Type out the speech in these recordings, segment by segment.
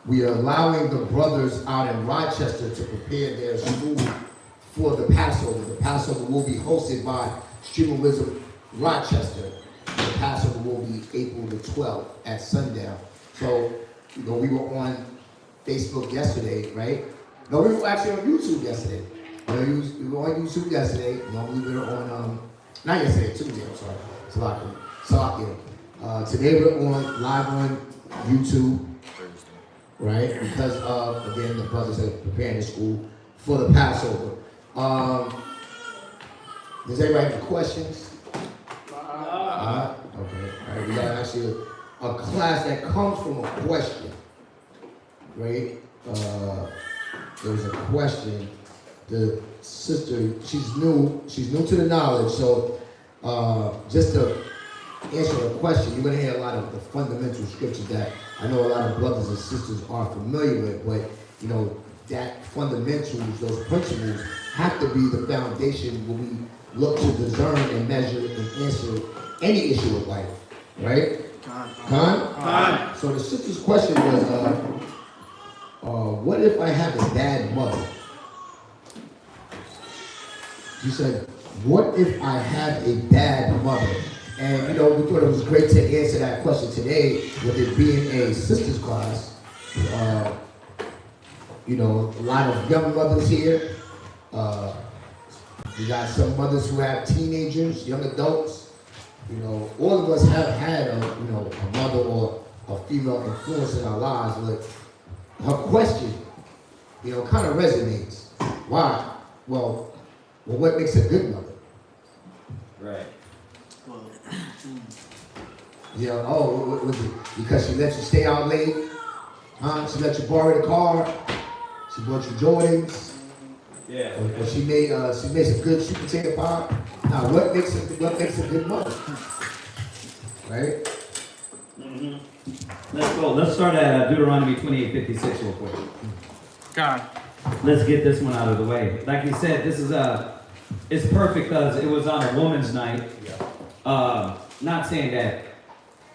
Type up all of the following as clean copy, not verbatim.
we are allowing the brothers out in Rochester to prepare their school for the Passover. The Passover will be hosted by Stream of Wisdom Rochester. The Passover will be April the 12th at sundown. So, we were on Facebook yesterday, right? No, we were actually on YouTube yesterday. We were on YouTube yesterday. Normally we were on, not yesterday, Tuesday, I'm sorry. Salakia. Today we're on live on YouTube, right? Because of, again, the brothers are preparing the school for the Passover. Does everybody have questions? Okay. All right. We got actually a class that comes from a question, right? There was a question. The sister, she's new to the knowledge. So just to answer the question, you're gonna hear a lot of the fundamental scriptures that I know a lot of brothers and sisters are familiar with, but that fundamentals, those principles have to be the foundation when we look to discern and measure and answer any issue of life, right? Khan? So the sister's question was, what if I have a bad mother? She said, what if I have a bad mother? And we thought it was great to answer that question today with it being a sisters class. A lot of young mothers here. We got some mothers who have teenagers, young adults. All of us have had a mother or a female influence in our lives, but her question, kind of resonates. Why? Well, what makes a good mother? Right. What was it? Because she let you stay out late? She let you borrow the car? She bought you Jordans? Yeah. Or she made some good sweet potato pie? Now, what makes a good mother? Right? Mm-hmm. Let's go. Let's start at Deuteronomy 28:56 real quick. God. Let's get this one out of the way. Like you said, this is it's perfect because it was on a woman's night. Not saying that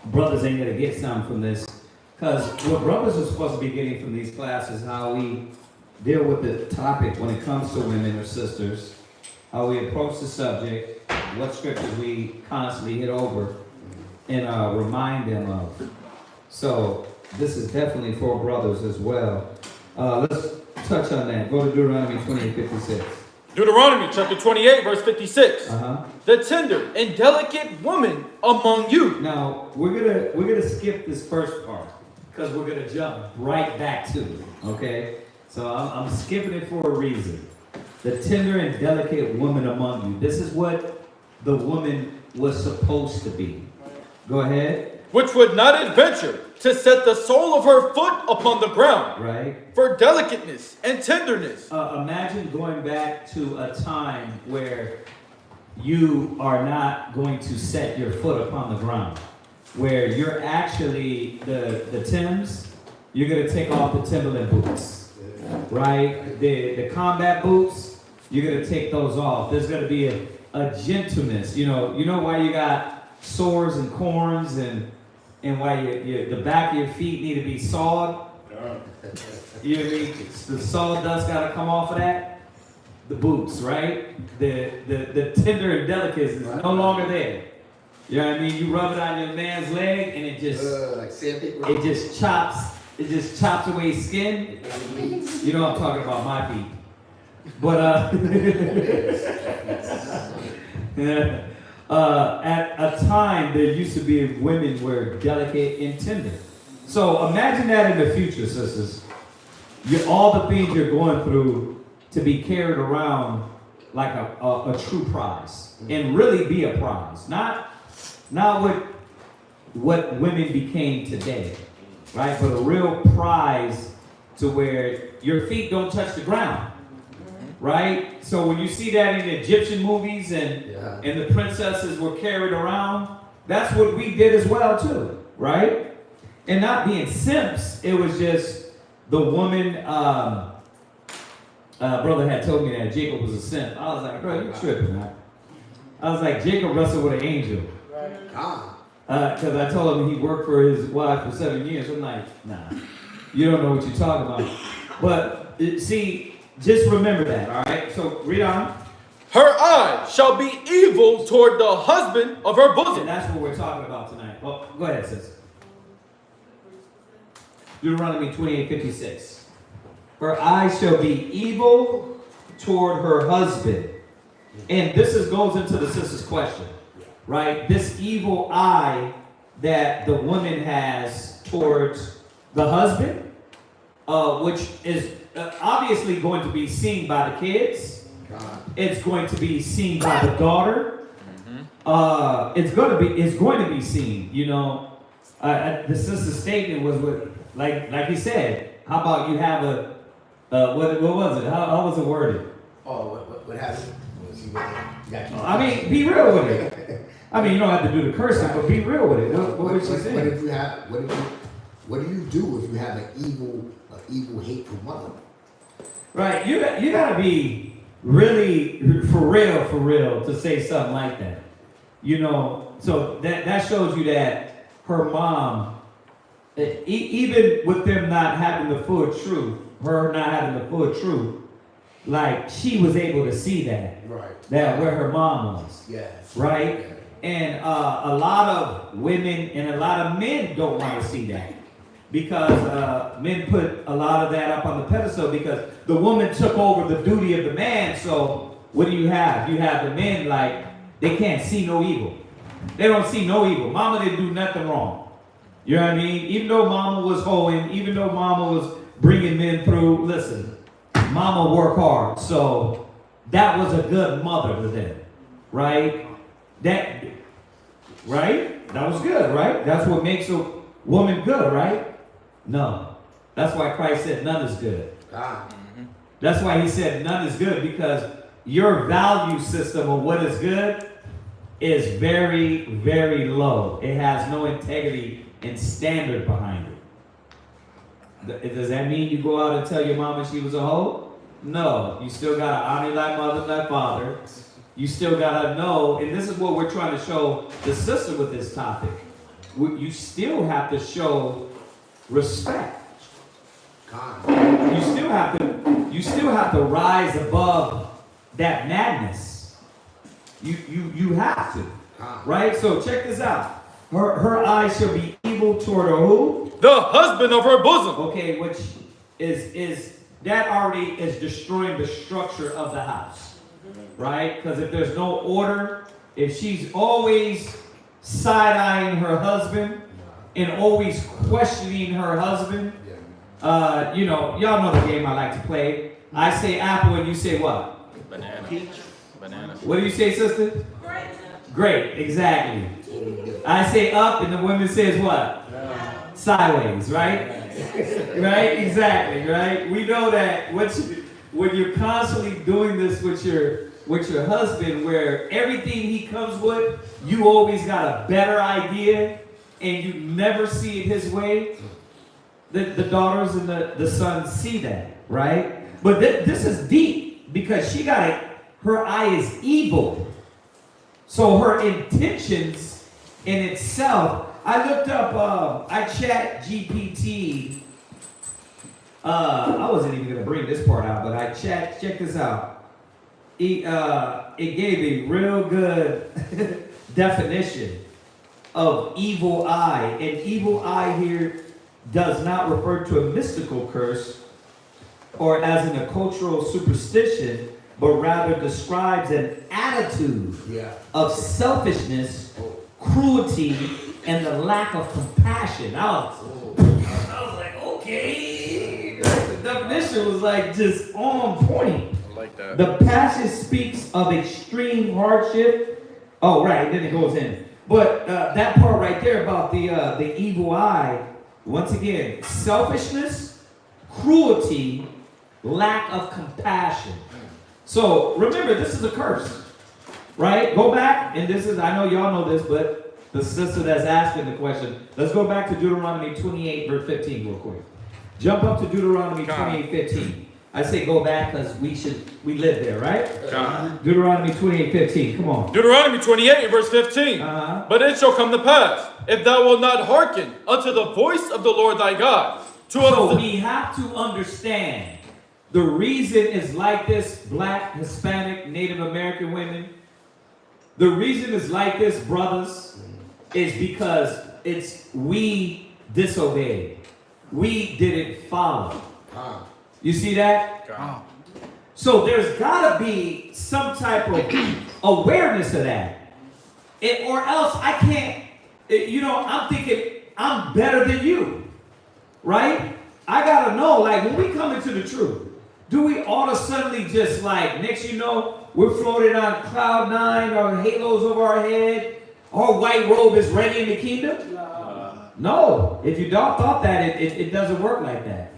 brothers ain't gonna get something from this, because what brothers are supposed to be getting from these classes, how we deal with the topic when it comes to women or sisters, how we approach the subject, what scriptures we constantly hit over and remind them of. So this is definitely for brothers as well. Let's touch on that. Go to Deuteronomy 28:56. Deuteronomy chapter 28, verse 56. The tender and delicate woman among you. Now we're gonna skip this first part because we're gonna jump right back to it. Okay, so I'm skipping it for a reason. The tender and delicate woman among you. This is what the woman was supposed to be. Go ahead. Which would not adventure to set the sole of her foot upon the ground. Right. For delicateness and tenderness. Imagine going back to a time where you are not going to set your foot upon the ground. Where you're actually, the Timbs, you're going to take off the Timberland boots. Right? The combat boots, you're going to take those off. There's going to be a gentleness. You know why you got sores and corns and why the back of your feet need to be sawed. You know what I mean? The sawdust got to come off of that. The boots, right? The tender and delicacy is no longer there. You know what I mean? You rub it on your man's leg and it just chops away skin. You know I'm talking about my feet. But at a time, there used to be women were delicate and tender. So imagine that in the future, sisters. All the things you're going through to be carried around like a true prize. And really be a prize. Not what women became today. Right? But a real prize to where your feet don't touch the ground. Right? So when you see that in the Egyptian movies and the princesses were carried around, that's what we did as well too, right? And not being simps, it was just the woman, brother had told me that Jacob was a simp. I was like, bro, you tripping, man. I was like, Jacob wrestled with an angel. Because I told him he worked for his wife for 7 years. I'm like, nah. You don't know what you're talking about. But see, just remember that, all right? So read on. Her eye shall be evil toward the husband of her bosom. And that's what we're talking about tonight. Oh, go ahead, sis. Deuteronomy 28:56. Her eye shall be evil toward her husband. And this goes into the sister's question, right? This evil eye that the woman has towards the husband, which is obviously going to be seen by the kids. It's going to be seen by the daughter. It's going to be seen. You know, the sister's statement was like he said. How about you have a what was it? How was it worded? Oh, what happened? I mean, be real with it. I mean, you don't have to do the cursing, but be real with it. What was she saying? What do you do if you have an evil, hateful mother? Right, you gotta be really for real to say something like that. You know, so that shows you that her mom, even with them not having the full truth, her not having the full truth, like she was able to see that. Right. That where her mom was. Yes. Right? Yeah. And a lot of women and a lot of men don't want to see that. Because men put a lot of that up on the pedestal because the woman took over the duty of the man. So what do you have? You have the men like they can't see no evil. They don't see no evil. Mama didn't do nothing wrong. You know what I mean? Even though mama was hoeing, even though mama was bringing men through, listen, mama worked hard. So that was a good mother to them. Right? That was good, right? That's what makes a woman good, right? No. That's why Christ said none is good. That's why he said none is good, because your value system of what is good is very, very low. It has no integrity and standard behind it. Does that mean you go out and tell your mama she was a hoe? No. You still got to honor thy mother and thy father. You still got to know, and this is what we're trying to show the sister with this topic. You still have to show respect. You still have to rise above that madness. You have to. Right? So check this out. Her eyes shall be evil toward her who? The husband of her bosom. Okay, which is that already is destroying the structure of the house. Right? Because if there's no order, if she's always side-eyeing her husband and always questioning her husband, you know, y'all know the game I like to play. I say apple and you say what? Banana. Banana. What do you say, sister? Great, exactly. I say up and the woman says what? Sideways, right? Right, exactly, right? We know that when you're constantly doing this with your husband, where everything he comes with, you always got a better idea and you never see it his way. The daughters and the sons see that, right? But this is deep because she got it. Her eye is evil. So her intentions in itself, I looked up, I chat GPT. I wasn't even going to bring this part out, but check this out. It gave a real good definition of evil eye. And evil eye here does not refer to a mystical curse or as in a cultural superstition, but rather describes an attitude of selfishness, cruelty, and the lack of compassion. I was like, okay. The definition was like just on point. I like that. The passage speaks of extreme hardship. Oh, right, then it goes in. But that part right there about the evil eye, once again, selfishness, cruelty, lack of compassion. So remember, this is a curse, right? Go back, and this is, I know y'all know this, but the sister that's asking the question, let's go back to Deuteronomy 28, verse 15 real quick. Jump up to Deuteronomy 28, 15. I say go back because we live there, right? Deuteronomy 28, 15, come on. Deuteronomy 28, verse 15. But it shall come to pass, if thou wilt not hearken unto the voice of the Lord thy God, So we have to understand the reason is like this, Black, Hispanic, Native American women. The reason is like this, brothers, is because we disobeyed. We didn't follow. You see that? So there's gotta be some type of awareness of that. Or else I can't, I'm thinking I'm better than you. Right? I gotta know, like when we come into the truth, do we all of a sudden just like, next you know, we're floating on cloud nine, our halos over our head, our white robe is ready in the kingdom? No. If you don't thought that, it doesn't work like that.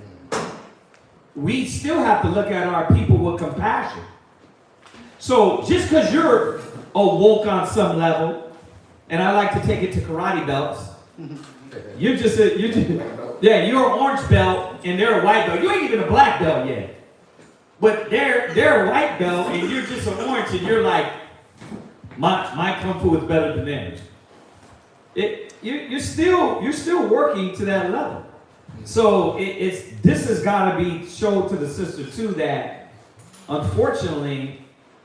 We still have to look at our people with compassion. So just because you're awoke on some level, and I like to take it to karate belts, you're an orange belt and they're a white belt. You ain't even a black belt yet. But they're a white belt and you're just an orange and you're like, my kung fu is better than theirs. You're still working to that level. So this has got to be shown to the sister too that unfortunately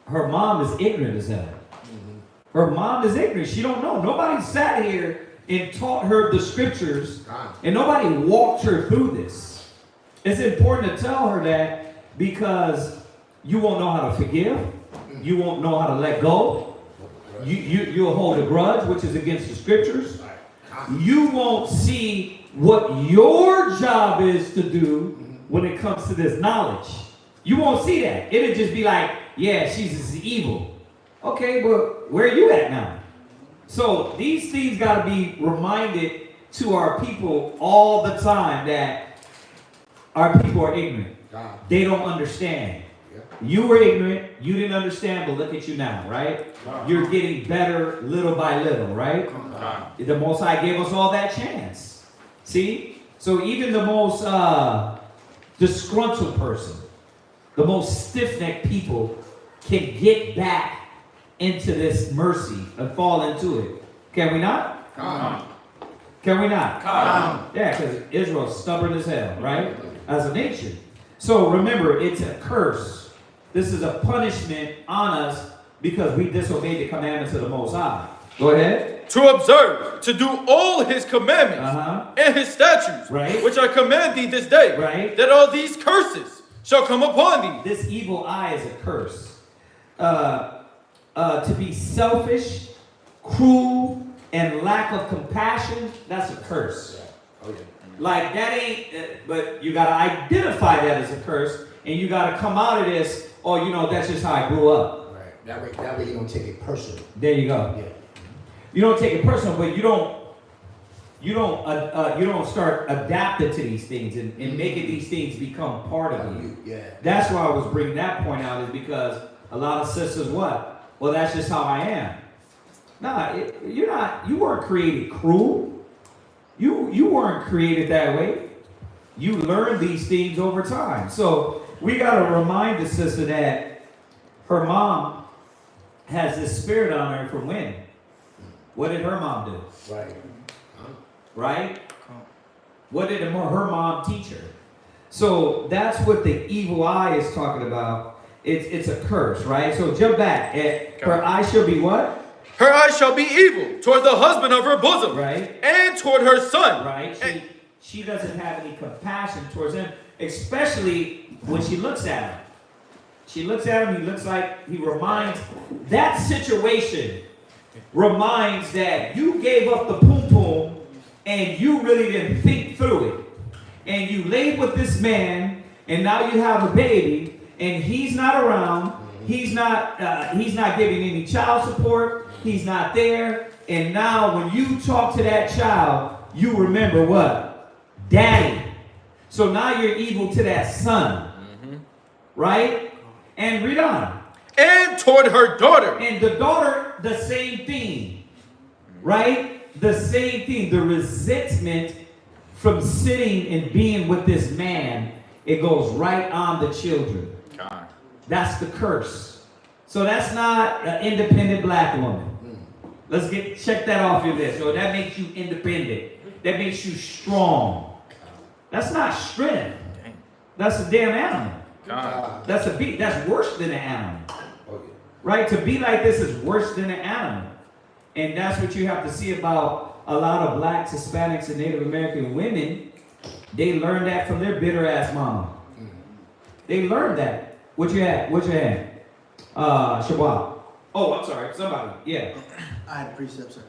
her mom is ignorant as hell. Her mom is ignorant. She don't know. Nobody sat here and taught her the scriptures, and nobody walked her through this. It's important to tell her that because you won't know how to forgive, you won't know how to let go, you'll hold a grudge, which is against the scriptures. You won't see what your job is to do when it comes to this knowledge. You won't see that. It'll just be like, yeah, she's evil. Okay, but where are you at now? So these things got to be reminded to our people all the time that our people are ignorant. They don't understand. You were ignorant. You didn't understand, but look at you now, right? You're getting better little by little, right? The Most High gave us all that chance. See? So even the most disgruntled person, the most stiff-necked people can get back into this mercy and fall into it. Can we not? Can we not? Yeah, because Israel's stubborn as hell, right? As a nation. So remember, it's a curse. This is a punishment on us because we disobeyed the commandments of the Most High. Go ahead. To observe, to do all his commandments and his statutes, which I command thee this day, that all these curses shall come upon thee. This evil eye is a curse. To be selfish, cruel, and lack of compassion, that's a curse. Like that ain't, but you got to identify that as a curse, and you got to come out of this, that's just how I grew up. Right. That way you don't take it personal. There you go. Yeah. You don't take it personal, but you don't start adapting to these things and making these things become part of you. Yeah. That's why I was bringing that point out, is because a lot of sisters, what? Well, that's just how I am. Nah, you weren't created cruel. You weren't created that way. You learn these things over time. So we got to remind the sister that her mom has this spirit on her from when? What did her mom do? Right? What did her mom teach her? So that's what the evil eye is talking about. It's a curse, right? So jump back. Her eye shall be what? Her eye shall be evil toward the husband of her bosom, right? And toward her son, right? She doesn't have any compassion towards him, especially when she looks at him. She looks at him. He looks like he reminds that situation. Reminds that you gave up the poom poom and you really didn't think through it, and you laid with this man, and now you have a baby. And he's not around. He's not giving any child support. He's not there. And now when you talk to that child, you remember what? Daddy. So now you're evil to that son. Right? And read on. And toward her daughter. And the daughter, the same thing. Right? The same thing. The resentment from sitting and being with this man, it goes right on the children. That's the curse. So that's not an independent black woman. Let's check that off your list. So that makes you independent. That makes you strong. That's not strength. That's a damn animal. God. That's a beast. That's worse than an animal. Okay. Right? To be like this is worse than an animal. And that's what you have to see about a lot of blacks, Hispanics, and Native American women. They learned that from their bitter ass mama. They learned that. What you had? Shabbat. Oh, I'm sorry. Somebody. Yeah. I had a precept, sir.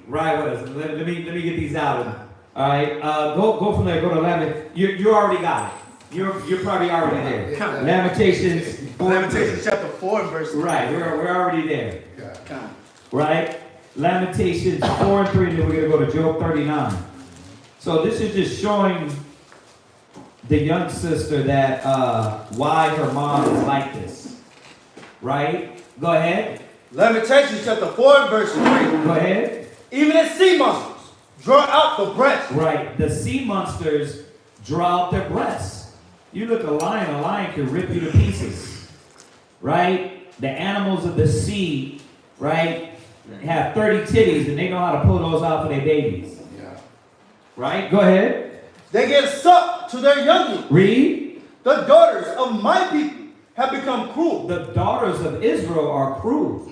Right with us. Let me get these out. All right. Go from there. Go to 11. You already got it. You're probably already there. Yeah. Lamentations. Lamentations chapter 4 and verse 3. Right. We're already there. Come. Right. Lamentations 4 and 3. And then we're gonna go to Job 39. So this is just showing the young sister that why her mom is like this. Right. Go ahead. Lamentations chapter 4 and verse 3. Go ahead. Even as sea monsters draw out the breath. Right. The sea monsters draw out their breasts. You look a lion can rip you to pieces. Right? The animals of the sea, right, have 30 titties and they know how to pull those out for their babies. Yeah. Right? Go ahead. They give suck to their younglings. Read. The daughters of my people have become cruel. The daughters of Israel are cruel.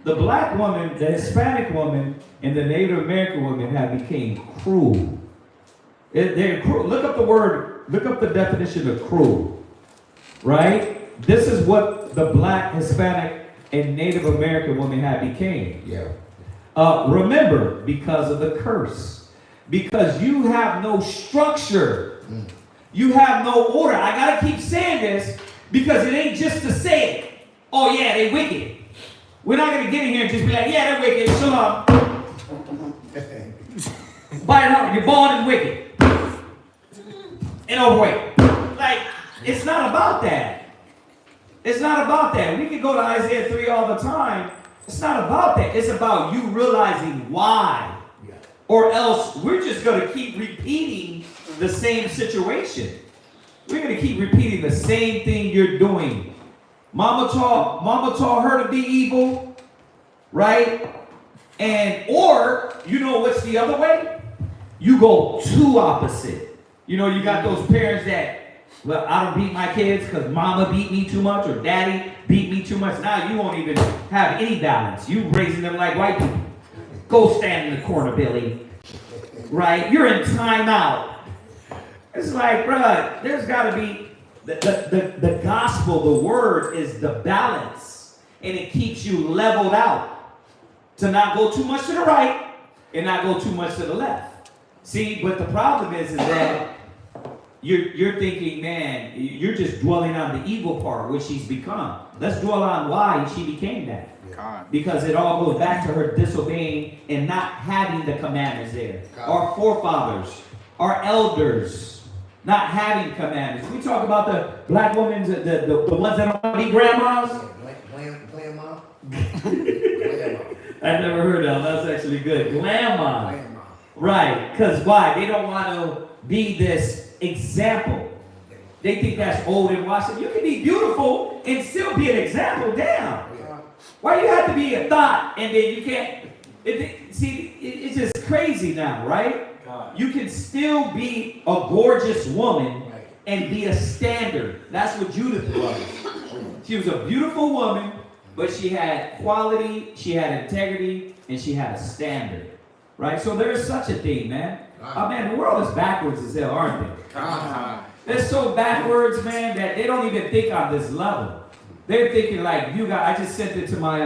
The black woman, the Hispanic woman, and the Native American woman have become cruel. They're cruel. Look up the word, look up the definition of cruel. Right? This is what the black, Hispanic, and Native American woman have became. Yeah. Remember, because of the curse. Because you have no structure. You have no order. I gotta keep saying this because it ain't just to say it. Oh yeah, they wicked. We're not going to get in here and just be like, yeah, they're wicked. Shut up. Bite it hard. You're born and wicked. And overweight. Like, it's not about that. It's not about that. We can go to Isaiah 3 all the time. It's not about that. It's about you realizing why. Yeah. Or else we're just going to keep repeating the same situation. We're going to keep repeating the same thing you're doing. Mama taught her to be evil, right? Or, you know what's the other way? You go too opposite. You know, you got those parents that, well, I don't beat my kids because mama beat me too much or daddy beat me too much. Now you won't even have any balance. You raising them like white people. Go stand in the corner, Billy. Right? You're in timeout. It's like, bruh, there's got to be the gospel, the word is the balance, and it keeps you leveled out to not go too much to the right and not go too much to the left. See, but the problem is that you're thinking, man, you're just dwelling on the evil part, which she's become. Let's dwell on why she became that. Because it all goes back to her disobeying and not having the commandments there. Our forefathers, our elders, not having commandments. We talk about the black women, the ones that don't want to be grandmas. Glam mom? I never heard of that. That's actually good. Grandma. Right. Because why? They don't want to be this example. They think that's old and washed. You can be beautiful and still be an example. Damn. Why you have to be a thought and then you can't? It's just crazy now, right? You can still be a gorgeous woman and be a standard. That's what Judith was. She was a beautiful woman, but she had quality, she had integrity, and she had a standard. Right? So there is such a thing, man. Oh man, the world is backwards as hell, aren't they? They're so backwards, man, that they don't even think on this level. They're thinking like, you guys, I just sent it to my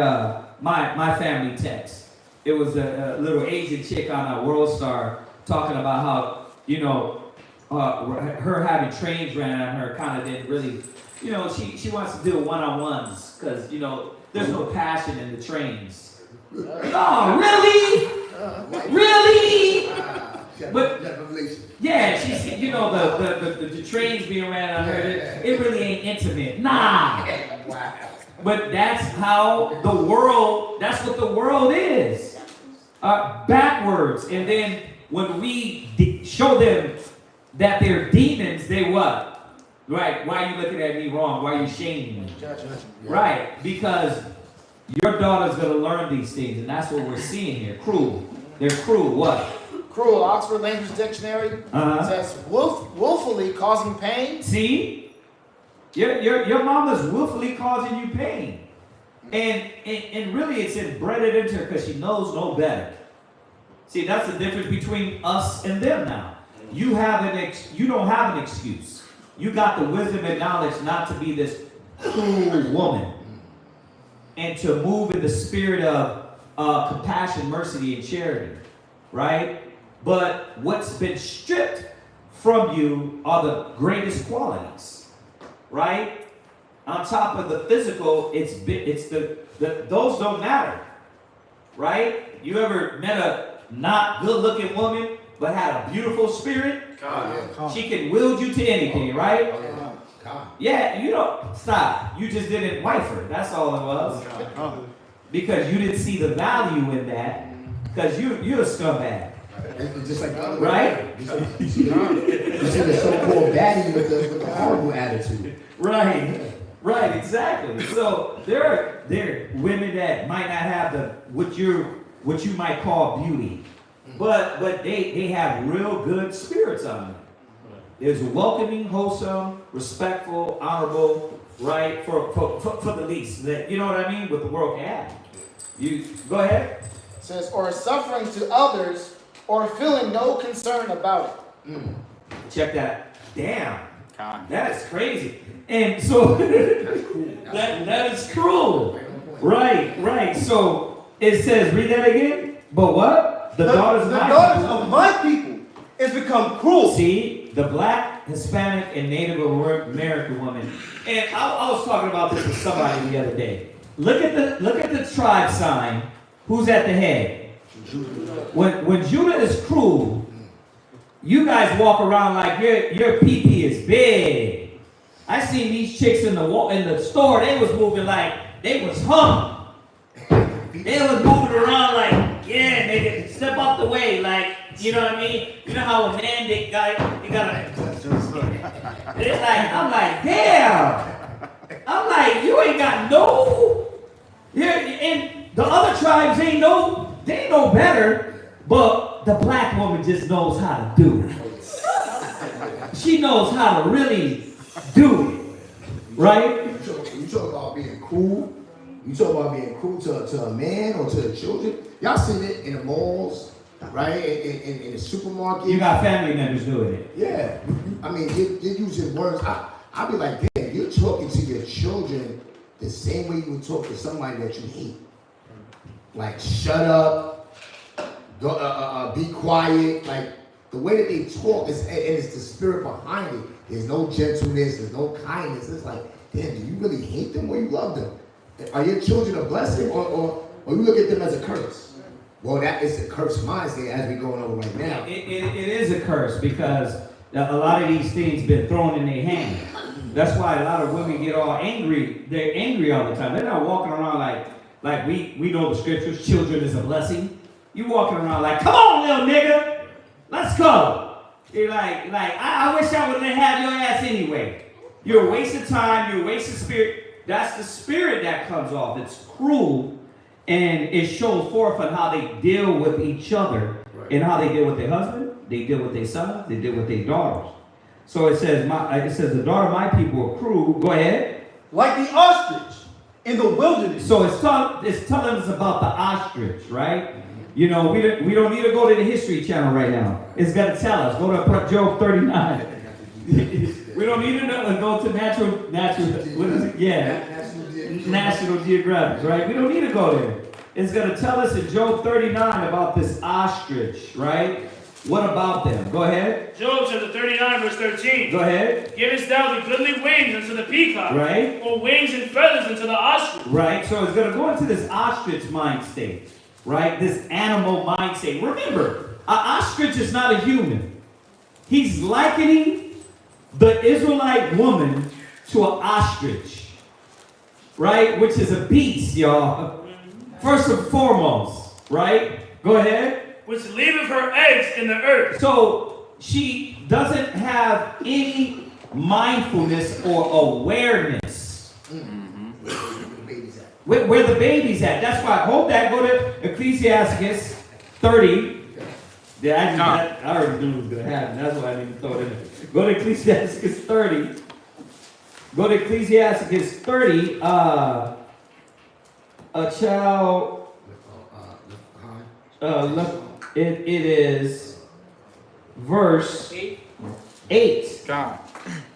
my family text. It was a little Asian chick on a World Star talking about how, you know, her having trains ran on her kind of didn't really, you know, she wants to do one-on-ones because, you know, there's no passion in the trains. Oh, really? Really? But yeah, she's, you know, the trains being ran on her, it really ain't intimate. Nah. But that's how the world, that's what the world is. Backwards. And then when we show them that they're demons, they what? Right? Why are you looking at me wrong? Why are you shaming me? Right? Because your daughter's going to learn these things, and that's what we're seeing here. Cruel. They're cruel. What? cruel, Oxford Language Dictionary says willfully causing pain. See? Your mama's willfully causing you pain. And really it's embedded into her because she knows no better. See, that's the difference between us and them now. You don't have an excuse. You got the wisdom and knowledge not to be this cruel woman and to move in the spirit of compassion, mercy, and charity, right? But what's been stripped from you are the greatest qualities, right? On top of the physical, it's those don't matter, right? You ever met a not good-looking woman but had a beautiful spirit? God. She can wield you to anything, right? God. Yeah, you don't stop. You just didn't wife her. That's all it was. Because you didn't see the value in that. Because you're a scumbag. It's just like the other right? You see the so-called baddie with the horrible attitude. Right, exactly. So there are women that might not have what you might call beauty, but they have real good spirits on them. There's welcoming, wholesome, respectful, honorable, right, for the least. That, you know what I mean? What the world can have. You go ahead. It says, or suffering to others, or feeling no concern about it. Check that. Damn. That is crazy. And so that is cruel. Right. So it says, read that again. But what? The daughters of my people has become cruel. See, the black, Hispanic, and Native American woman. And I was talking about this with somebody the other day. Look at the tribe sign. Who's at the head? When Judah is cruel, you guys walk around like your pee-pee is big. I seen these chicks in the store. They was moving like they was hung. They was moving around like, yeah, nigga, step off the way, like, you know what I mean? You know how a man they got it's like, I'm like, damn. I'm like, you ain't got no. And the other tribes they ain't no better, but the black woman just knows how to do it. She knows how to really do it, right? You talk about being cruel. You talk about being cruel to a man or to the children. Y'all seen it in the malls, right? In the supermarket. You got family members doing it. Yeah. I mean, you're using words. I'll be like, damn, you're talking to your children the same way you would talk to somebody that you hate. Like, shut up, go, be quiet. Like, the way that they talk, and it's the spirit behind it. There's no gentleness, there's no kindness. It's like, damn, do you really hate them or you love them? Are your children a blessing or you look at them as a curse? Well, that is the curse mindset as we're going over right now. It is a curse because a lot of these things been thrown in their hand. That's why a lot of women get all angry. They're angry all the time. They're not walking around like we know the scriptures, children is a blessing. You walking around like, come on, little nigga, let's go. You're like I wish I would have had your ass anyway. You're a waste of time, you're a waste of spirit. That's the spirit that comes off. It's cruel, and it shows forth on how they deal with each other, and how they deal with their husband, they deal with their sons, they deal with their daughters. So it says, the daughter of my people are cruel. Go ahead. Like the ostrich in the wilderness. So it's telling us about the ostrich, right? You know, we don't need to go to the History Channel right now. It's going to tell us. Go to Job 39. We don't need to go to natural, what is it? Yeah. National Geographic, right? We don't need to go there. It's going to tell us in Job 39 about this ostrich, right? What about them? Go ahead. Job chapter 39, verse 13. Go ahead. Givest thou the goodly wings unto the peacock, right? Or wings and feathers unto the ostrich. Right, so it's going to go into this ostrich mind state, right? This animal mind state. Remember, an ostrich is not a human. He's likening the Israelite woman to an ostrich, right? Which is a beast, y'all. First and foremost, right? Go ahead. Which leaveth her eggs in the earth. So she doesn't have any mindfulness or awareness. Where the baby's at. That's why, hold that, go to Ecclesiastes 30, Yeah, I already knew it was going to happen. That's why I didn't throw it in there. Go to Ecclesiastes 30. Go to Ecclesiastes 30. A child. It is verse 8. God.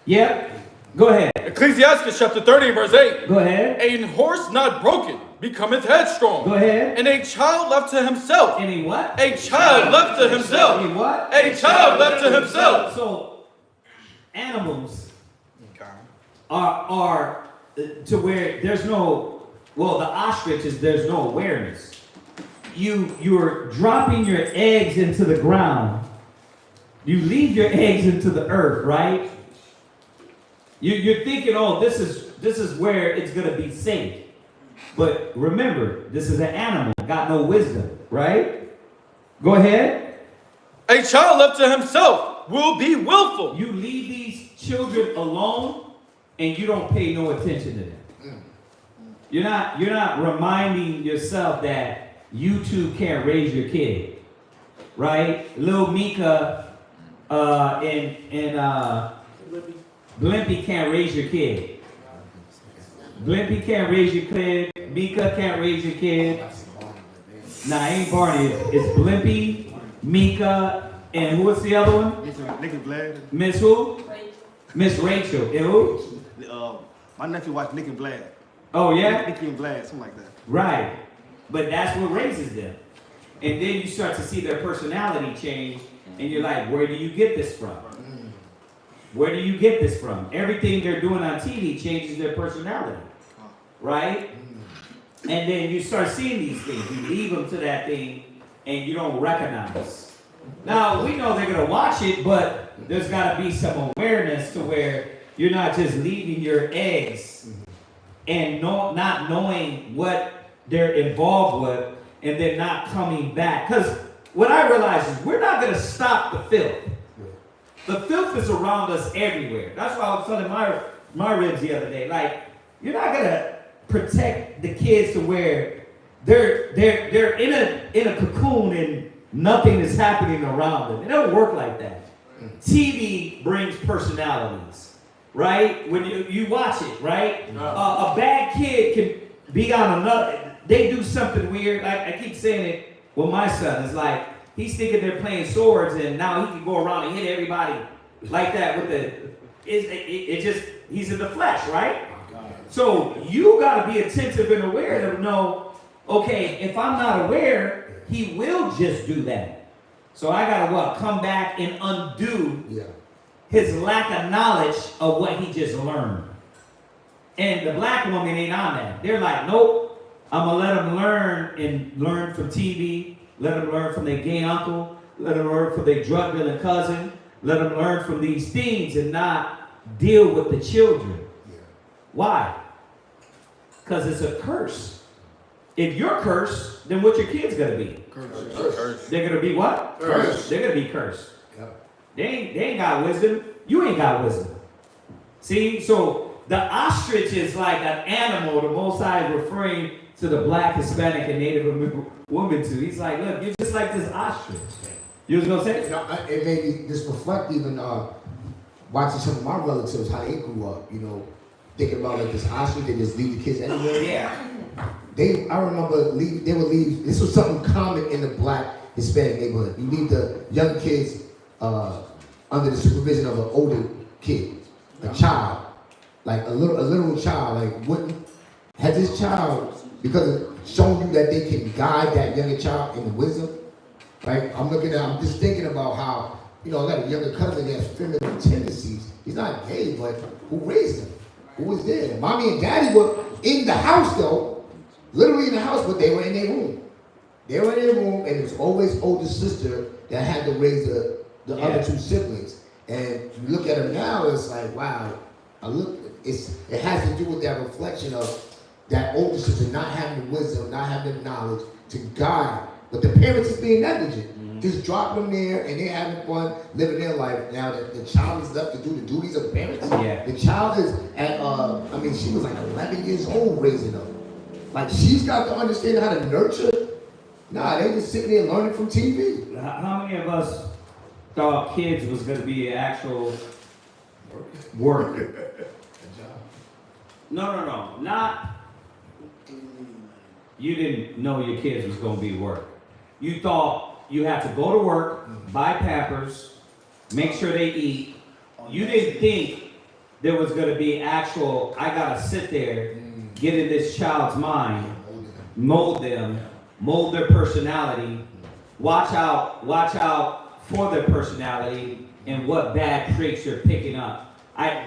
Yep. Go ahead. Ecclesiastes chapter 30 verse 8. Go ahead. A horse not broken becometh headstrong. Go ahead. And a child left to himself. Any what? A child left to himself. Any what? A child left to himself. So animals are to where there's no, well, the ostriches, there's no awareness. You're dropping your eggs into the ground. You leave your eggs into the earth, right? You're thinking, oh, this is where it's gonna be safe. But remember, this is an animal, got no wisdom, right? Go ahead. A child left to himself will be willful. You leave these children alone and you don't pay no attention to them. You're not reminding yourself that you too can't raise your kid, right? Little Mika and Blimpy can't raise your kid. Blimpy can't raise your kid. Mika can't raise your kid. Nah, ain't Barney. It's Blimpy, Mika, and who was the other one? Nicky Vlad. Miss who? Miss Rachel. And who? My nephew watched Nicky and Vlad. Oh yeah? Nicky and Vlad, something like that. Right. But that's what raises them. And then you start to see their personality change, and you're like, where do you get this from? Where do you get this from? Everything they're doing on TV changes their personality, right? And then you start seeing these things. You leave them to that thing, and you don't recognize. Now, we know they're going to watch it, but there's got to be some awareness to where you're not just leaving your eggs and not knowing what they're involved with, and then not coming back. Because what I realize is we're not going to stop the filth. The filth is around us everywhere. That's why I was telling my ribs the other day. Like, you're not gonna protect the kids to where they're in a cocoon and nothing is happening around them. It don't work like that. TV brings personalities, right? When you watch it, right? A bad kid can be on another. They do something weird. Like I keep saying it with my son. It's like, he's thinking they're playing swords, and now he can go around and hit everybody like that with it just, he's in the flesh, right? So you got to be attentive and aware to know, okay, if I'm not aware, he will just do that. So I got to come back and undo his lack of knowledge of what he just learned. And the black woman ain't on that. They're like, nope, I'm going to let him learn from TV. Let them learn from their gay uncle. Let them learn from their drug dealing cousin. Let them learn from these things and not deal with the children. Why? Because it's a curse. If you're cursed, then what your kids gonna be? Cursed. They're gonna be what? Cursed. They're gonna be cursed. They ain't got wisdom. You ain't got wisdom. See, so the ostrich is like an animal. The Most High is referring to the black, Hispanic, and Native woman too. He's like, look, you're just like this ostrich. You was gonna say? It made me just reflect even watching some of my relatives, how they grew up, thinking about like this ostrich, they just leave the kids anywhere. Yeah. I remember they would leave, this was something common in the black Hispanic neighborhood. You leave the young kids under the supervision of an older kid, a child, like a literal child, had this child, because of showing you that they can guide that younger child in the wisdom, right? I'm just thinking about how, I got a younger cousin that has feminine tendencies. He's not gay, but who raised him? Who was there? Mommy and daddy were in the house though, literally in the house, but they were in their room. They were in their room, and it was always older sister that had to raise the other two siblings. And you look at them now, it's like, wow, it has to do with that reflection of that older sister not having the wisdom, not having the knowledge to guide. But the parents is being negligent. Just dropping them there and they're having fun, living their life. Now that the child is left to do the duties of parents. Yeah. The child is at, she was like 11 years old raising them. Like she's got to understand how to nurture Nah, they just sitting there learning from TV. How many of us thought kids was going to be actual work? No. Not, you didn't know your kids was going to be work. You thought you had to go to work, buy Pampers, make sure they eat. You didn't think there was going to be actual, I got to sit there, get in this child's mind, mold them, mold their personality, watch out for their personality and what bad traits you're picking up.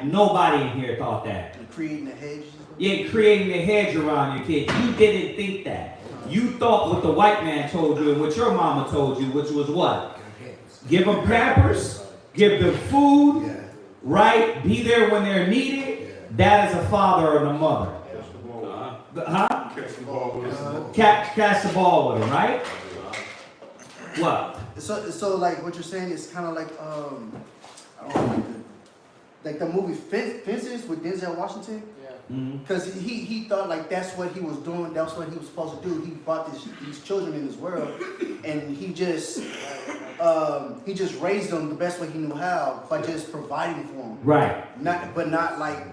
Nobody in here thought that. And creating a hedge. Yeah, creating a hedge around your kid. You didn't think that. You thought what the white man told you and what your mama told you, which was what? Give them Pampers, give them food, right? Be there when they're needed. That is a father and a mother. Catch the ball with them, right? What? So like what you're saying is kind of like I don't know, like the movie Fences with Denzel Washington. Because he thought like that's what he was doing, that's what he was supposed to do. He brought these children in this world, and he just raised them the best way he knew how by just providing for them. Right. Not like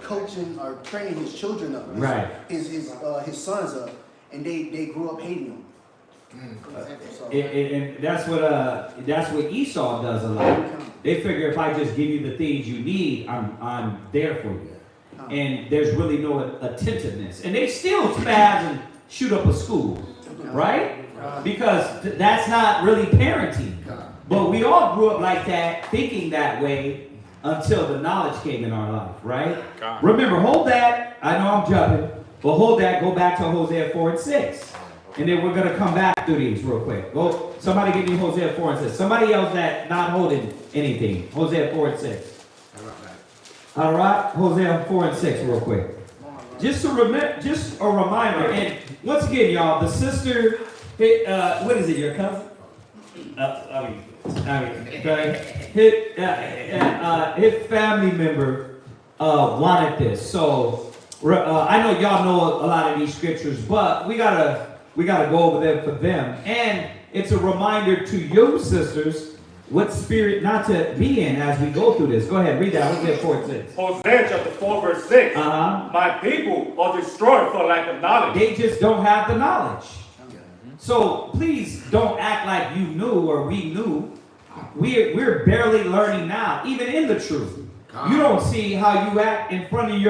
coaching or training his children up. His sons up, and they grew up hating him. And that's what Esau does a lot. They figure if I just give you the things you need, I'm there for you. And there's really no attentiveness. And they still spaz and shoot up a school, right? Because that's not really parenting. But we all grew up like that, thinking that way until the knowledge came in our life, right? Remember, hold that. I know I'm jumping, but hold that. Go back to Hosea 4 and 6. And then we're going to come back through these real quick. Go, somebody give me Hosea 4 and 6. Somebody else that not holding anything. Hosea 4 and 6. All right, Hosea 4 and 6 real quick. Just a reminder. And once again, y'all, the sister, what is it, your cousin? His family member wanted this. So I know y'all know a lot of these scriptures, but we gotta go over them for them. And it's a reminder to you sisters what spirit not to be in as we go through this. Go ahead, read that. Hosea 4 and 6. Hosea chapter 4 verse 6. My people are destroyed for lack of knowledge. They just don't have the knowledge. So please don't act like you knew or we knew. We're barely learning now, even in the truth. You don't see how you act in front of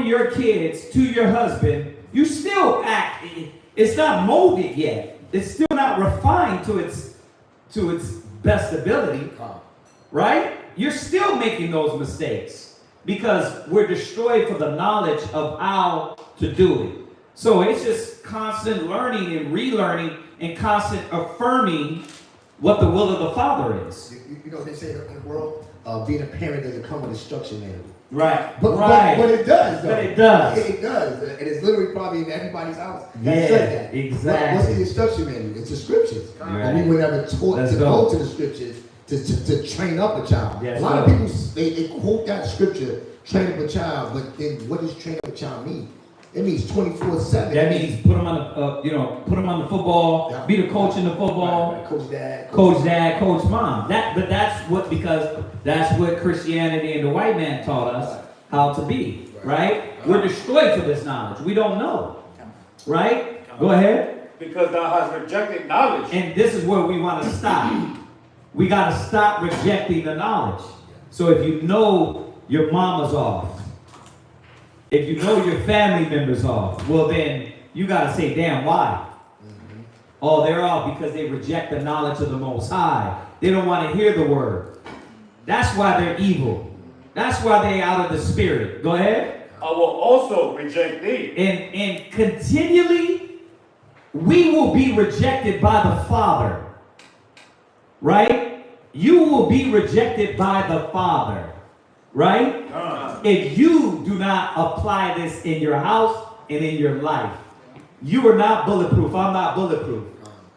your kids to your husband. You still act. It's not molded yet. It's still not refined to its best ability, right? You're still making those mistakes because we're destroyed for the knowledge of how to do it. So it's just constant learning and relearning and constant affirming what the will of the Father is. You know what they say in the world? Being a parent doesn't come with a structure manual. Right. But it does, though. But it does. It does. And it's literally probably in everybody's house. Yeah, exactly. What's the instruction manual? It's the scriptures. Right. And we were never taught to go to the scriptures to train up a child. A lot of people, they quote that scripture, train up a child, but then what does train up a child mean? It means 24/7. That means put them on the football, be the coach in the football, right. Coach dad, coach mom. Because that's what Christianity and the white man taught us how to be, right? We're destroyed for this knowledge. We don't know, right? Go ahead. Because thou hast rejected knowledge. And this is where we want to stop. We got to stop rejecting the knowledge. So if you know your mama's off, if you know your family members off, well then you got to say, damn, why? Oh, they're off because they reject the knowledge of the Most High. They don't want to hear the word. That's why they're evil. That's why they're out of the spirit. Go ahead. I will also reject thee. And continually, we will be rejected by the Father. Right? You will be rejected by the Father. Right? If you do not apply this in your house and in your life, you are not bulletproof. I'm not bulletproof.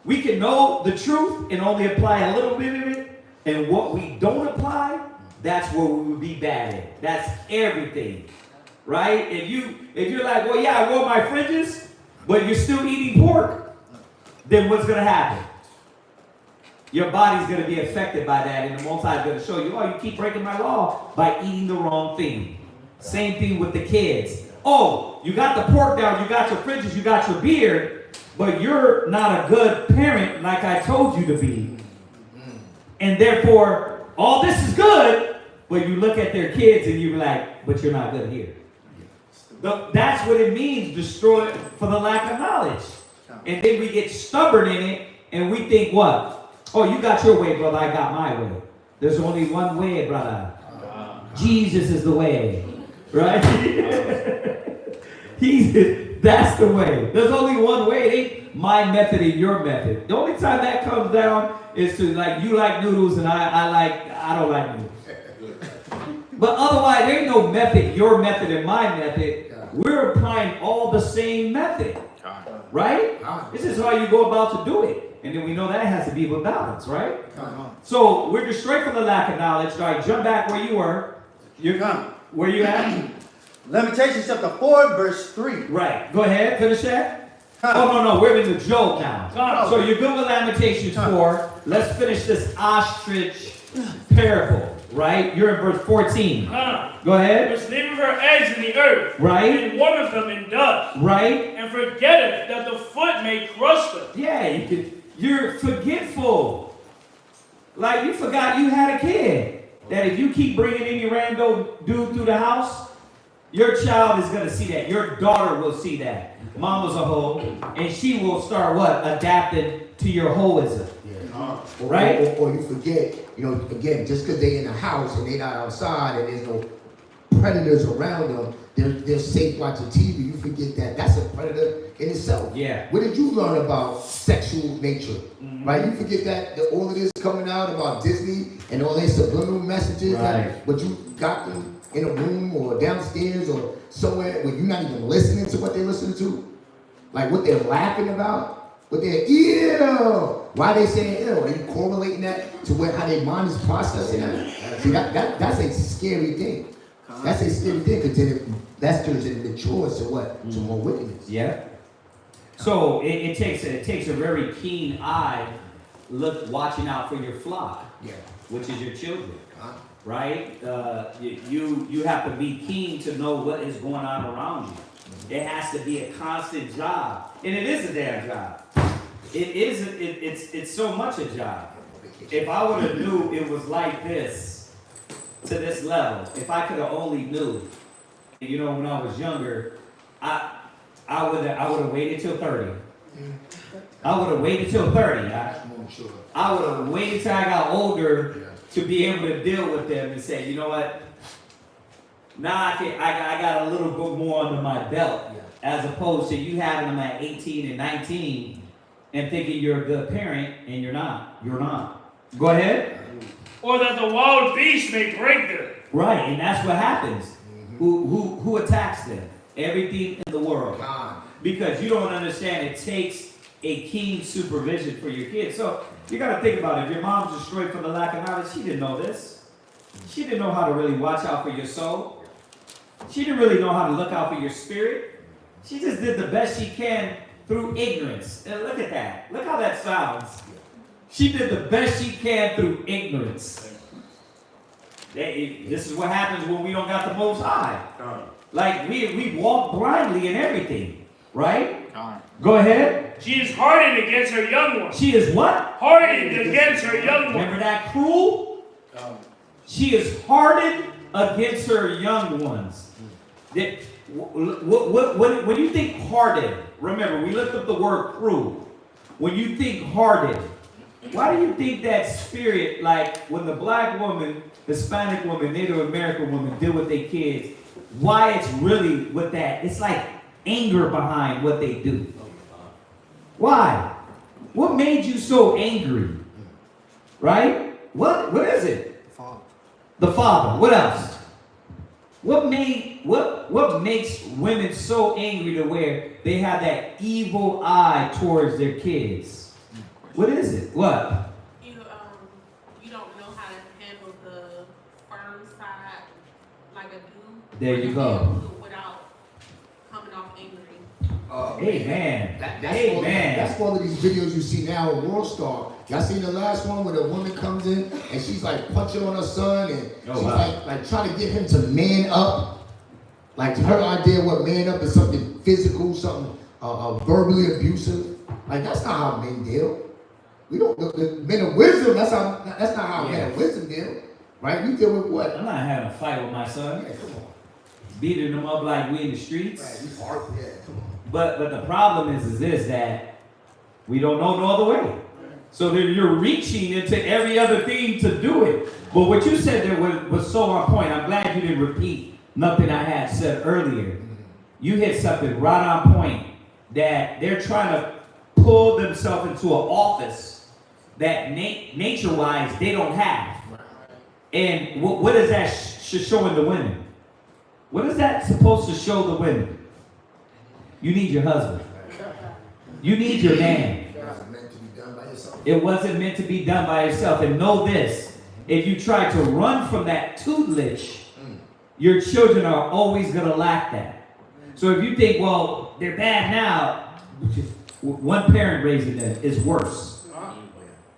We can know the truth and only apply a little bit of it, and what we don't apply, that's where we would be bad at. That's everything, right? If you're like, well, yeah, I wore my fringes, but you're still eating pork, then what's going to happen? Your body's going to be affected by that, and the Most High is going to show you, oh, you keep breaking my law by eating the wrong thing. Same thing with the kids. Oh, you got the pork down, you got your fridges, you got your beard, but you're not a good parent like I told you to be. And therefore, all this is good, but you look at their kids and you're like, but you're not good here. That's what it means, destroy for the lack of knowledge. And then we get stubborn in it, and we think what? Oh, you got your way, brother, I got my way. There's only one way, brother. Jesus is the way. Right? That's the way. There's only one way. It ain't my method and your method. The only time that comes down is to like you like noodles and I don't like noodles. But otherwise, there ain't no method, your method and my method. We're applying all the same method. Right? This is how you go about to do it. And then we know that has to be with balance, right? So we're destroyed from the lack of knowledge. All right, jump back where you were. Where you at? Lamentations chapter 4, verse 3. Right. Go ahead. Finish that. Oh, no. We're in the Job now. So you're good with Lamentations 4. Let's finish this ostrich parable. Right? You're in verse 14. Go ahead. Which leaveth her eggs in the earth. Right. And warmeth them in dust. Right. And forgetteth that the foot may crush them. Yeah, you're forgetful. Like you forgot you had a kid. That if you keep bringing any random dude through the house, your child is going to see that. Your daughter will see that. Mama's a hoe, and she will start what? Adapting to your hoism. Yeah. Right? Or you forget, again, just because they're in the house and they're not outside and there's no predators around them, they're safe watching TV. You forget that that's a predator in itself. Yeah. What did you learn about sexual nature? Mm-hmm. Right? You forget that all of this coming out about Disney and all their subliminal messages. Right. But you got them in a room or downstairs or somewhere where you're not even listening to what they're listening to. Like what they're laughing about, what they're ew. Why they saying ew? Are you correlating that to how their mind is processing that? See, that's a scary thing. That's a scary thing because then that's turns it matures to what? To more wickedness. Yeah. So it takes a very keen eye watching out for your flock, which is your children, right? You have to be keen to know what is going on around you. It has to be a constant job, and it is a damn job. It's so much a job. If I would have knew it was like this to this level, if I could have only knew, when I was younger, I would have waited till 30. I would have waited till 30. I would have waited till I got older to be able to deal with them and say, you know what? Now I got a little bit more under my belt, as opposed to you having them at 18 and 19 and thinking you're a good parent and you're not. You're not. Go ahead. Or that the wild beast may break them. Right, and that's what happens. Who attacks them? Everything in the world. Because you don't understand, it takes a keen supervision for your kids. So you got to think about it. If your mom's destroyed from the lack of knowledge, she didn't know this. She didn't know how to really watch out for your soul. She didn't really know how to look out for your spirit. She just did the best she can through ignorance. And look at that. Look how that sounds. She did the best she can through ignorance. This is what happens when we don't got the Most High. Like we walk blindly in everything, right? Go ahead. She is hardened against her young ones. She is what? Hardened against her young ones. Remember that cruel? She is hardened against her young ones. When you think hardened, remember we looked up the word cruel. When you think hardened, why do you think that spirit, like when the black woman, Hispanic woman, Native American woman deal with their kids, why it's really with that? It's like anger behind what they do. Why? What made you so angry? Right? What is it? The father. What else? What makes women so angry to where they have that evil eye towards their kids? What is it? What? You don't know how to handle the firm side like a dude. There you go. Without coming off angry. Amen. That's one of these videos you see now on World Star. Y'all seen the last one where the woman comes in and she's like punching on her son and she's like trying to get him to man up. Like her idea of what man up is something physical, something verbally abusive. Like that's not how men deal. We don't. The men of wisdom. That's not how men of wisdom deal. Right? We deal with what? I'm not having a fight with my son. Yeah, come on. Beating them up like we in the streets. Right, we hard. Yeah, come on. But the problem is this, that we don't know no other way. So then you're reaching into every other thing to do it. But what you said there was so on point. I'm glad you didn't repeat nothing I had said earlier. You hit something right on point, that they're trying to pull themselves into an office that nature-wise they don't have. And what is that showing the women? What is that supposed to show the women? You need your husband. You need your man. It wasn't meant to be done by yourself. It wasn't meant to be done by yourself. And know this, if you try to run from that tutelage, your children are always going to lack that. So if you think, well, they're bad now, one parent raising them is worse.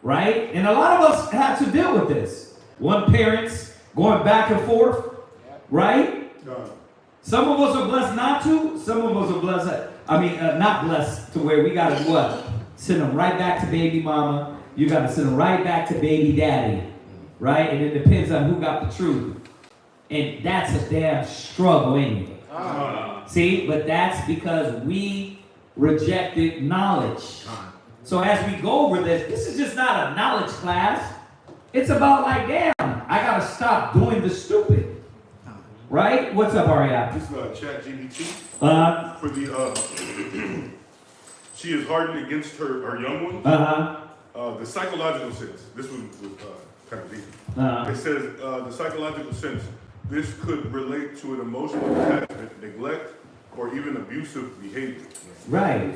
Right? And a lot of us have to deal with this. One parent's going back and forth. Right? Some of us are blessed not to. Some of us are blessed, not blessed to where we got to what? Send them right back to baby mama. You got to send them right back to baby daddy. Right? And it depends on who got the truth. And that's a damn struggle, ain't it? See? But that's because we rejected knowledge. So as we go over this is just not a knowledge class. It's about like, damn, I got to stop doing the stupid. Right? What's up, Ariana? This is Chat GBT. For the she is hardened against her young ones. The psychological sense. This one was kind of deep. It says the psychological sense. This could relate to an emotional attachment, neglect, or even abusive behavior. Right.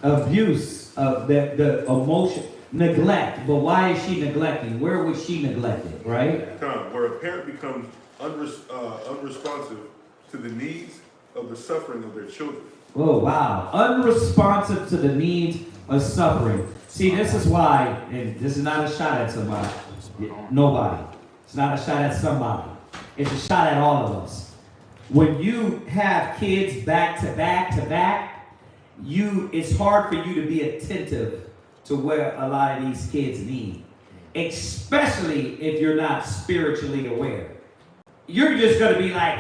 Abuse of the emotion, neglect. But why is she neglecting? Where was she neglected? Right? Where a parent becomes unresponsive to the needs of the suffering of their children. Oh, wow. Unresponsive to the needs of suffering. See, this is why, and this is not a shot at somebody. Nobody. It's not a shot at somebody. It's a shot at all of us. When you have kids back to back to back, it's hard for you to be attentive to what a lot of these kids need. Especially if you're not spiritually aware. You're just going to be like,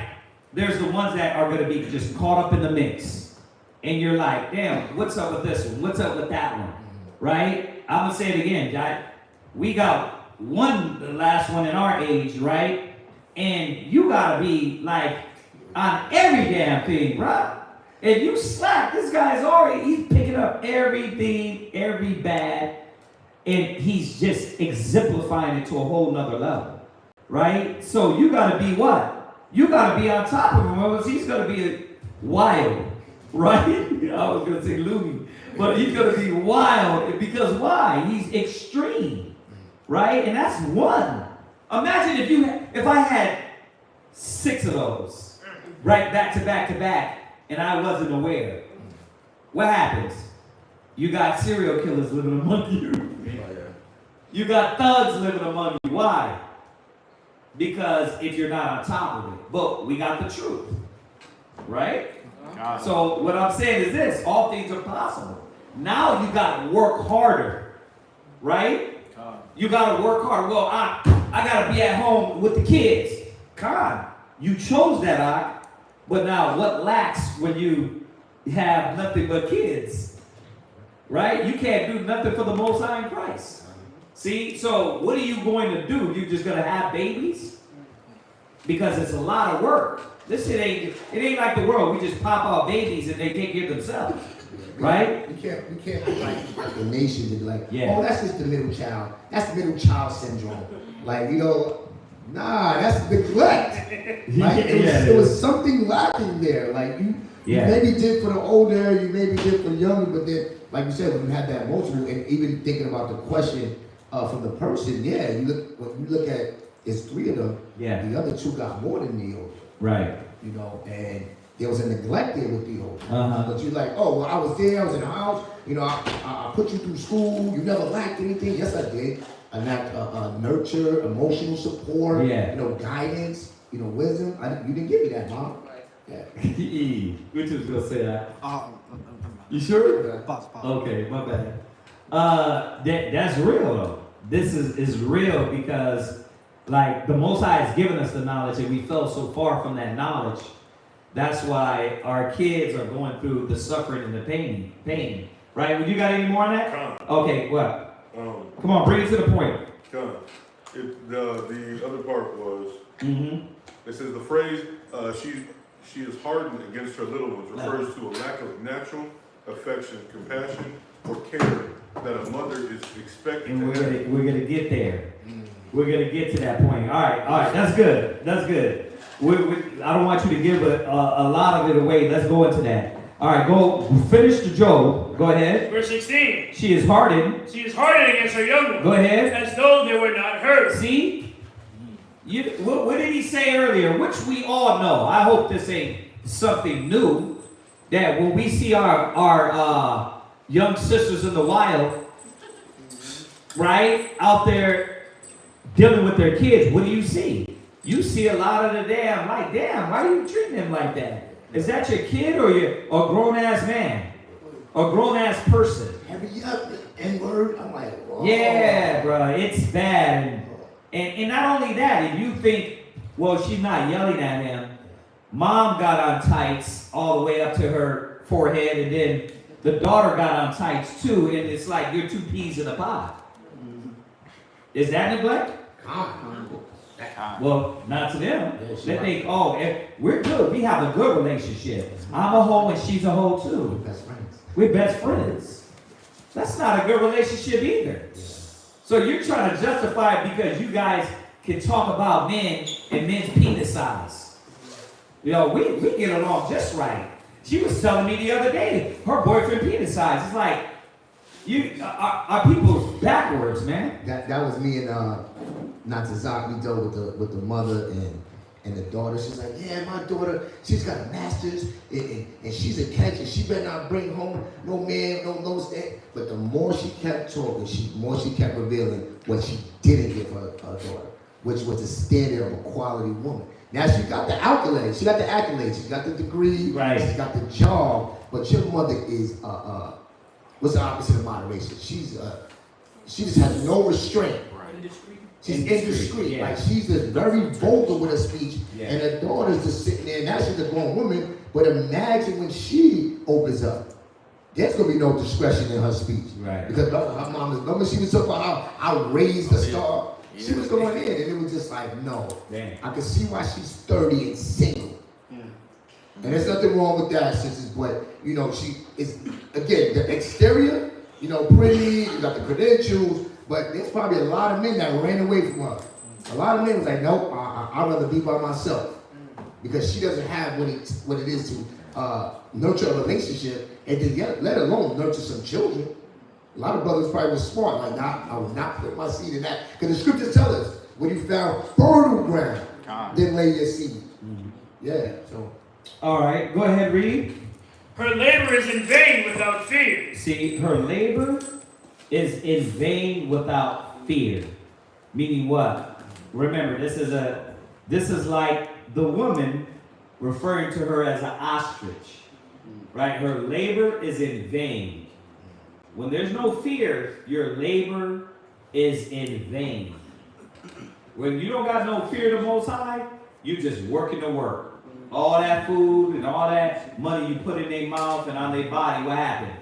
there's the ones that are going to be just caught up in the mix. And you're like, damn, what's up with this one? What's up with that one? Right? I'm going to say it again. We got the last one in our age, right? And you got to be like on every damn thing, bro. If you slack, this guy's he's picking up everything, every bad, and he's just exemplifying it to a whole nother level. Right? So you got to be what? You got to be on top of him, or he's going to be wild. Right? I was going to say loony. But he's going to be wild because why? He's extreme. Right? And that's one. Imagine if I had 6 of those, right, back to back to back, and I wasn't aware. What happens? You got serial killers living among you. You got thugs living among you. Why? Because if you're not on top of it. But we got the truth. Right? So what I'm saying is this. All things are possible. Now you got to work harder. Right? You got to work harder. Well, I got to be at home with the kids. You chose that, but now what lacks when you have nothing but kids? Right? You can't do nothing for the Most High in Christ. See, so what are you going to do? You just going to have babies? Because it's a lot of work. It ain't like the world. We just pop out babies and they take care of themselves. Right? We can't like the nation to be like, oh, that's just the middle child. That's middle child syndrome. Like, nah, that's neglect. Like, it was something lacking there. Like you maybe did for the older, you maybe did for the younger, but then, like you said, when you had that emotional, and even thinking about the question from the person, when you look at, it's 3 of them, the other 2 got more than the older. Right. And there was a neglect there with the old. Uh-huh. But you're like, oh, well, I was there, I was in the house, you know, I put you through school, you never lacked anything. Yes, I did. I lacked nurture, emotional support, Yeah. you know, guidance, you know, wisdom. You didn't give me that, Mom. Yeah. Which was gonna say that. You sure? Okay, my bad. That's real though. This is real because like the Most High has given us the knowledge and we fell so far from that knowledge. That's why our kids are going through the suffering and the pain. Right? Well, you got any more on that? Okay, what? Come on, bring it to the point. The other part was, it says the phrase, she is hardened against her little ones refers to a lack of natural affection, compassion, or care that a mother is expected and to have. we're gonna get there. We're gonna get to that point. All right, that's good. I don't want you to give a lot of it away. Let's go into that. All right, go finish the Job. Go ahead. Verse 16. She is hardened. She is hardened against her young ones. Go ahead. As though they were not hers. See? What did he say earlier? Which we all know. I hope this ain't something new. That when we see our young sisters in the wild, right, out there dealing with their kids, what do you see? You see a lot of the damn, why are you treating them like that? Is that your kid or a grown-ass man? Or grown-ass person? Every N-word, I'm like, whoa. Yeah, bro, it's bad. And not only that, if you think, well, she's not yelling at him, mom got on tights all the way up to her forehead, and then the daughter got on tights too, and it's like you're two peas in a pod. Is that neglect? Well, not to them. They think, oh, we're good. We have a good relationship. I'm a hoe and she's a hoe too. Best friends. We're best friends. That's not a good relationship either. So you're trying to justify it because you guys can talk about men and men's penis size. You know, we get along just right. She was telling me the other day, her boyfriend penis size. It's like, our people's backwards, man. That was me and not to Zach, we dealt with the mother and the daughter. She's like, yeah, my daughter, she's got a master's and she's a catch and she better not bring home no man, no stand. But the more she kept talking, the more she kept revealing what she didn't give her daughter, which was the standard of a quality woman. Now she got the accolades, she got the degree, right. She's got the job, but your mother is what's the opposite of moderation? She just has no restraint. She's indiscreet. Yeah. Like she's just very vocal with her speech, and her daughter's just sitting there. Now she's a grown woman, but imagine when she opens up, there's gonna be no discretion in her speech, right? Because her mom is. Remember, she was talking about how I raised the star. She was going in, and it was just like, no. Damn. I can see why she's 30 and single. And there's nothing wrong with that, sisters, but, you know, she is, again, the exterior, you know, pretty, you got the credentials, but there's probably a lot of men that ran away from her. A lot of men was like, nope, I'd rather be by myself. Because she doesn't have what it is to nurture a relationship, and then let alone nurture some children. A lot of brothers probably were smart, like, I would not put my seed in that. Because the scriptures tell us, when you found fertile ground, then lay your seed. Yeah, so. All right, go ahead, read. Her labor is in vain without fear. See, her labor is in vain without fear. Meaning what? Remember, this is like the woman referring to her as an ostrich. Right? Her labor is in vain. When there's no fear, your labor is in vain. When you don't got no fear of the Most High, you just working to work. All that food and all that money you put in their mouth and on their body, what happened?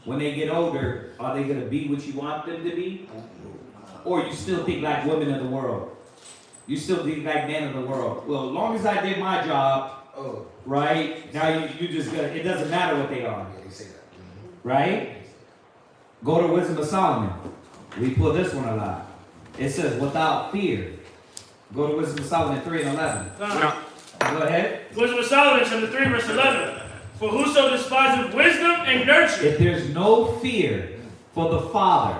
When they get older, are they going to be what you want them to be? Or you still think like women of the world? You still think like men of the world? Well, as long as I did my job, right? Now you just gonna, it doesn't matter what they are. Right? Go to Wisdom of Solomon. We pull this one a lot. It says, without fear. Go to Wisdom of Solomon 3 and 11. Go ahead. Wisdom of Solomon, chapter 3, verse 11. For whoso despiseth wisdom and nurture. If there's no fear for the Father,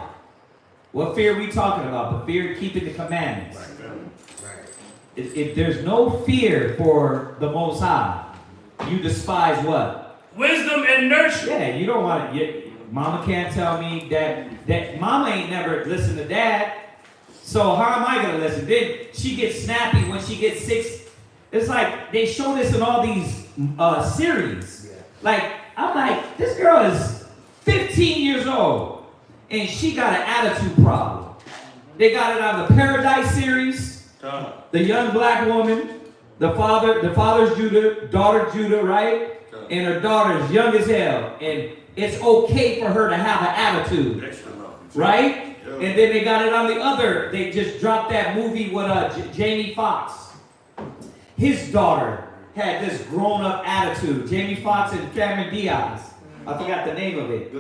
what fear are we talking about? The fear of keeping the commandments. If there's no fear for the Most High, you despise what? Wisdom and nurture. Yeah, you don't want to. Mama can't tell me that mama ain't never listened to dad. So how am I gonna listen? Then she gets snappy when she gets 6. It's like they show this in all these series. Yeah. Like I'm like, this girl is 15 years old and she got an attitude problem. They got it on the Paradise series. The young black woman, the father's Judah, daughter Judah, right? And her daughter's young as hell, and it's okay for her to have an attitude, right? And then they got it on the other. They just dropped that movie with Jamie Foxx. His daughter had this grown-up attitude. Jamie Foxx and Cameron Diaz. I forgot the name of it.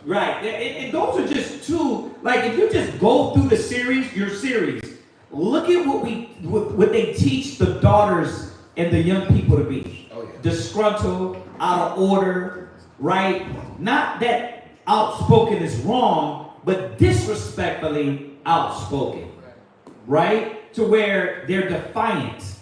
Right. And those are just two. Like if you just go through the series, your series, look at what they teach the daughters and the young people to be. Oh, yeah. Disgruntled, out of order, right? Not that outspoken is wrong, but disrespectfully outspoken, right? To where they're defiant.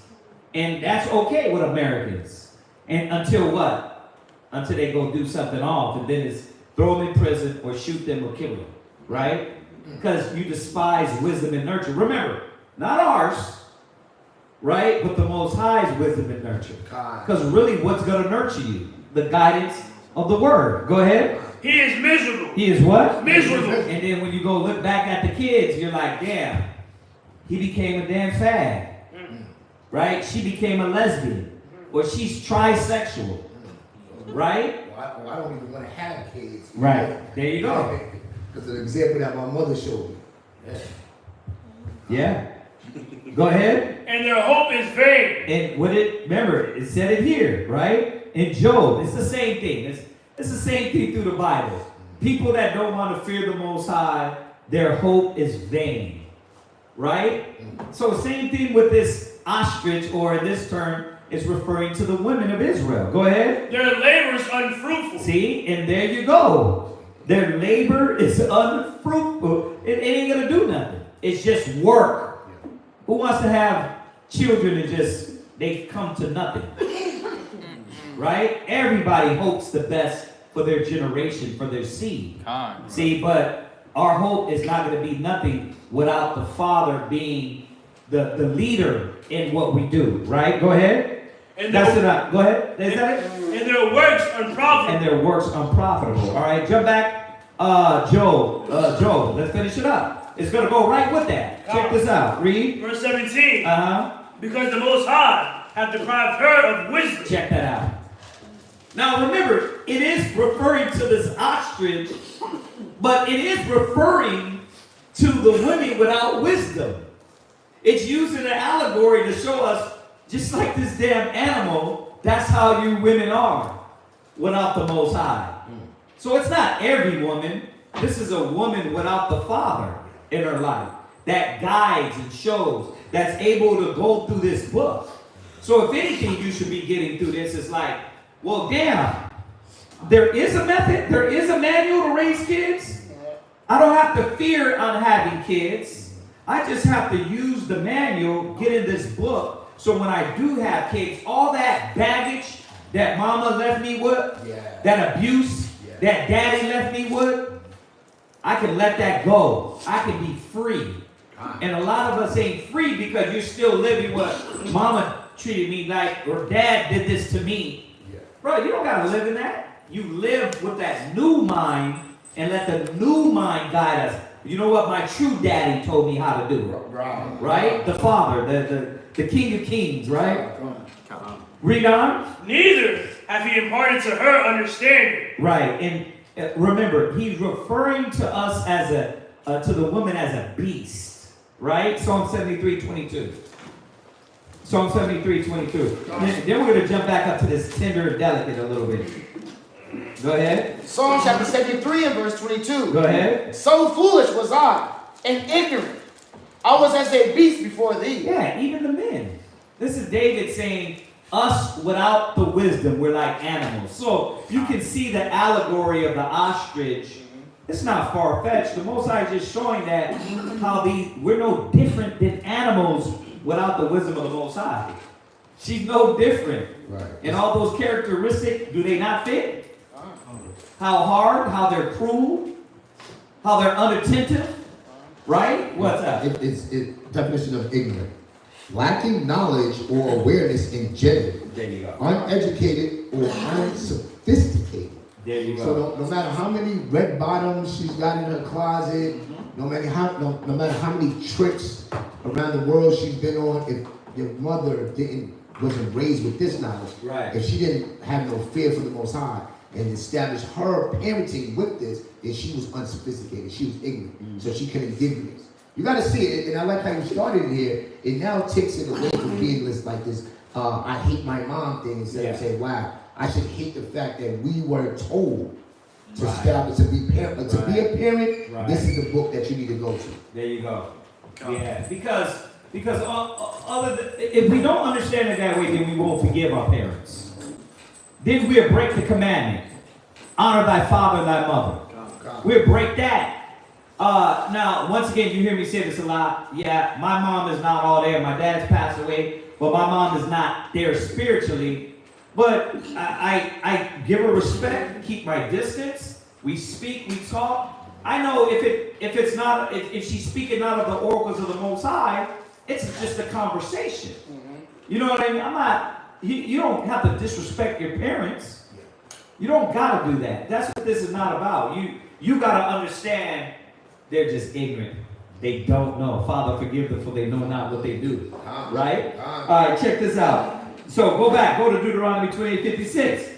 And that's okay with Americans. And until what? Until they go do something off, and then it's throw them in prison or shoot them or kill them, right? Because you despise wisdom and nurture. Remember, not ours, right? But the Most High's wisdom and nurture. Because really, what's going to nurture you? The guidance of the Word. Go ahead. He is miserable. He is what? Miserable. And then when you go look back at the kids, you're like, damn, he became a damn fag. Right? She became a lesbian. Or she's trisexual. Right? Well, I don't even want to have kids. Right. There you go. Because of the example that my mother showed me. Yeah. Go ahead. And their hope is vain. And remember, it said it here, right? In Job, it's the same thing. It's the same thing through the Bible. People that don't want to fear the Most High, their hope is vain. Right? So same thing with this ostrich, or in this term, it's referring to the women of Israel. Go ahead. Their labor is unfruitful. See, and there you go. Their labor is unfruitful. It ain't gonna do nothing. It's just work. Who wants to have children and just they come to nothing? Right? Everybody hopes the best for their generation, for their seed. See, but our hope is not going to be nothing without the Father being the leader in what we do. Right? Go ahead. And that's it. Go ahead. Is that it? And their works unprofitable. And their works unprofitable. All right, jump back. Job, let's finish it up. It's going to go right with that. Check this out. Read. Verse 17. Because the Most High have deprived her of wisdom. Check that out. Now remember, it is referring to this ostrich, but it is referring to the women without wisdom. It's using an allegory to show us, just like this damn animal, that's how you women are without the Most High. So it's not every woman. This is a woman without the Father in her life that guides and shows, that's able to go through this book. So if anything you should be getting through this is like, well, damn, there is a method, there is a manual to raise kids. I don't have to fear on having kids. I just have to use the manual, get in this book, so when I do have kids, all that baggage that mama left me with, that abuse that daddy left me with, I can let that go. I can be free. And a lot of us ain't free because you're still living what mama treated me like, or dad did this to me. Bro, you don't got to live in that. You live with that new mind and let the new mind guide us. You know what my true daddy told me how to do? Right? The Father, the King of Kings, right? Read on. Neither have he imparted to her understanding. Right, and remember, he's referring to us as to the woman as a beast, right? Psalm 73:22. Psalm 73:22. Then we're going to jump back up to this tender and delicate a little bit. Go ahead. Psalm chapter 73 and verse 22. Go ahead. So foolish was I and ignorant. I was as a beast before thee. Yeah, even the men. This is David saying, us without the wisdom, we're like animals. So you can see the allegory of the ostrich. It's not far-fetched. The Most High is just showing that how we're no different than animals without the wisdom of the Most High. She's no different. Right. And all those characteristics, do they not fit? How hard, how they're cruel, how they're unattentive, right? What's up? It's definition of ignorant. Lacking knowledge or awareness in general. There you go. Uneducated or unsophisticated. There you go. So no matter how many red bottoms she's got in her closet, no matter how many trips around the world she's been on, if your mother wasn't raised with this knowledge, right. If she didn't have no fear for the Most High and established her parenting with this, then she was unsophisticated. She was ignorant, so she couldn't give you this. You got to see it, and I like how you started it here. It now takes it away from being like this. I hate my mom thing instead of saying, wow, I should hate the fact that we were told to establish to be a parent. This is the book that you need to go to. There you go. Yeah, because if we don't understand it that way, then we won't forgive our parents. Then we'll break the commandment: honor thy father and thy mother. We'll break that. Now, once again, you hear me say this a lot. Yeah, my mom is not all there. My dad's passed away, but my mom is not there spiritually. But I give her respect, keep my distance. We speak, we talk. I know if she's speaking out of the oracles of the Most High, it's just a conversation. You know what I mean? I'm not. You don't have to disrespect your parents. You don't gotta do that. That's what this is not about. You gotta understand. They're just ignorant. They don't know. Father, forgive them, for they know not what they do. Right? All right, check this out. So go to Deuteronomy 28:56.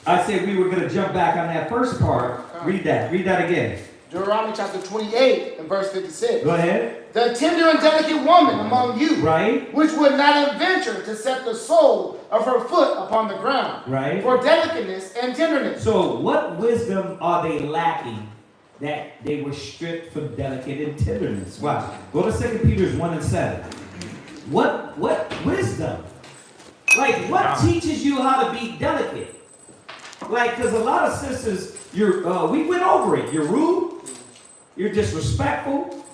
I said we were going to jump back on that first part. Read that again. Deuteronomy chapter 28 and verse 56. Go ahead. The tender and delicate woman among you, right, which would not venture to set the sole of her foot upon the ground, right, for delicateness and tenderness. So what wisdom are they lacking that they were stripped from delicate and tenderness? Watch. Go to 2 Peter 1:7. What wisdom? Like, what teaches you how to be delicate? Like, because a lot of sisters, we went over it. You're rude. You're disrespectful.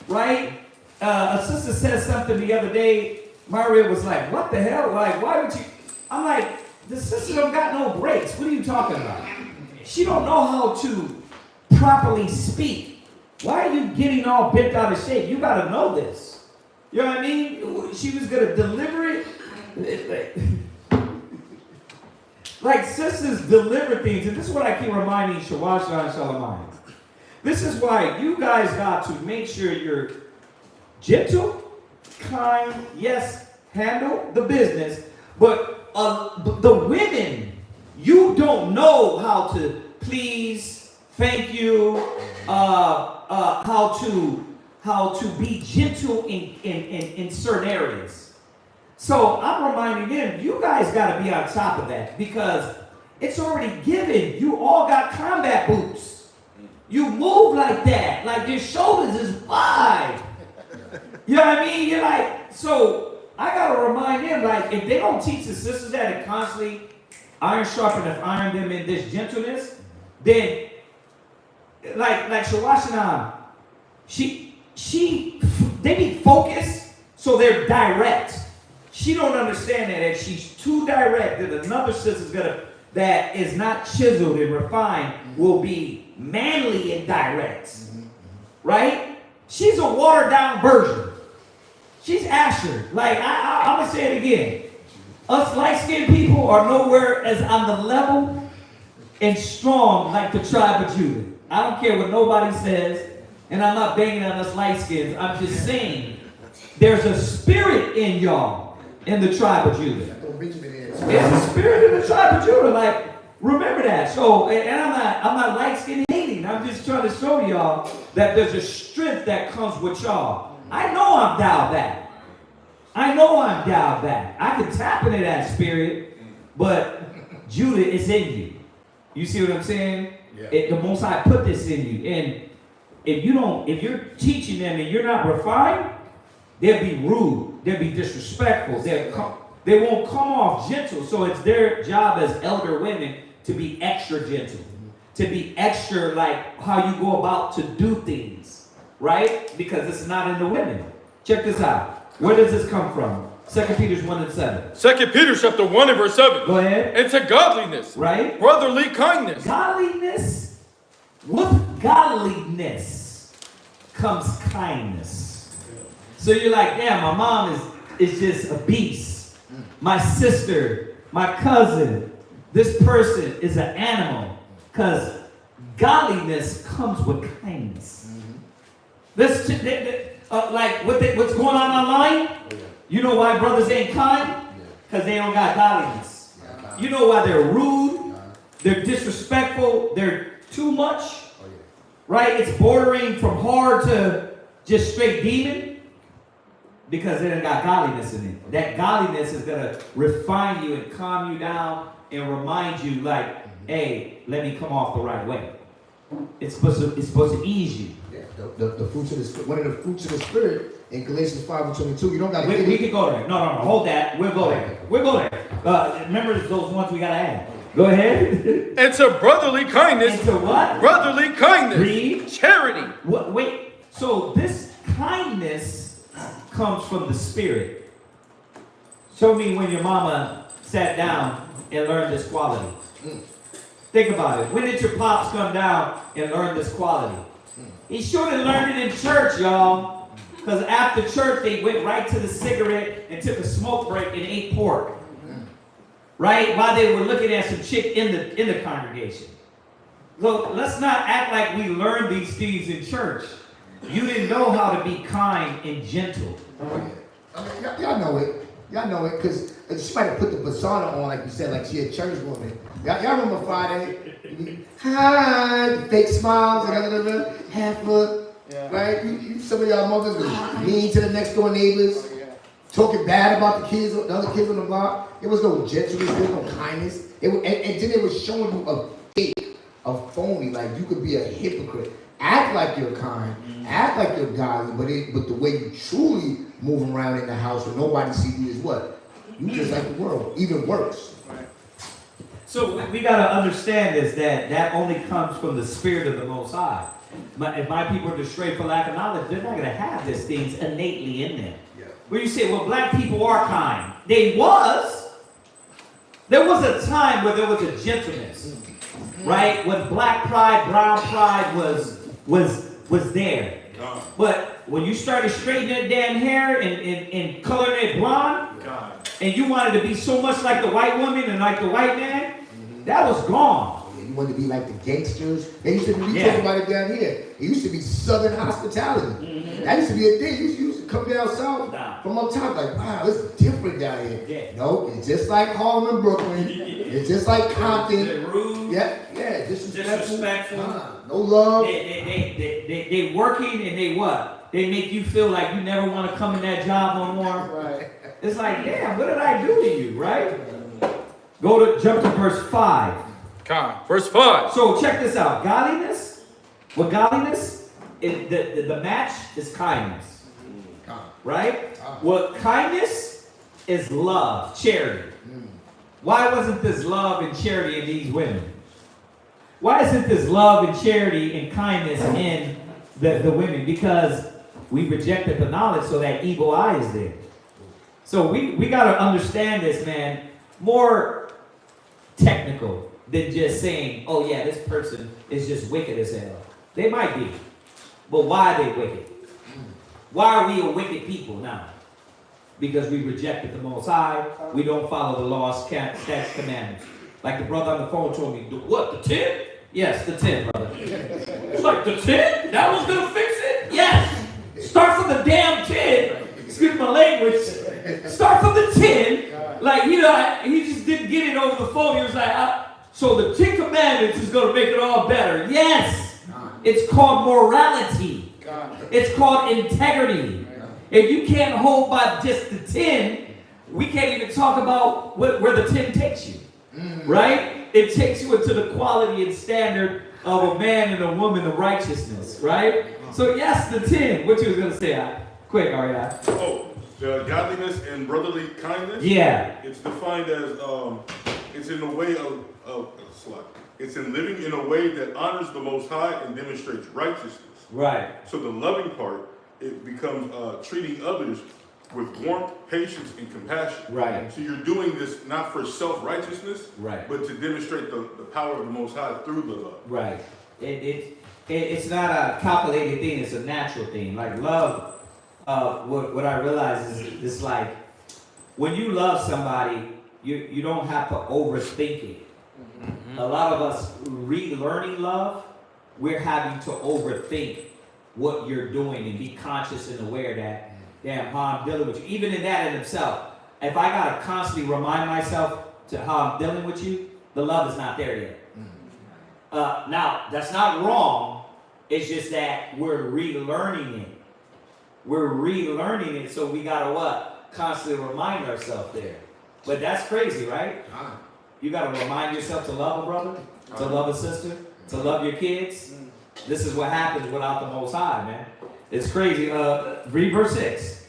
Right? A sister said something the other day. Maria was like, what the hell? Like, why would you? I'm like, the sister don't got no breaks. What are you talking about? She don't know how to properly speak. Why are you getting all bent out of shape? You got to know this. You know what I mean? She was going to deliver it. Like sisters deliver things, and this is what I keep reminding Shawasha and Shalamai. This is why you guys got to make sure you're gentle, kind, yes, handle the business, but the women, you don't know how to please, thank you, how to be gentle in certain areas. So I'm reminding them, you guys got to be on top of that because it's already given. You all got combat boots. You move like that, like your shoulders is wide. You know what I mean? You're like, so I got to remind them, like, if they don't teach the sisters that and constantly iron sharpeneth iron them in this gentleness, then like Shawashanam, they be focused, so they're direct. She don't understand that if she's too direct, that another sister that is not chiseled and refined will be manly and direct. Right? She's a watered down version. She's Asher. Like, I'm going to say it again. Us light-skinned people are nowhere as on the level and strong like the tribe of Judah. I don't care what nobody says, and I'm not banging on us light-skins. I'm just saying there's a spirit in y'all. In the tribe of Judah. It's a spirit in the tribe of Judah. Like, remember that. So, and I'm not light-skinned hating. I'm just trying to show y'all that there's a strength that comes with y'all. I know I'm dialed back. I can tap into that spirit, but Judah is in you. You see what I'm saying? Yeah. The Most High put this in you. And if you're teaching them and you're not refined, they'll be rude. They'll be disrespectful. They won't come off gentle. So it's their job as elder women to be extra gentle. To be extra like how you go about to do things. Right? Because it's not in the women. Check this out. Where does this come from? 2 Peter 1 and 7. 2 Peter chapter 1 and verse 7. Go ahead. And to godliness, right? Brotherly kindness. Godliness. With godliness comes kindness. So you're like, damn, my mom is just a beast. My sister, my cousin, this person is an animal. Because godliness comes with kindness. This, like what's going on online? You know why brothers ain't kind? Because they don't got godliness. You know why they're rude, they're disrespectful, they're too much, right? It's bordering from hard to just straight demon because they don't got godliness in it. That godliness is going to refine you and calm you down and remind you like, hey, let me come off the right way. It's supposed to ease you. Yeah, the fruits of the spirit. One of the fruits of the spirit in Galatians 5:22. You don't got to. We can go there. No, hold that. We'll go there. Remember those ones we gotta add. Go ahead. And to brotherly kindness. And to what? Brotherly kindness. Read. Charity. What? Wait. So this kindness comes from the spirit. Show me when your mama sat down and learned this quality. Think about it. When did your pops come down and learn this quality? He should have learned it in church, y'all. Because after church, they went right to the cigarette and took a smoke break and ate pork. Right? While they were looking at some chick in the congregation. Look, let's not act like we learned these things in church. You didn't know how to be kind and gentle. Y'all know it. Y'all know it because she might have put the persona on, like you said, like she a church woman. Y'all remember Friday? Hi, fake smiles, half look, right? Some of y'all mothers were mean to the next door neighbors, talking bad about the other kids on the block. There was no gentleness, there was no kindness. And then it was showing you a fake, a phony, like you could be a hypocrite. Act like you're kind, act like you're godly, but the way you truly move around in the house where nobody sees you is what? You just like the world, even worse. So we got to understand this, that only comes from the spirit of the Most High. If my people are destroyed for lack of knowledge, they're not going to have these things innately in them. Yeah. Where you say, well, black people are kind. There was a time where there was a gentleness, right? When black pride, brown pride was there. But when you started straightening that damn hair and coloring it blonde, and you wanted to be so much like the white woman and like the white man, that was gone. You wanted to be like the gangsters. They used to be talking about it down here. It used to be Southern hospitality. That used to be a thing. You used to come down south from up top, like, wow, it's different down here. Yeah. No, it's just like Harlem and Brooklyn. It's just like Compton. Rude. Yeah, disrespectful. No love. They working and they what? They make you feel like you never want to come in that job no more. Right. It's like, damn, what did I do to you, right? Jump to verse 5. Verse 5. So check this out. Godliness, the match is kindness. Right? What kindness is love, charity. Why wasn't this love and charity in these women? Why isn't this love and charity and kindness in the women? Because we rejected the knowledge, so that evil eye is there. So we got to understand this, man, more technical than just saying, oh yeah, this person is just wicked as hell. They might be, but why are they wicked? Why are we a wicked people now? Because we rejected the Most High. We don't follow the laws, statutes, commandments. Like the brother on the phone told me, what, the 10? Yes, the 10, brother. It's like, the 10? That was gonna fix it? Yes. Start from the damn 10. Excuse my language. Start from the 10. Like, he just didn't get it over the phone. He was like, so the 10 commandments is going to make it all better. Yes. It's called morality. It's called integrity. If you can't hold by just the 10, we can't even talk about where the 10 takes you. Right? It takes you into the quality and standard of a man and a woman of righteousness. Right? So yes, the 10. What you was going to say? Quick, Ariana. Oh, godliness and brotherly kindness? Yeah. It's defined as, it's in a way it's in living in a way that honors the Most High and demonstrates righteousness. Right. So the loving part, it becomes treating others with warmth, patience, and compassion. Right. So you're doing this not for self-righteousness, Right. but to demonstrate the power of the Most High through the love. Right. It's not a calculated thing. It's a natural thing. Like love. What I realize is it's like when you love somebody, you don't have to overthink it. Mm-hmm. A lot of us relearning love, we're having to overthink what you're doing and be conscious and aware that, damn, how I'm dealing with you. Even in that in itself, if I gotta constantly remind myself to how I'm dealing with you, the love is not there yet. Now, that's not wrong. It's just that we're relearning it. We're relearning it, so we gotta what? Constantly remind ourselves there. But that's crazy, right? You gotta remind yourself to love a brother, to love a sister, to love your kids. This is what happens without the Most High, man. It's crazy. Read verse 6.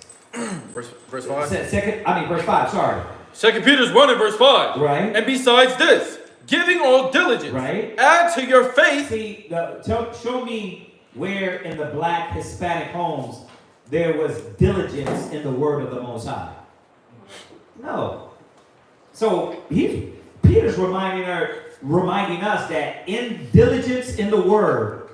Verse 5? Verse 5, sorry. 2 Peter 1 and verse 5. Right. And besides this, giving all diligence, right, add to your faith. See, show me where in the black Hispanic homes there was diligence in the word of the Most High. No. So Peter's reminding us that in diligence in the word,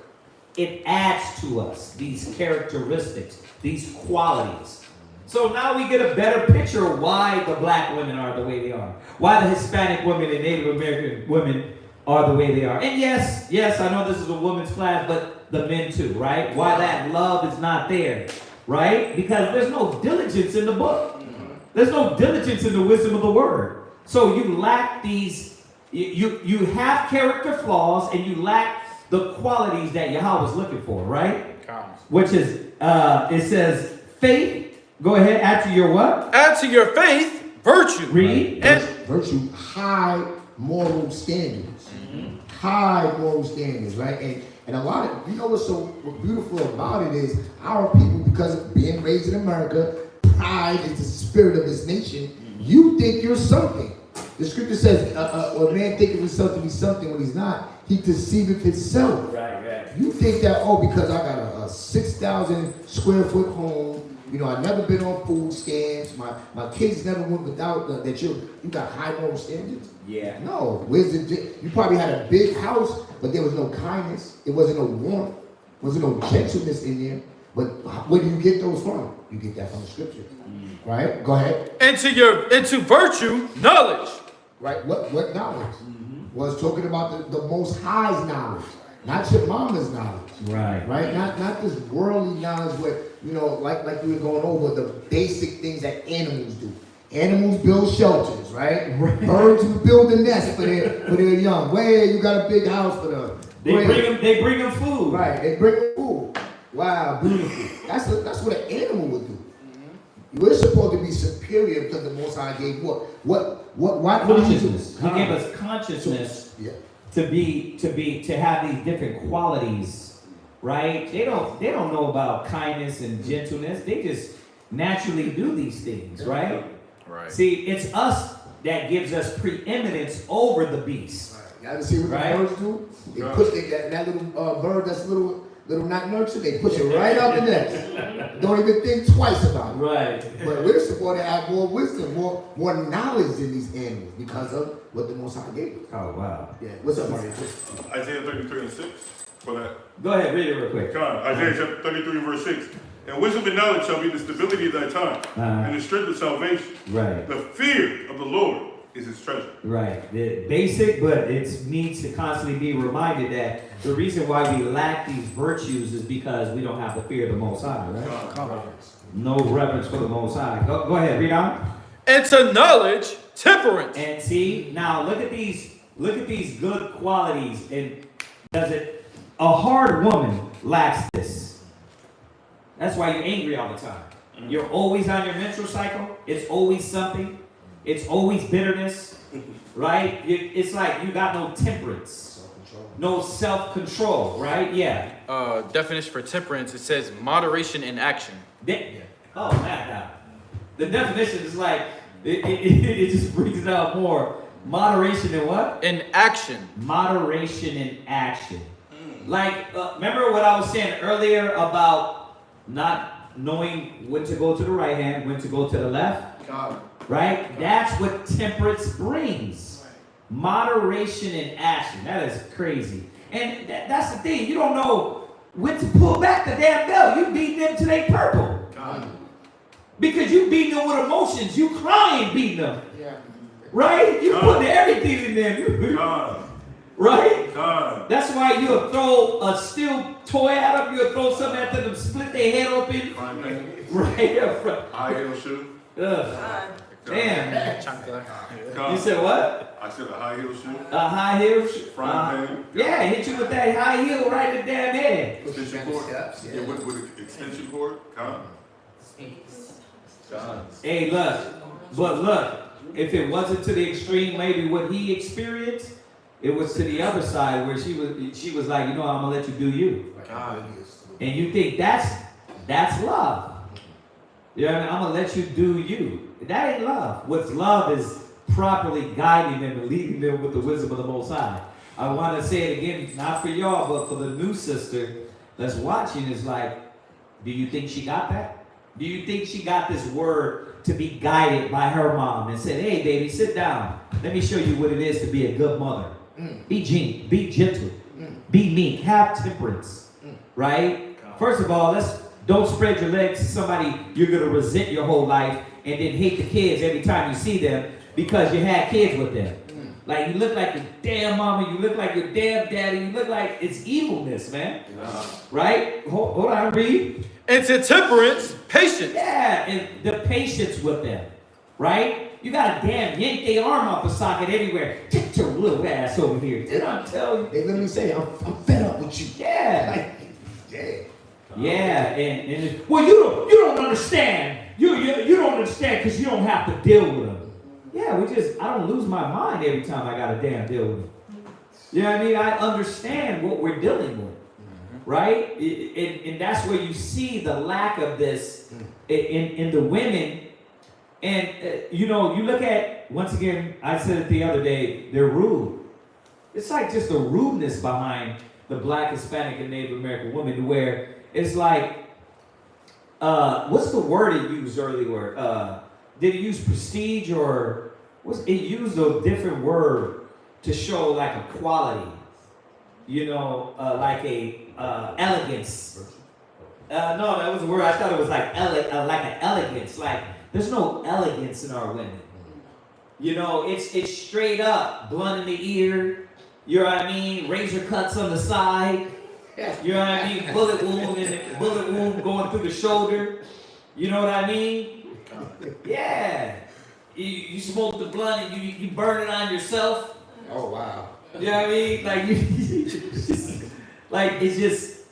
it adds to us these characteristics, these qualities. So now we get a better picture of why the black women are the way they are, why the Hispanic women and Native American women are the way they are. And yes, I know this is a women's class, but the men too, right? Why that love is not there, right? Because there's no diligence in the book. There's no diligence in the wisdom of the word. So you lack these, you have character flaws and you lack the qualities that Yahweh is looking for, right? Which is, it says, faith. Go ahead, add to your what? Add to your faith, virtue. Read. And virtue, high moral standards. High moral standards, right? And a lot of, you know what's so beautiful about it is our people, because of being raised in America, pride is the spirit of this nation. You think you're something. The scripture says, a man thinketh himself to be something when he's not. He deceiveth himself. Right. You think that, because I got a 6,000 square foot home, I've never been on food stamps. My kids never went without that. You got high moral standards. Yeah. No, you probably had a big house, but there was no kindness. It wasn't no warmth. Wasn't no gentleness in there. But where do you get those from? You get that from the scripture, right? Go ahead. into virtue, knowledge. Right. What knowledge? Was talking about the Most High's knowledge, not your mama's knowledge. Right. Right. Not this worldly knowledge where like we were going over the basic things that animals do. Animals build shelters, right? Birds who build a nest for their young. Where you got a big house for them. They bring them food. Right. They bring them food. Wow, beautiful. That's what an animal would do. We're supposed to be superior because the Most High gave what consciousness. He gave us consciousness to have these different qualities, right? They don't know about kindness and gentleness. They just naturally do these things, right? Right. See, it's us that gives us preeminence over the beast. Right. You ever see what the birds do? They put that little bird that's little not nurtured, they push it right up the nest. Don't even think twice about it. Right. But we're supposed to have more wisdom, more knowledge in these animals because of what the Most High gave us. Oh, wow. Yeah. What's up, Mario? Isaiah 33 and 6 for that. Go ahead, read it real quick. Isaiah chapter 33 verse 6. And wisdom and knowledge shall be the stability of thy time, and the strength of salvation. Right. The fear of the Lord is his treasure. Right. The basic, but it needs to constantly be reminded that the reason why we lack these virtues is because we don't have the fear of the Most High, right? No reverence for the Most High. Go ahead, read on. And to knowledge, temperance. And see, now look at these good qualities. And a hard woman lacks this. That's why you're angry all the time. You're always on your menstrual cycle. It's always something. It's always bitterness, right? It's like you got no temperance, no self-control, right? Yeah. Definition for temperance, it says moderation in action. Oh man, the definition is like it just brings it out more. Moderation in what? In action. Moderation in action. Like remember what I was saying earlier about not knowing when to go to the right hand, when to go to the left. God. Right? That's what temperance brings. Moderation in action. That is crazy. And that's the thing. You don't know when to pull back the damn belt. You beat them till they purple. God. Because you beating them with emotions. You crying beating them. Yeah. Right? You putting everything in them. God. Right? God. That's why you'll throw a steel toy at them. You'll throw something at them, split their head open. Right up front. High heel shoe. Ugh. Damn. God. You said what? I said a high heel shoe. A high heel shoe? Frying pan. Yeah, hit you with that high heel right in the damn head. Extension cord. Yeah, with extension cord. God. Hey, look, if it wasn't to the extreme, maybe what he experienced, it was to the other side where she was like, you know, I'm gonna let you do you. And you think that's love. You know what I mean? I'm gonna let you do you. That ain't love. What's love is properly guiding them and leading them with the wisdom of the Most High. I want to say it again, not for y'all, but for the new sister that's watching. Is like, do you think she got that? Do you think she got this word to be guided by her mom and said, hey, baby, sit down. Let me show you what it is to be a good mother. Be gentle. Be meek. Have temperance. Right? First of all, don't spread your legs to somebody you're going to resent your whole life and then hate the kids every time you see them because you had kids with them. Like, you look like your damn mama, you look like your damn daddy, you look like it's evilness, man. Right? Hold on, read. And to temperance, patience. Yeah, and the patience with them. Right? You got to damn yank their arm off the socket everywhere. Get your little ass over here. Did I tell you? They literally say, I'm fed up with you. Yeah. Like, yeah. Yeah, and well, you don't understand. You don't understand because you don't have to deal with them. Yeah, I don't lose my mind every time I got to damn deal with them. You know what I mean? I understand what we're dealing with, right? And that's where you see the lack of this in the women. And, you look at, once again, I said it the other day, they're rude. It's like just a rudeness behind the Black, Hispanic, and Native American woman where it's like, what's the word it used earlier? Did it use prestige or it used a different word to show like a quality, like a elegance. No, that was a word. I thought it was like an elegance. Like there's no elegance in our women. It's straight up blunt in the ear. You know what I mean? Razor cuts on the side. You know what I mean? Bullet wound going through the shoulder. You know what I mean? Yeah. You smoke the blunt and you burn it on yourself. Oh, wow. You know what I mean?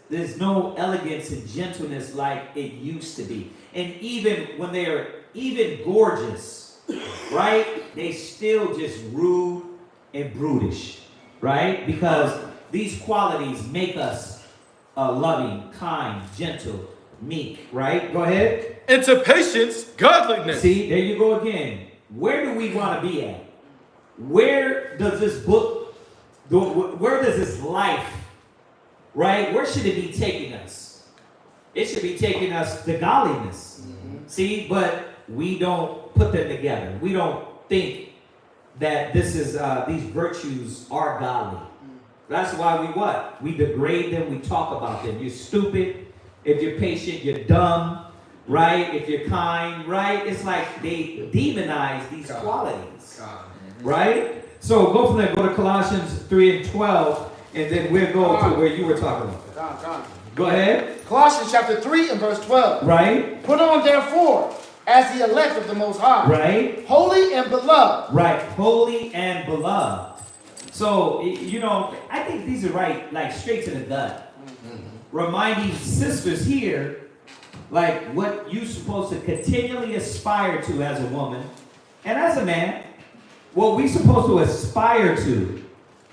There's no elegance and gentleness like it used to be. And even when they're even gorgeous, right? They still just rude and brutish, right? Because these qualities make us loving, kind, gentle, meek, right? Go ahead. And to patience, godliness. See, there you go again. Where do we want to be at? Where does this book, where does this life, right? Where should it be taking us? It should be taking us to godliness. See, but we don't put them together. We don't think that this is these virtues are godly. That's why we degrade them, we talk about them. You're stupid. If you're patient, you're dumb, right? If you're kind, right? It's like they demonize these qualities, right? So go from there, go to Colossians 3 and 12, and then we'll go to where you were talking about. Go ahead. Colossians chapter 3 and verse 12. Right. Put on therefore, as the elect of the Most High. Right. Holy and beloved. Right. Holy and beloved. So, I think these are right, like straight to the gut. Reminding sisters here, like what you're supposed to continually aspire to as a woman and as a man. What we're supposed to aspire to,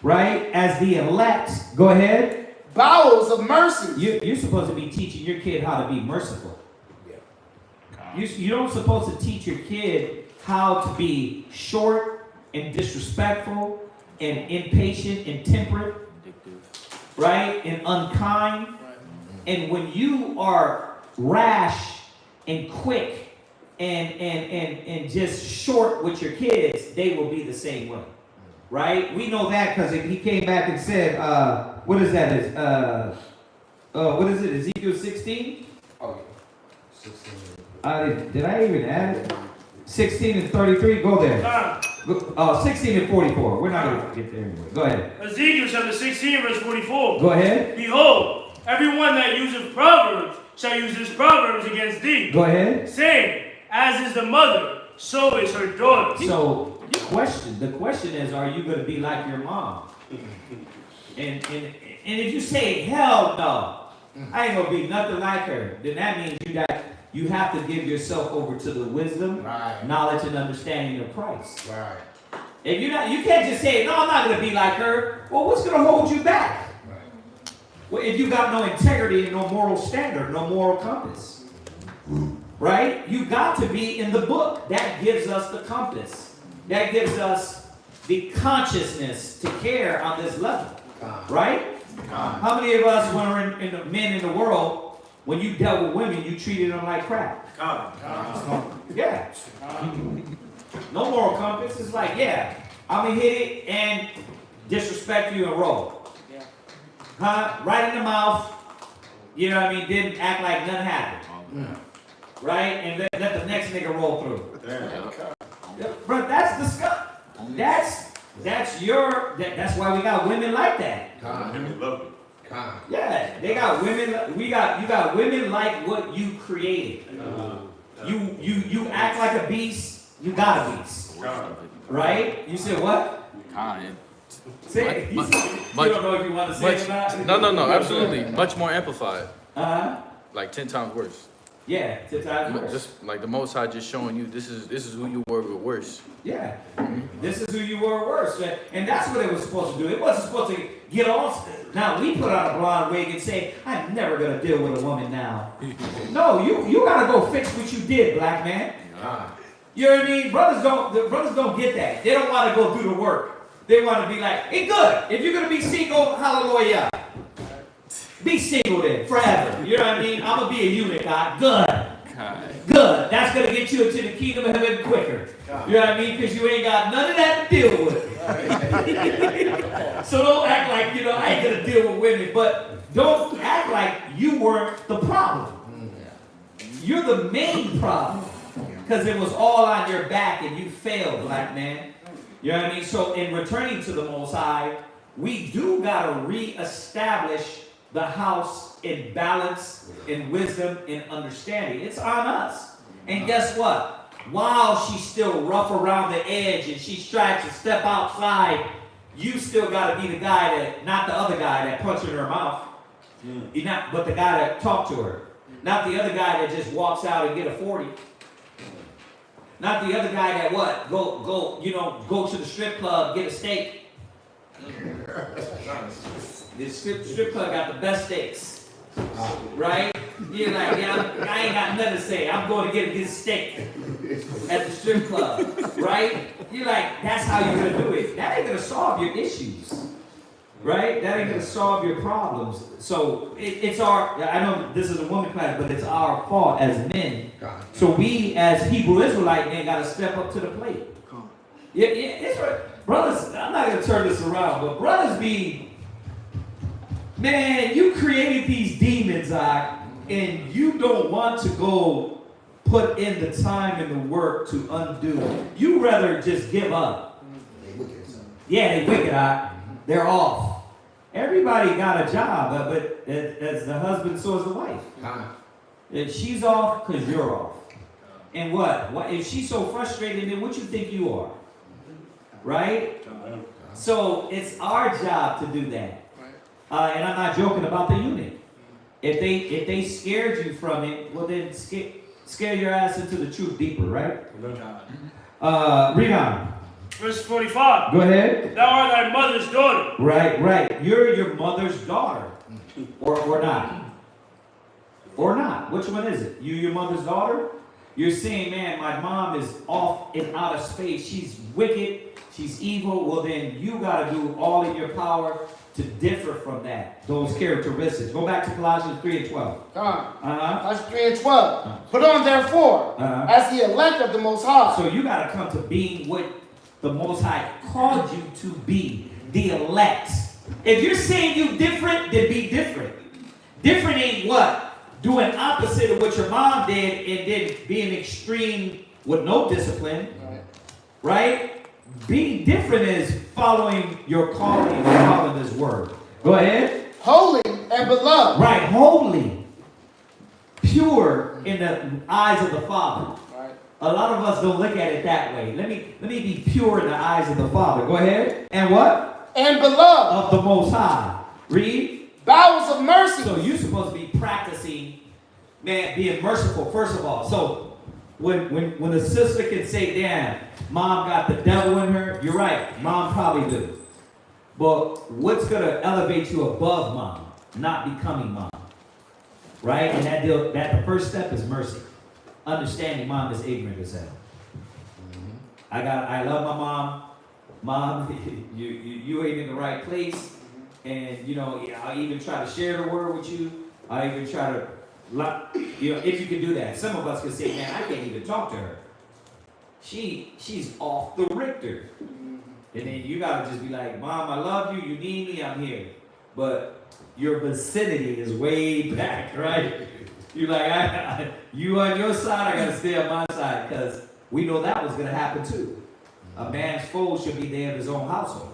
right? As the elect. Go ahead. Bowels of mercy. You're supposed to be teaching your kid how to be merciful. You don't supposed to teach your kid how to be short and disrespectful and impatient and temperate, right? And unkind. And when you are rash and quick and just short with your kids, they will be the same way. Right? We know that because he came back and said, what is that? What is it? Ezekiel 16? Oh, 16. Did I even add it? 16 and 33, go there. 16 and 44. We're not going to get there anyway. Go ahead. Ezekiel chapter 16, verse 44. Go ahead. Behold, everyone that useth proverbs shall use his proverbs against thee. Go ahead. Saying, as is the mother, so is her daughter. So the question is, are you going to be like your mom? And if you say, hell no, I ain't going to be nothing like her, then that means you have to give yourself over to the wisdom, knowledge, and understanding of Christ. Right. If you can't just say, no, I'm not going to be like her. Well, what's going to hold you back? Right. Well, if you got no integrity and no moral standard, no moral compass, right? You got to be in the book. That gives us the compass. That gives us the consciousness to care on this level, right? How many of us, when we're in the men in the world, when you dealt with women, you treated them like crap? Yeah. No moral compass. It's like, yeah, I'm going to hit it and disrespect you and roll. Huh? Right in the mouth. You know what I mean? Didn't act like nothing happened. Right? And let the next nigga roll through. Yeah, bro, that's disgusting. That's why we got women like that. Yeah, they got women. You got women like what you created. You act like a beast. You got a beast. Right? You said what? Say it. You don't know if you want to say it or not. No, absolutely. Much more amplified. Like 10 times worse. Yeah, 10 times worse. Just like the Most High just showing you this is who you were but worse. Yeah, this is who you were worse. And that's what it was supposed to do. It wasn't supposed to get off. Now, we put on a blonde wig and say, I'm never going to deal with a woman now. No, you got to go fix what you did, black man. You know what I mean? Brothers don't get that. They don't want to go do the work. They want to be like, hey, good. If you're going to be single, hallelujah. Be single then, forever. You know what I mean? I'm going to be a eunuch, God. Good. That's going to get you into the kingdom of heaven quicker. You know what I mean? Because you ain't got none of that to deal with. So don't act like, I ain't going to deal with women. But don't act like you weren't the problem. You're the main problem. Because it was all on your back and you failed, black man. You know what I mean? So in returning to the Most High, we do got to reestablish the house in balance, in wisdom, in understanding. It's on us. And guess what? While she's still rough around the edge and she's trying to step outside, you still got to be the guy that, not the other guy that punched her in her mouth, but the guy that talked to her. Not the other guy that just walks out and get a 40. Not the other guy that what? Go to the strip club, get a steak. The strip club got the best steaks. Right? You're like, I ain't got nothing to say. I'm going to get a good steak at the strip club. Right? You're like, that's how you're going to do it. That ain't going to solve your issues. Right? That ain't going to solve your problems. So it's I know this is a woman class, but it's our fault as men. So we as Hebrew Israelite men got to step up to the plate. Yeah, it's right. Brothers, I'm not going to turn this around, but brothers man, you created these demons, and you don't want to go put in the time and the work to undo. You rather just give up. Yeah, they wicked, they're off. Everybody got a job, but as the husband, so is the wife. If she's off, because you're off. And what? If she's so frustrated, then what you think you are? Right? So it's our job to do that. And I'm not joking about the eunuch. If they scared you from it, well then scare your ass into the truth deeper, right? Read on. Verse 45. Go ahead. Thou art thy mother's daughter. Right. You're your mother's daughter. Or not. Or not. Which one is it? You your mother's daughter? You're saying, man, my mom is off in outer space. She's wicked. she's evil, well then you got to do all in your power to differ from that, those characteristics. Go back to Colossians 3 and 12. Colossians 3 and 12. Put on therefore, as the elect of the Most High. So you got to come to being what the Most High called you to be, the elect. If you're saying you different, then be different. Different ain't what? Doing opposite of what your mom did and then being extreme with no discipline. Right? Being different is following your calling and following His word. Go ahead. Holy and beloved. Right, holy. Pure in the eyes of the Father. Right. A lot of us don't look at it that way. Let me be pure in the eyes of the Father. Go ahead. And what? And beloved. Of the Most High. Read. Bowels of mercy. So you're supposed to be practicing, man, being merciful, first of all. So when a sister can say, damn, mom got the devil in her, you're right, mom probably do. But what's going to elevate you above mom? Not becoming mom. Right? And that the first step is mercy. Understanding mom is ignorant as hell. I love my mom. Mom, you ain't in the right place. And, you know, I even try to share the word with you. I even try to, you know, if you can do that. Some of us can say, man, I can't even talk to her. She's off the Richter. And then you got to just be like, Mom, I love you. You need me. I'm here. But your vicinity is way back, right? You're like, you on your side, I got to stay on my side. Because we know that was going to happen too. A man's foe should be there in his own household.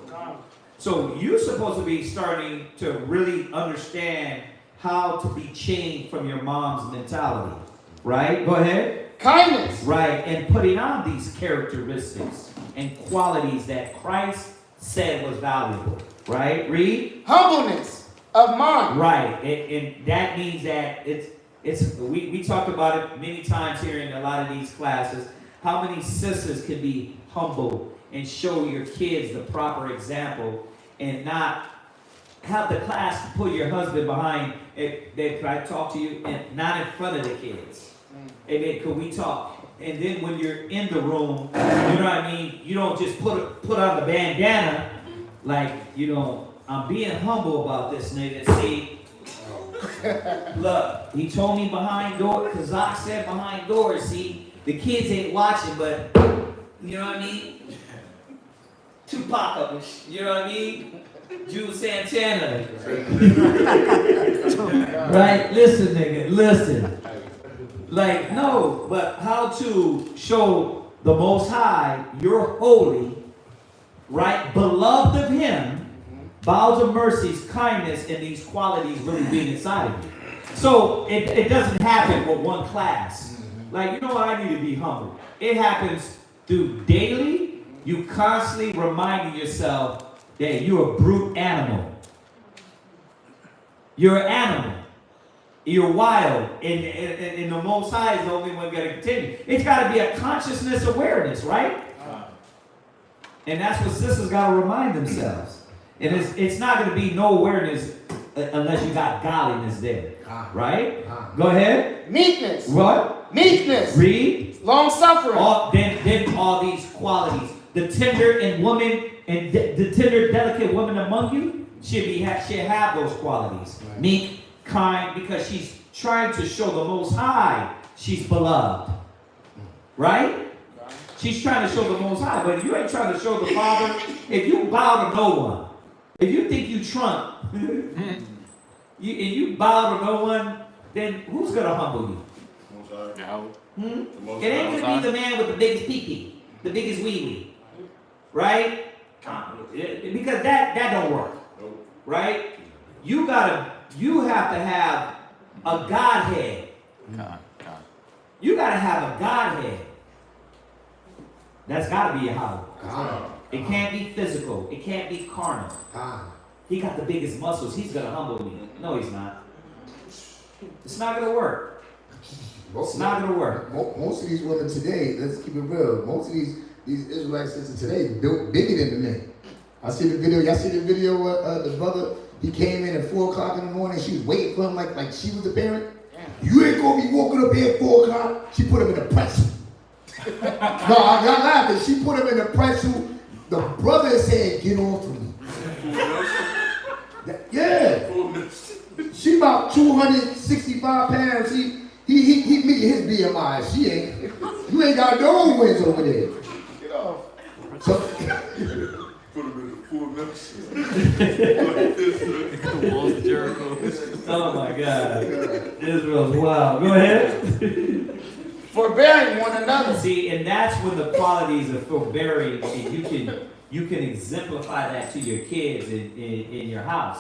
So you're supposed to be starting to really understand how to be changed from your mom's mentality. Right? Go ahead. Kindness. Right. And putting on these characteristics and qualities that Christ said was valuable. Right? Read. Humbleness of mind. Right. And that means that we talked about it many times here in a lot of these classes. How many sisters can be humble and show your kids the proper example and not have the class to put your husband behind if they try to talk to you and not in front of the kids. And then could we talk? And then when you're in the room, you know what I mean? You don't just put on the bandana like, you know, I'm being humble about this nigga. See, look, he told me behind doors, Kazak said behind doors. See, the kids ain't watching, but you know what I mean? Tupac, you know what I mean? Jules Santana. Right? Listen, nigga, listen. Like, no, but how to show the Most High you're holy, right? Beloved of Him, bowels of mercies, kindness, and these qualities really being inside of you. So it doesn't happen with one class. Like, you know what? I need to be humble. It happens through daily. You constantly reminding yourself that you're a brute animal. You're an animal. You're wild. And the Most High is the only one going to continue. It's got to be a consciousness awareness, right? And that's what sisters got to remind themselves. And it's not going to be no awareness unless you got godliness there. Right? Go ahead. Meekness. What? Meekness. Read. Long suffering. Then all these qualities. The tender and the tender, delicate woman among you should have those qualities. Right. Meek, kind, because she's trying to show the Most High she's beloved. Right? She's trying to show the Most High, but you ain't trying to show the Father. If you bow to no one, if you think you Trump, and you bow to no one, then who's going to humble you? It ain't going to be the man with the biggest pee-pee, the biggest wee-wee. Right? Because that don't work. Right? You have to have a Godhead. You got to have a Godhead. That's got to be your house. It can't be physical. It can't be carnal. He got the biggest muscles. He's going to humble me. No, he's not. It's not going to work. It's not going to work. Most of these women today, let's keep it real, most of these Israelite sisters today built bigger than the men. I see the video. Y'all see the video? The brother, he came in at 4 o'clock in the morning. She was waiting for him like she was the parent. You ain't gonna be walking up here at 4 o'clock. She put him in a pretzel. No, y'all laughing. She put him in a pretzel, The brother is saying, get off of me. Yeah. She about 265 pounds. He meeting his BMI. She ain't. You ain't got no wins over there. Get off. So, Put him in the full nuts. Oh my God. Israel's wild. Go ahead. Forbearing one another. See, and that's when the qualities of forbearing, and you can exemplify that to your kids in your house.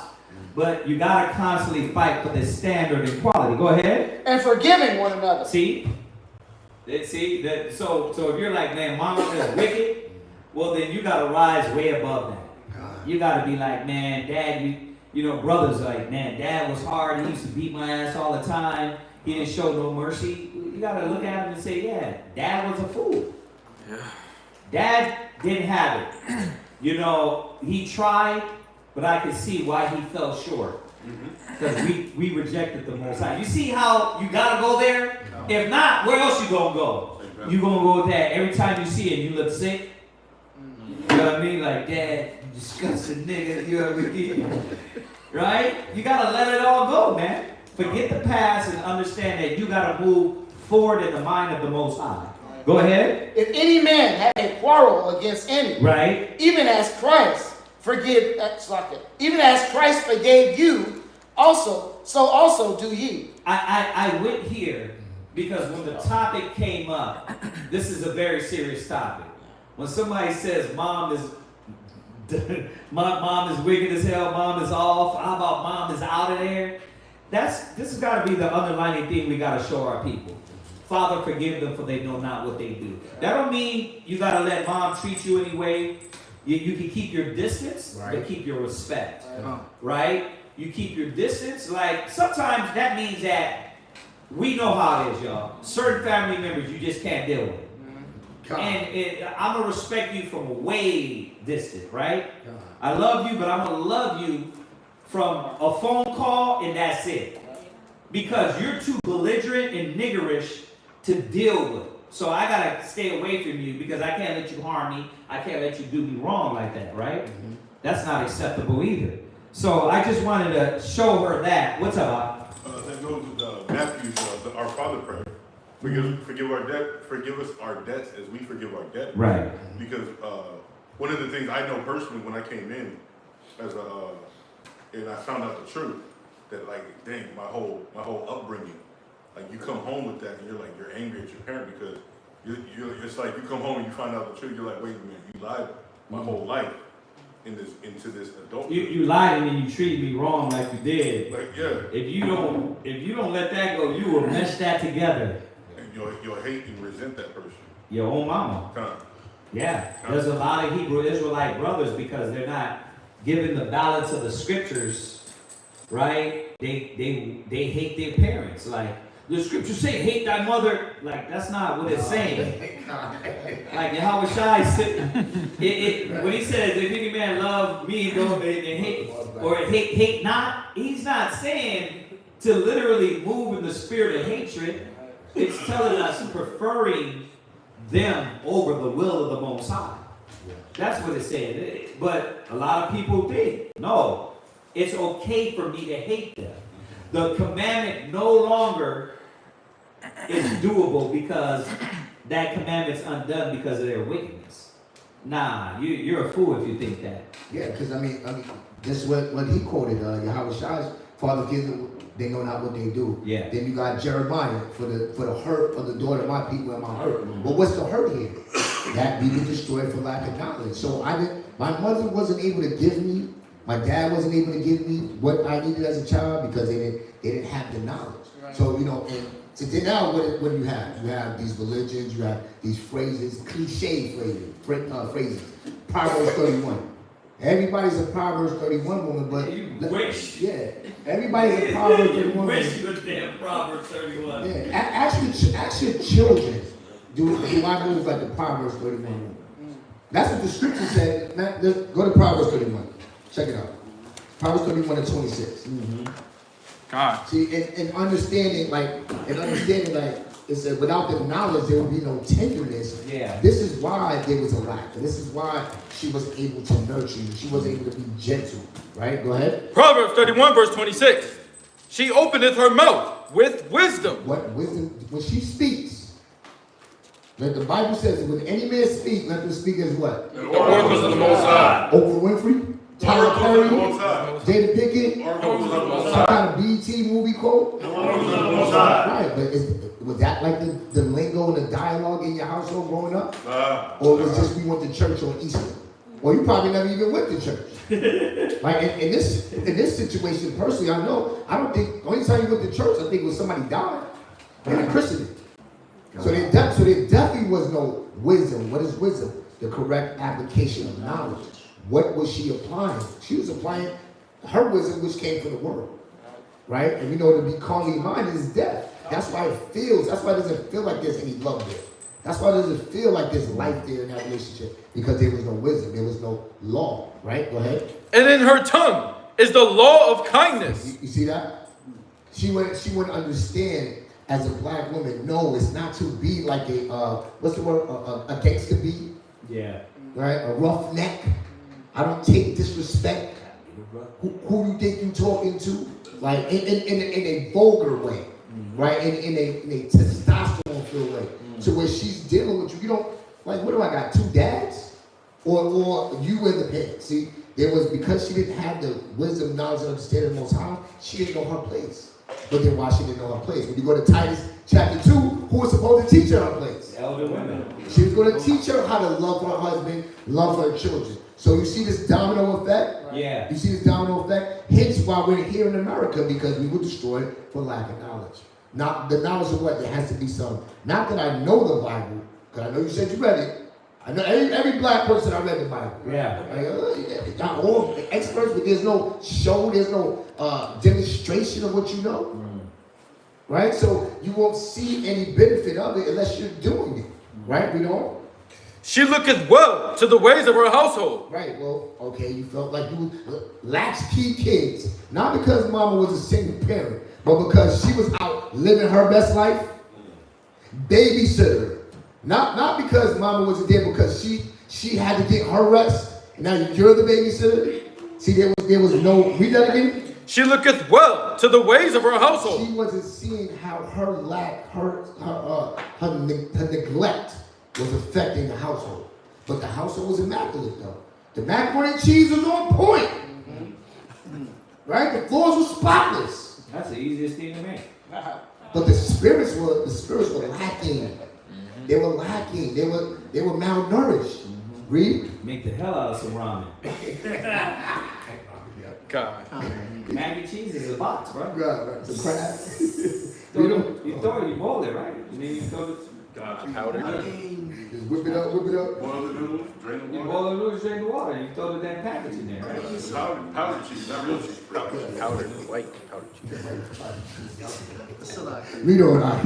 But you gotta constantly fight for this standard and quality. Go ahead. And forgiving one another. See, so if you're like, man, mama is wicked, well then you gotta rise way above that. You gotta be like, man, dad, you know, brothers like, man, dad was hard. He used to beat my ass all the time. He didn't show no mercy. You gotta look at him and say, yeah, dad was a fool. Yeah. Dad didn't have it. You know, he tried, but I could see why he fell short. Because we rejected the Most High. You see how you gotta go there? No. If not, where else you gonna go? You gonna go there every time you see it, you look sick. You know what I mean? Like, dad, you disgusting nigga. You know what I mean? Right? You gotta let it all go, man. Forget the past and understand that you gotta move forward in the mind of the Most High. Go ahead. If any man have a quarrel against any, right? Even as Christ forgave you, also, so also do ye. I went here because when the topic came up, this is a very serious topic. When somebody says mom is wicked as hell, mom is off, how about mom is out of there? This has got to be the underlying thing we got to show our people. Father, forgive them for they know not what they do. That don't mean you got to let mom treat you anyway. You can keep your distance, but keep your respect. Right? You keep your distance. Like, sometimes that means that we know how it is, y'all. Certain family members you just can't deal with. And I'm going to respect you from way distant, right? I love you, but I'm going to love you from a phone call and that's it. Because you're too belligerent and niggerish to deal with. So I got to stay away from you because I can't let you harm me. I can't let you do me wrong like that, right? That's not acceptable either. So I just wanted to show her that. What's up? That goes with Matthew's, our Father prayer. Forgive us our debts as we forgive our debtors. Right. Because one of the things I know personally when I came in and I found out the truth, that like, dang, my whole upbringing, like you come home with that and you're angry at your parent because it's like you come home and you find out the truth. You're like, wait a minute, you lied my whole life into this adulthood. You lied and then you treated me wrong like you did. Like, yeah. If you don't let that go, you will mesh that together. And you'll hate and resent that person. Your own mama. Yeah. There's a lot of Hebrew Israelite brothers because they're not given the balance of the scriptures, right? They hate their parents. Like the scriptures say, hate thy mother. Like that's not what it's saying. Like Yahweh Shai said, when he says, if any man love me and hate, or hate not, he's not saying to literally move in the spirit of hatred. It's telling us preferring them over the will of the Most High. That's what it's saying. But a lot of people think, no, it's okay for me to hate them. The commandment no longer is doable because that commandment's undone because of their wickedness. Nah, you're a fool if you think that. Yeah, because I mean, this is what he quoted, Yahweh Shai's Father, give them, they know not what they do. Yeah. Then you got Jeremiah for the hurt of the daughter of my people and my hurt. But what's the hurt here? That we were destroyed for lack of knowledge. So my mother wasn't able to give me, my dad wasn't able to give me what I needed as a child because they didn't have the knowledge. Right. So and today now what do you have? You have these religions, you have these phrases, cliche phrases. Proverbs 31. Everybody's a Proverbs 31 woman, but you wish. Yeah, everybody's a Proverbs 31 woman. Wish you a damn Proverbs 31. Yeah, actually, children do I move like the Proverbs 31 woman. That's what the scripture said. Man, go to Proverbs 31. Check it out. Proverbs 31 and 26. God. See, and understanding like, it said, without the knowledge, there would be no tenderness. Yeah. This is why there was a lack. And this is why she was able to nurture you. She was able to be gentle. Right? Go ahead. Proverbs 31, verse 26. She openeth her mouth with wisdom. What wisdom? When she speaks, like the Bible says, when any man speak, let them speak as what? The oracles of the Most High. Oprah Winfrey, Tyler Perry, Jada Pinkett, Oracles of the Most some High. kind of BET movie quote. The oracles of the Most High. Right, but was that like the lingo and the dialogue in your household growing up? Nah. Or was just we went to church on Easter? Or you probably never even went to church. Like in this situation, personally, I don't think, the only time you went to church, I think it was somebody died and a christening. So there definitely was no wisdom. What is wisdom? The correct application of knowledge. What was she applying? She was applying her wisdom, which came from the world. Right? And we know to be carnally minded is death. That's why it doesn't feel like there's any love there. That's why it doesn't feel like there's life there in that relationship, because there was no wisdom, there was no law, right? Go ahead. And in her tongue is the law of kindness. You see that? She would understand as a black woman, no, it's not to be like what's the word, a gangster bee? Yeah. Right? A roughneck. I don't take disrespect. Who do you think you're talking to? Like in a vulgar way, right? In a testosterone filled way. To where she's dealing with you. You don't, like, what do I got, 2 dads? Or you in the pants? See, because she didn't have the wisdom, knowledge, and understanding of the Most High, she didn't know her place. But then why she didn't know her place? When you go to Titus chapter 2, who was supposed to teach her her place? Elder women. She was going to teach her how to love her husband, love her children. So you see this domino effect? Yeah. You see this domino effect? Hence why we're here in America, because we were destroyed for lack of knowledge. Not the knowledge of what? There has to be some. Not that I know the Bible, because I know you said you read it. I know every black person I read the Bible. Yeah. Like, not all experts, but there's no show, there's no demonstration of what you know. Right? So you won't see any benefit of it unless you're doing it. Right? We don't? She looketh well to the ways of her household. Right, well, okay, you felt like you latchkey kids. Not because mama was a single parent, but because she was out living her best life. Babysitter. Not because mama wasn't there, because she had to get her rest. Now you're the babysitter. See, there was no, read that again. She looketh well to the ways of her household. She wasn't seeing how her lack, her neglect was affecting the household. But the household was immaculate though. The macaroni and cheese was on point. Right? The floors were spotless. That's the easiest thing to make. But the spirits were lacking. They were lacking. They were malnourished. Read. Make the hell out of some ramen. God. Mac and cheese is a box, bro. Right. Some crab. You throw it, you boil it, right? And then you throw it. Powder. Just whip it up. Boil the noodles, drain the You water. boil the noodles, drain the water, and you throw the damn package in there, right? Powder cheese, not real cheese. Powder. White powder cheese. Read on out.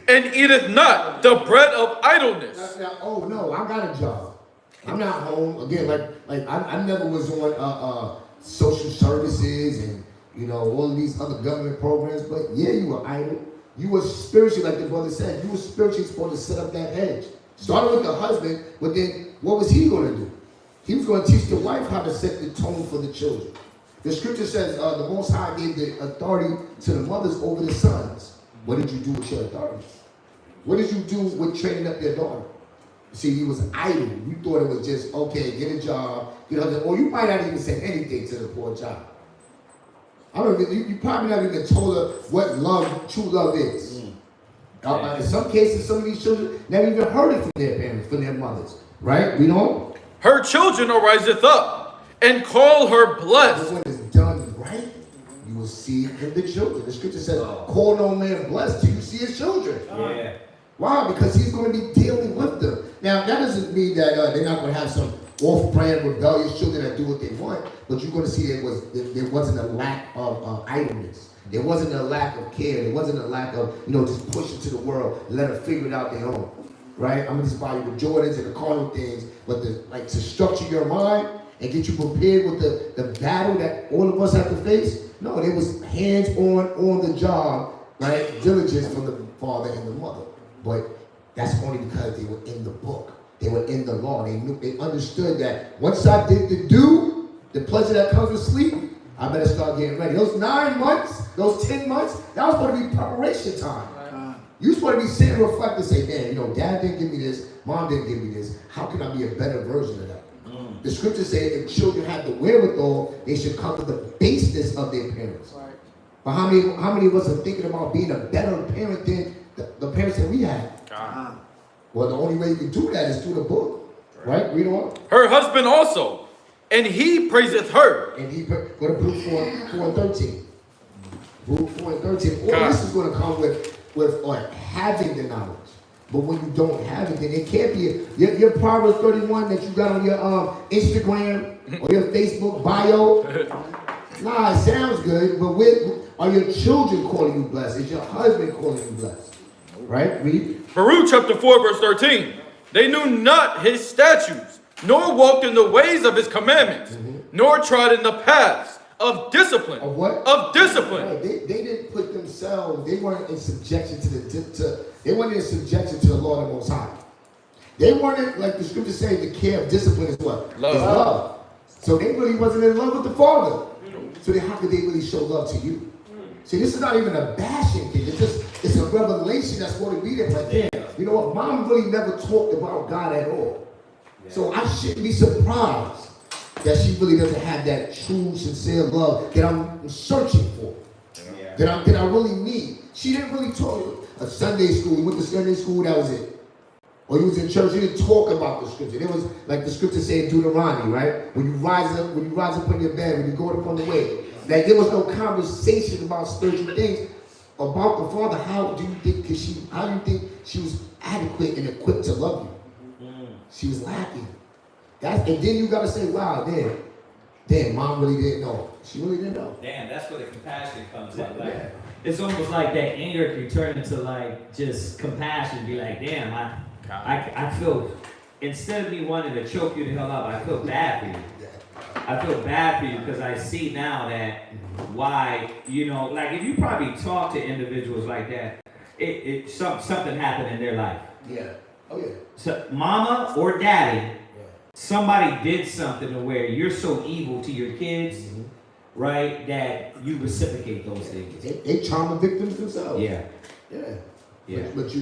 And eateth not the bread of idleness. Oh no, I got a job. I'm not home again. Like I never was on social services and all of these other government programs. But yeah, you were idle. You were spiritually, like the brother said, you were spiritually supposed to set up that hedge. Started with the husband, but then what was he going to do? He was going to teach the wife how to set the tone for the children. The scripture says the Most High gave the authority to the mothers over the sons. What did you do with your authority? What did you do with training up your daughter? See, you was idle. You thought it was just, okay, get a job, or you might not even say anything to the poor child. You probably never even told her what true love is. In some cases, some of these children never even heard it from their parents, from their mothers. Right? We don't? Her children ariseth up and call her blessed. When it's done right, you will see it in the children. The scripture says, call no man blessed till you see his children. Yeah. Why? Because he's going to be dealing with them. Now, that doesn't mean that they're not going to have some off-brand rebellious children that do what they want, but you're going to see there wasn't a lack of idleness. There wasn't a lack of care. There wasn't a lack of, just push it to the world and let them figure it out their own. Right? I'm going to just buy you the Jordans and the carnal things, but to structure your mind and get you prepared with the battle that all of us have to face. No, there was hands-on the job, right? Diligence from the father and the mother. But that's only because they were in the book. They were in the law. They understood that once I did the pleasure that comes with sleep, I better start getting ready. Those 9 months, those 10 months, that was supposed to be preparation time. You supposed to be sitting and reflect and say, man, dad didn't give me this, mom didn't give me this. How can I be a better version of that? The scriptures say if children have the wherewithal, they should come to the baseness of their parents. Right. But how many of us are thinking about being a better parent than the parents that we had? Well, the only way you can do that is through the book. Right? Read on. Her husband also, and he praiseth her. And he go to Luke 4 and 13. Luke 4 and 13. All this is going to come with having the knowledge. But when you don't have it, then it can't be your Proverbs 31 that you got on your Instagram or your Facebook bio. Nah, it sounds good, but are your children calling you blessed? Is your husband calling you blessed? Right? Read. Baruch chapter 4 verse 13. They knew not his statutes, nor walked in the ways of his commandments, nor trod in the paths of discipline. Of what? Of discipline. Right. They didn't put themselves, they weren't in subjection they weren't in subjection to the law of the Most High. They weren't, like the scripture says, the care of discipline is what? Love. Is love. So they really wasn't in love with the Father. So how could they really show love to you? See, this is not even a bashing thing. It's a revelation that's going to be there. Like, damn, you know what? Mom really never talked about God at all. So I shouldn't be surprised that she really doesn't have that true, sincere love that I'm searching for. That I really need. She didn't really talk. A Sunday school, you went to Sunday school, that was it. Or you was in church, you didn't talk about the scripture. It was like the scripture said in Deuteronomy, right? When you rise up from your bed, when you go up on the way. Like there was no conversation about spiritual things, about the Father. How do you think she was adequate and equipped to love you? She was lacking. And then you gotta say, wow, damn, mom really didn't know. She really didn't know. Damn, that's where the compassion comes in. Like, it's almost like that anger can turn into like just compassion. Be like, damn, I feel, instead of me wanting to choke you the hell up, I feel bad for you. I feel bad for you because I see now that why, like if you probably talk to individuals like that, something happened in their life. Yeah. Oh yeah. So mama or daddy, somebody did something to where you're so evil to your kids, right, that you reciprocate those things. They trauma victims themselves. Yeah. Yeah. Yeah. But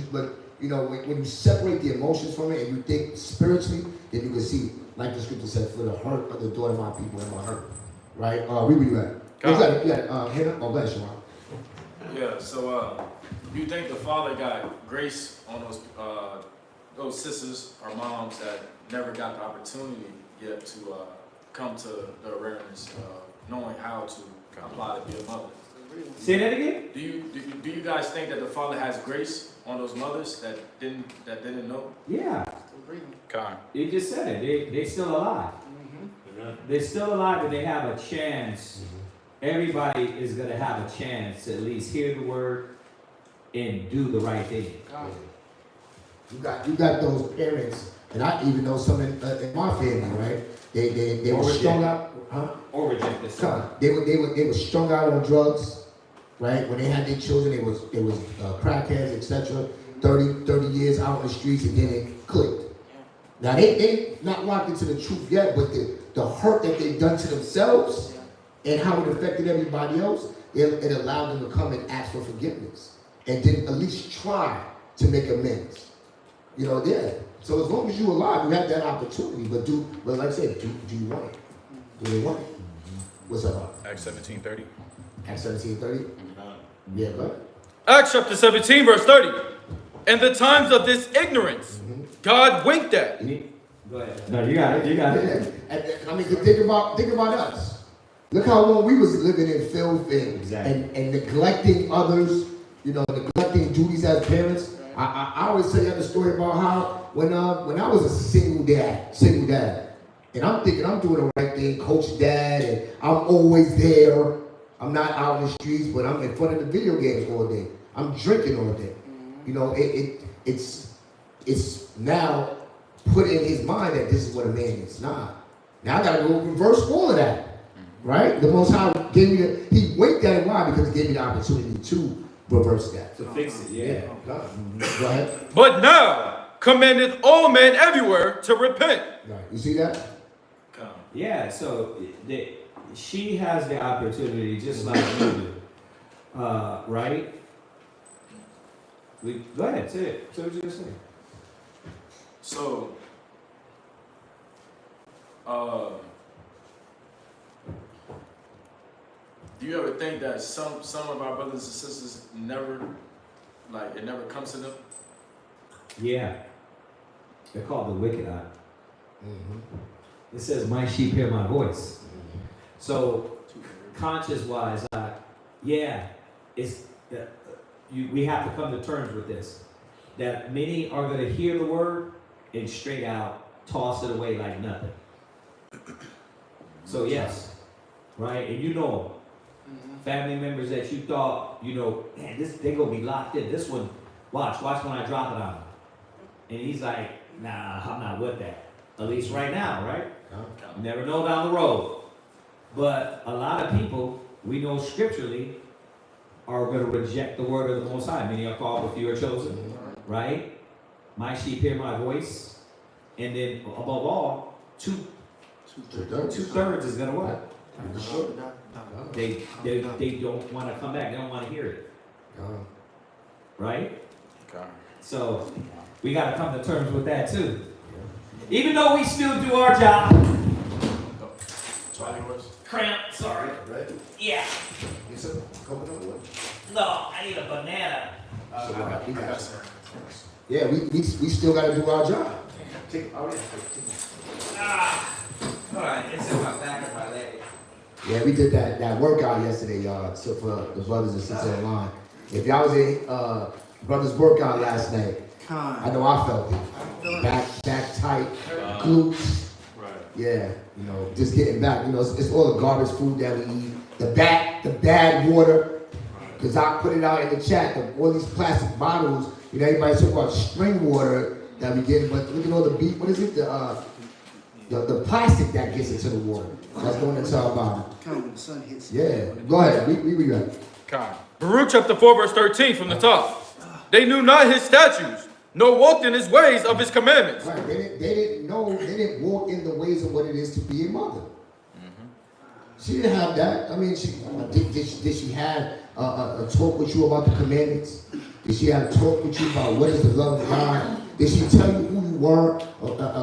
when you separate the emotions from it and you think spiritually, then you can see, like the scripture said, for the hurt of the daughter of my people and my hurt. Right? Where were you at? Hannah? Oh, go ahead, Sharon. Yeah, so you think the father got grace on those sisters or moms that never got the opportunity yet to come to the awareness of knowing how to apply to be a mother? Say that again? Do you guys think that the father has grace on those mothers that didn't know? Yeah. You just said it. They still alive. They're still alive and they have a chance. Everybody is going to have a chance to at least hear the word and do the right thing. You got those parents, and I even know some in my family, right? They were strung out, or rejected. They were strung out on drugs, right? When they had their children, they was crackheads, etc. 30 years out on the streets, and then it clicked. Now they not locked into the truth yet, but the hurt that they've done to themselves and how it affected everybody else, it allowed them to come and ask for forgiveness and then at least try to make amends. So as long as you're alive, you have that opportunity. But like I said, do you want it? Do they want it? What's up? Acts 17:30. Acts 17:30? Yeah, go ahead. Acts chapter 17 verse 30. In the times of this ignorance, God winked at. Go ahead. No, you got it. I mean, think about us. Look how long we was living in filth and neglecting others, neglecting duties as parents. I always tell you the story about how when I was a single dad, and I'm thinking I'm doing the right thing, coach dad, and I'm always there. I'm not out in the streets, but I'm in front of the video games all day. I'm drinking all day. It's now put in his mind that this is what a man is. Now I gotta go reverse all of that. Right? The Most High gave me he winked at it. Why? Because he gave me the opportunity to reverse that. To fix it, yeah. Go ahead. But now commandeth all men everywhere to repent. Right. You see that? Yeah, so she has the opportunity just like you do. Right? Go ahead, say it. Say what you're going to say. So, do you ever think that some of our brothers and sisters never, like, it never comes to them? Yeah. They're called the wicked eye. It says, my sheep hear my voice. So, conscious-wise, we have to come to terms with this. That many are going to hear the word and straight out toss it away like nothing. So yes, right? And you know, family members that you thought, man, they're going to be locked in. This one, watch when I drop it on him. And he's like, nah, I'm not with that. At least right now, right? You never know down the road. But a lot of people, we know scripturally, are going to reject the word of the Most High. Many are called, but few are chosen. Right? My sheep hear my voice. And then, above all, two-thirds is going to what? They don't want to come back. They don't want to hear it. Right? So, we got to come to terms with that too. Even though we still do our job. Cramp, sorry. Yeah. No, I need a banana. Yeah, we still got to do our job. All right, it's in my back of my leg. Yeah, we did that workout yesterday, y'all. So for the brothers and sisters online, if y'all was in brothers workout last night, I know I felt it. Back tight, glutes. Right. Yeah, just getting back. It's all the garbage food that we eat. The bad water. Because I put it out in the chat, all these plastic bottles, everybody talking about spring water that we get, but look at all the what is it? The plastic that gets into the water. That's going into our body. When the sun hits. Yeah, go ahead. We read that. Baruch chapter 4 verse 13 from the top. They knew not his statutes, nor walked in his ways of his commandments. Right, they didn't walk in the ways of what it is to be a mother. She didn't have that. I mean, did she have a talk with you about the commandments? Did she have a talk with you about what is the love of God? Did she tell you who you were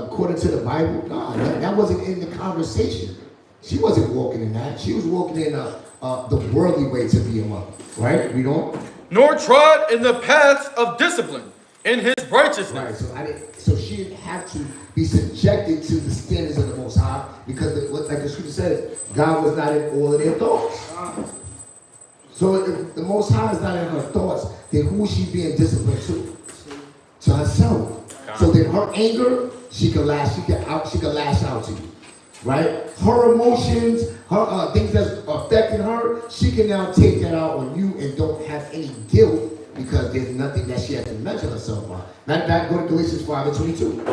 according to the Bible? No, that wasn't in the conversation. She wasn't walking in that. She was walking in the worldly way to be a mother. Right? Read on. Nor trod in the paths of discipline in his righteousness. Right, so she didn't have to be subjected to the standards of the Most High because, like the scripture says, God was not in all of their thoughts. So if the Most High is not in her thoughts, then who is she being disciplined to? To herself. So then her anger, she can lash out to you. Right? Her emotions, her things that's affecting her, she can now take that out on you and don't have any guilt because there's nothing that she has to measure herself by. Matter of fact, go to Galatians 5 and 22.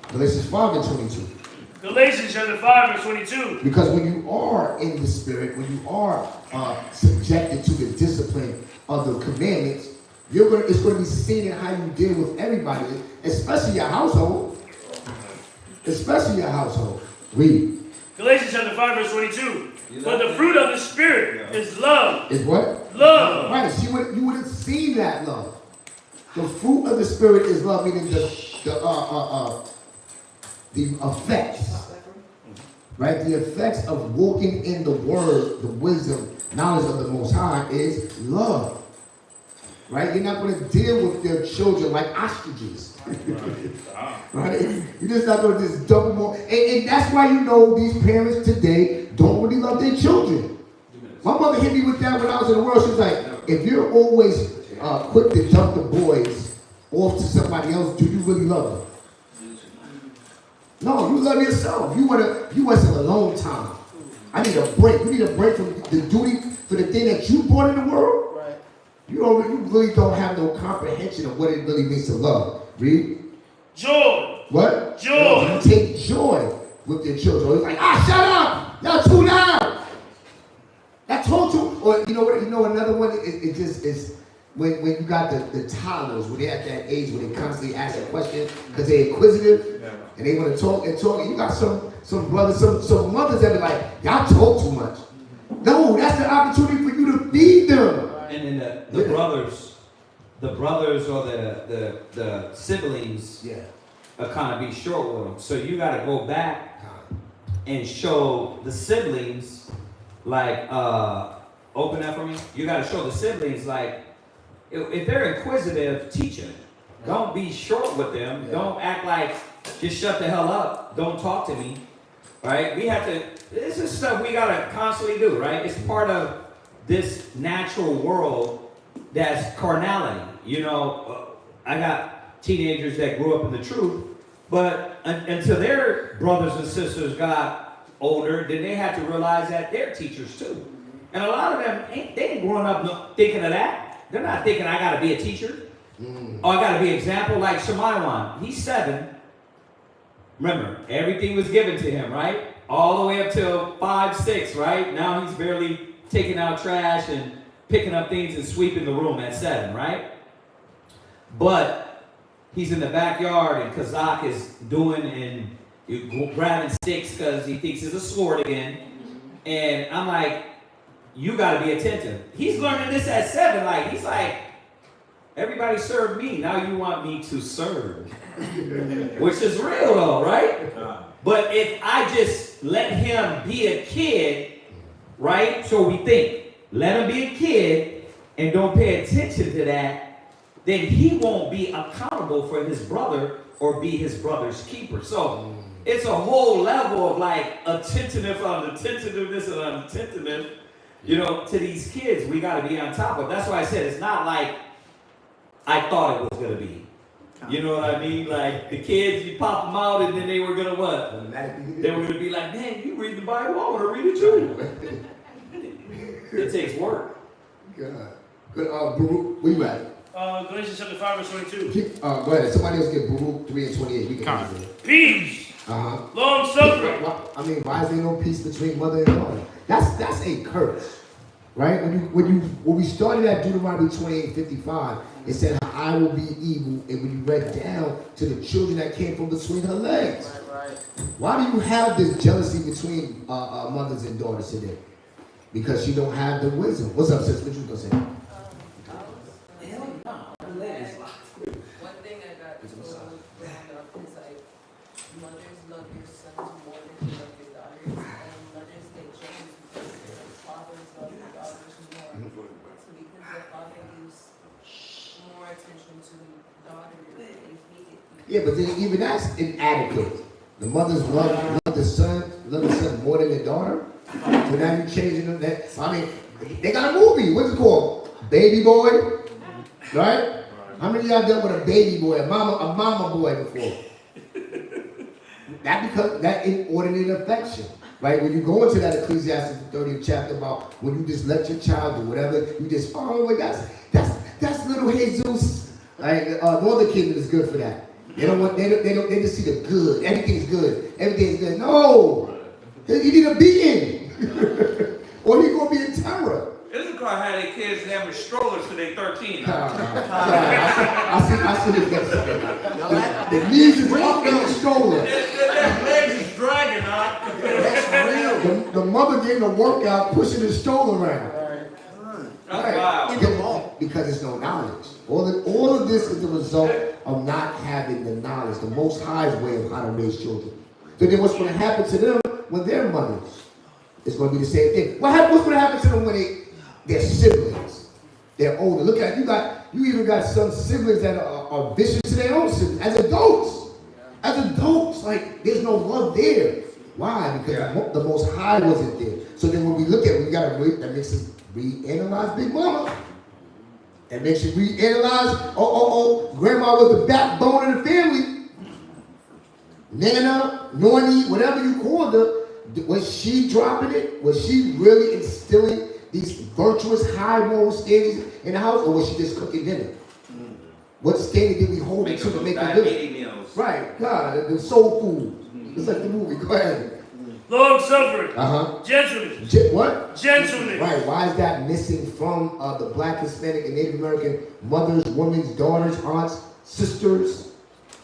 Galatians 5 and 22. Galatians chapter 5 and 22. Because when you are in the spirit, when you are subjected to the discipline of the commandments, it's going to be seen in how you deal with everybody, especially your household. Especially your household. Read. Galatians chapter 5 verse 22. But the fruit of the Spirit is love. Is what? Love. Right. You would have seen that love. The fruit of the Spirit is love, meaning the effects. Right? The effects of walking in the word, the wisdom, knowledge of the Most High is love. Right? You're not going to deal with your children like ostriches. Right? You're just not going to just double more. And that's why these parents today don't really love their children. My mother hit me with that when I was in the world. She was like, if you're always quick to dump the boys off to somebody else, do you really love them? No, you love yourself. You want some alone time. I need a break. You need a break from the duty for the thing that you brought in the world. You really don't have no comprehension of what it really means to love. Read. Joy. What? Joy. You take joy with your children. It's like, shut up! Y'all too loud! I told you, Or you know what? You know another one. It just is when you got the toddlers when they're at that age when they constantly ask a question because they're inquisitive and they want to talk and talk. And you got some brothers, some mothers that be like, y'all talk too much. No, that's the opportunity for you to feed them. And then the brothers or the siblings, are kind of be short with them. So you got to go back and show the siblings, like, open that for me. You got to show the siblings, like, if they're inquisitive, teach them. Don't be short with them. Don't act like, just shut the hell up. Don't talk to me. Right? We have to, this is stuff we got to constantly do, right? It's part of this natural world that's carnality. You know, I got teenagers that grew up in the truth, but until their brothers and sisters got older, then they had to realize that they're teachers too. And a lot of them, they ain't growing up thinking of that. They're not thinking, I got to be a teacher. Or I got to be an example. Like Shemaiwan, he's 7. Remember, everything was given to him, right? All the way up till 5, 6, right? Now he's barely taking out trash and picking up things and sweeping the room at 7, right? But he's in the backyard and Kazak is doing and grabbing sticks because he thinks it's a sword again. And I'm like, you got to be attentive. He's learning this at 7. Like, he's like, everybody served me. Now you want me to serve. Which is real though, right? But if I just let him be a kid, right? So we think, let him be a kid and don't pay attention to that, then he won't be accountable for his brother or be his brother's keeper. So it's a whole level of like attentiveness on attentiveness and unattentiveness, you know, to these kids. We got to be on top of. That's why I said it's not like I thought it was going to be. You know what I mean? Like the kids, you pop them out and then they were going to what? They were going to be like, man, you read the Bible, I want to read it too. It takes work. God. Good. Baruch, where you at? Galatians chapter 5 verse 22. Go ahead. Somebody else get Baruch 3 and 28. We can read it. Peace. Long suffering. I mean, why is there no peace between mother and daughter? That's a curse, right? When we started at Deuteronomy 28:55, it said, "I will be evil," and when you read down to the children that came from between her legs. Right. Why do you have this jealousy between mothers and daughters today? Because she don't have the wisdom. What's up, sis? What you gonna say? One thing I got told growing up is like mothers love your sons more than you love your daughters, and mothers get jealous because the fathers love your daughters more. So because the father gives more attention to the daughter, they hate it. Yeah, but then even that's inadequate. The mothers love the son more than the daughter. So now you're changing them. I mean, they got a movie. What's it called? Baby Boy, right? How many of y'all dealt with a baby boy, a mama boy before? That inordinate affection, right? When you go into that Ecclesiastes 30th chapter about when you just let your child do whatever, you just that's little Jesus. Like Northern Kingdom is good for that. They they just see the good. Everything's good. Everything's good. No, you need a being, or you're gonna be in terror. Issachar had their kids having strollers till they 13. I see the knees is up in the stroller. That legs is dragging, huh? That's real. The mother getting a workout, pushing the stroller around. That's wild. Because there's no knowledge. All of this is the result of not having the knowledge, the Most High's way of how to raise children. So then what's going to happen to them when they're mothers? It's going to be the same thing. What's going to happen to them when they're siblings? They're older. Look at you even got some siblings that are vicious to their own siblings. As adults, like there's no love there. Why? Because the Most High wasn't there. So then when we look at it, that makes us reanalyze Big Mama. That makes you reanalyze, grandma was the backbone of the family. Nana, Nornie, whatever you called her, was she dropping it? Was she really instilling these virtuous high moral standards in the house, or was she just cooking dinner? What standard did we hold her to make her dinner? Right, God, the soul food. It's like the movie. Go ahead. long suffering, Uh-huh. gentleness. What? Gentleness. Right. Why is that missing from the Black, Hispanic, and Native American mothers, women's, daughters, aunts, sisters?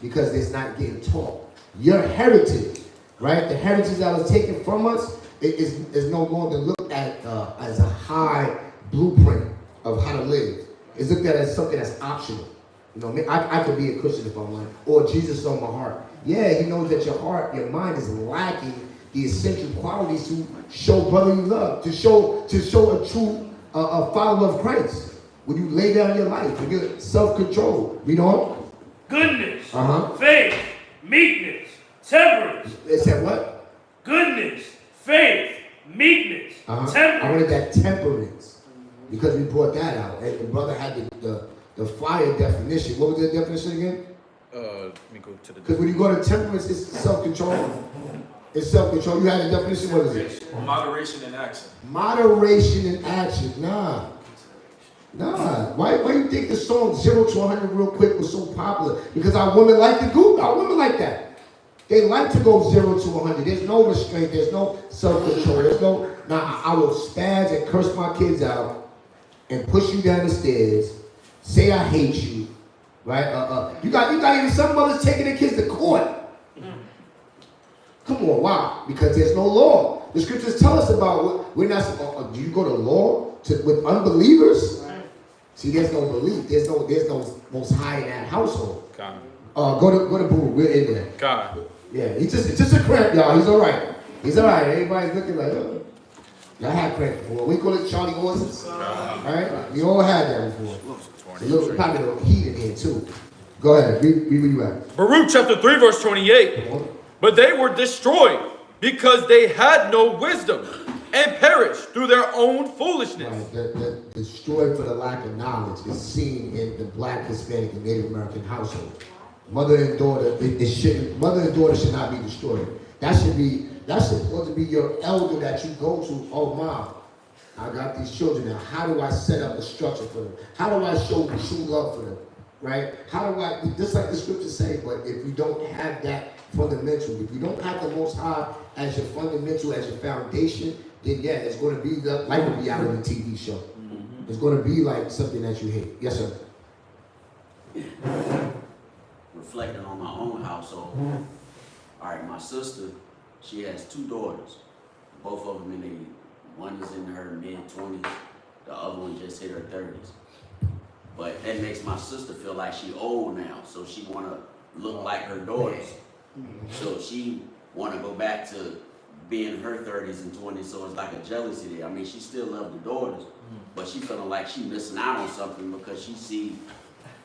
Because it's not getting taught. Your heritage, right? The heritage that was taken from us is no longer looked at as a high blueprint of how to live. It's looked at as something that's optional. You know, I could be a Christian if I want, or Jesus on my heart. Yeah, he knows that your heart, your mind is lacking the essential qualities to show brotherly love, to show a true a follower of Christ. When you lay down your life, when you're self-control, you know? Goodness, Uh-huh. faith, meekness, temperance. It said what? Goodness, faith, meekness, Uh-huh. I temperance. wanted that temperance because we brought that out. And the brother had the fire definition. What was the definition again? Let me go to the. Because when you go to temperance, it's self-control. It's self-control. You had a definition. What is it? Moderation in action. Moderation in action. Nah. Why you think the song 0 to 100 real quick was so popular? Because our women like to go. Our women like that. They like to go 0 to 100. There's no restraint. There's no self-control. There's no. Now I will spaz and curse my kids out and push you down the stairs. Say I hate you. Right? You got even some mothers taking their kids to court. Come on, why? Because there's no law. The scriptures tell us about we're not. Do you go to law with unbelievers? See, there's no belief. There's no most high in that household. God. Go to Boo. We're in there. God. Yeah, it's just a cramp, y'all. He's all right. He's all right. Everybody's looking like, y'all had cramp before. We call it Charlie horses. All right, we all had that before. It's a little probably a little heat in here too. Go ahead. Read where you at. Baruch chapter 3 verse 28. But they were destroyed because they had no wisdom and perished through their own foolishness. Right. The destroyed for the lack of knowledge is seen in the Black, Hispanic, and Native American household. Mother and daughter, mother and daughter should not be destroyed. That's supposed to be your elder that you go to. Oh, mom, I got these children now. How do I set up a structure for them? How do I show true love for them? Right? How do I, just like the scriptures say, but if you don't have that fundamental, if you don't have the Most High as your fundamental, as your foundation, then yeah, it's going to be like a reality TV show. Mm-hmm. It's going to be like something that you hate. Yes, sir. Reflecting on my own household. All right, my sister, she has 2 daughters. Both of them one is in her mid-20s, the other one just hit her 30s. But that makes my sister feel like she old now, so she want to look like her daughters. So she want to go back to being her 30s and 20s, so it's like a jealousy there. I mean, she still loves the daughters, but she feeling like she missing out on something because she see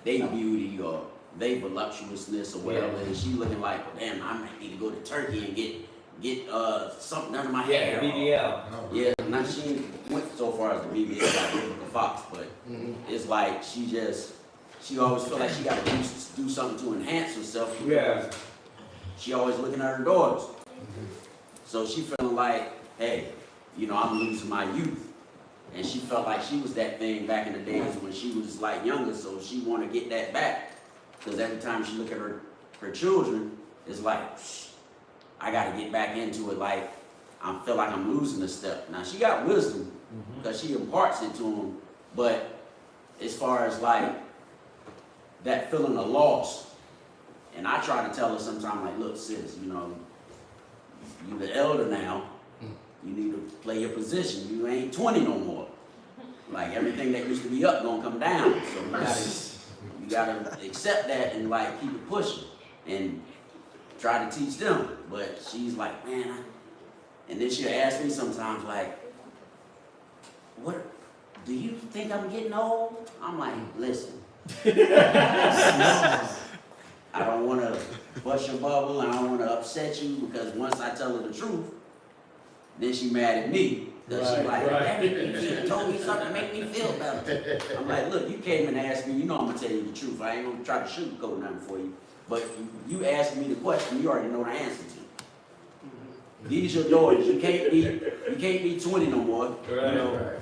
they beauty or they voluptuousness or whatever, and she looking like, damn, I might need to go to Turkey and get something under my hair. BBL. Yeah, now she went so far as the BBL, like Rebecca Fox, but it's like she always feel like she got to do something to enhance herself. Yeah. She always looking at her daughters. So she feeling like, hey, I'm losing my youth. And she felt like she was that thing back in the days when she was like younger, so she want to get that back. Because every time she look at her children, it's like, I got to get back into it. Like, I feel like I'm losing a step. Now, she got wisdom because she imparts it to them. But as far as like that feeling of loss, and I try to tell her sometimes, like, look, sis, you the elder now. You need to play your position. You ain't 20 no more. Like, everything that used to be up gonna come down. So you gotta accept that and like keep it pushing and try to teach them. But she's like, man, and then she'll ask me sometimes like, what, do you think I'm getting old? I'm like, listen. I don't want to bust your bubble, and I don't want to upset you, because once I tell her the truth, then she mad at me. Because she like, damn it, you should have told me something to make me feel better. I'm like, look, you came and asked me, I'm going to tell you the truth. I ain't going to try to sugarcoat nothing for you. But you asked me the question, you already know the answer to. These your daughters. You can't be 20 no more.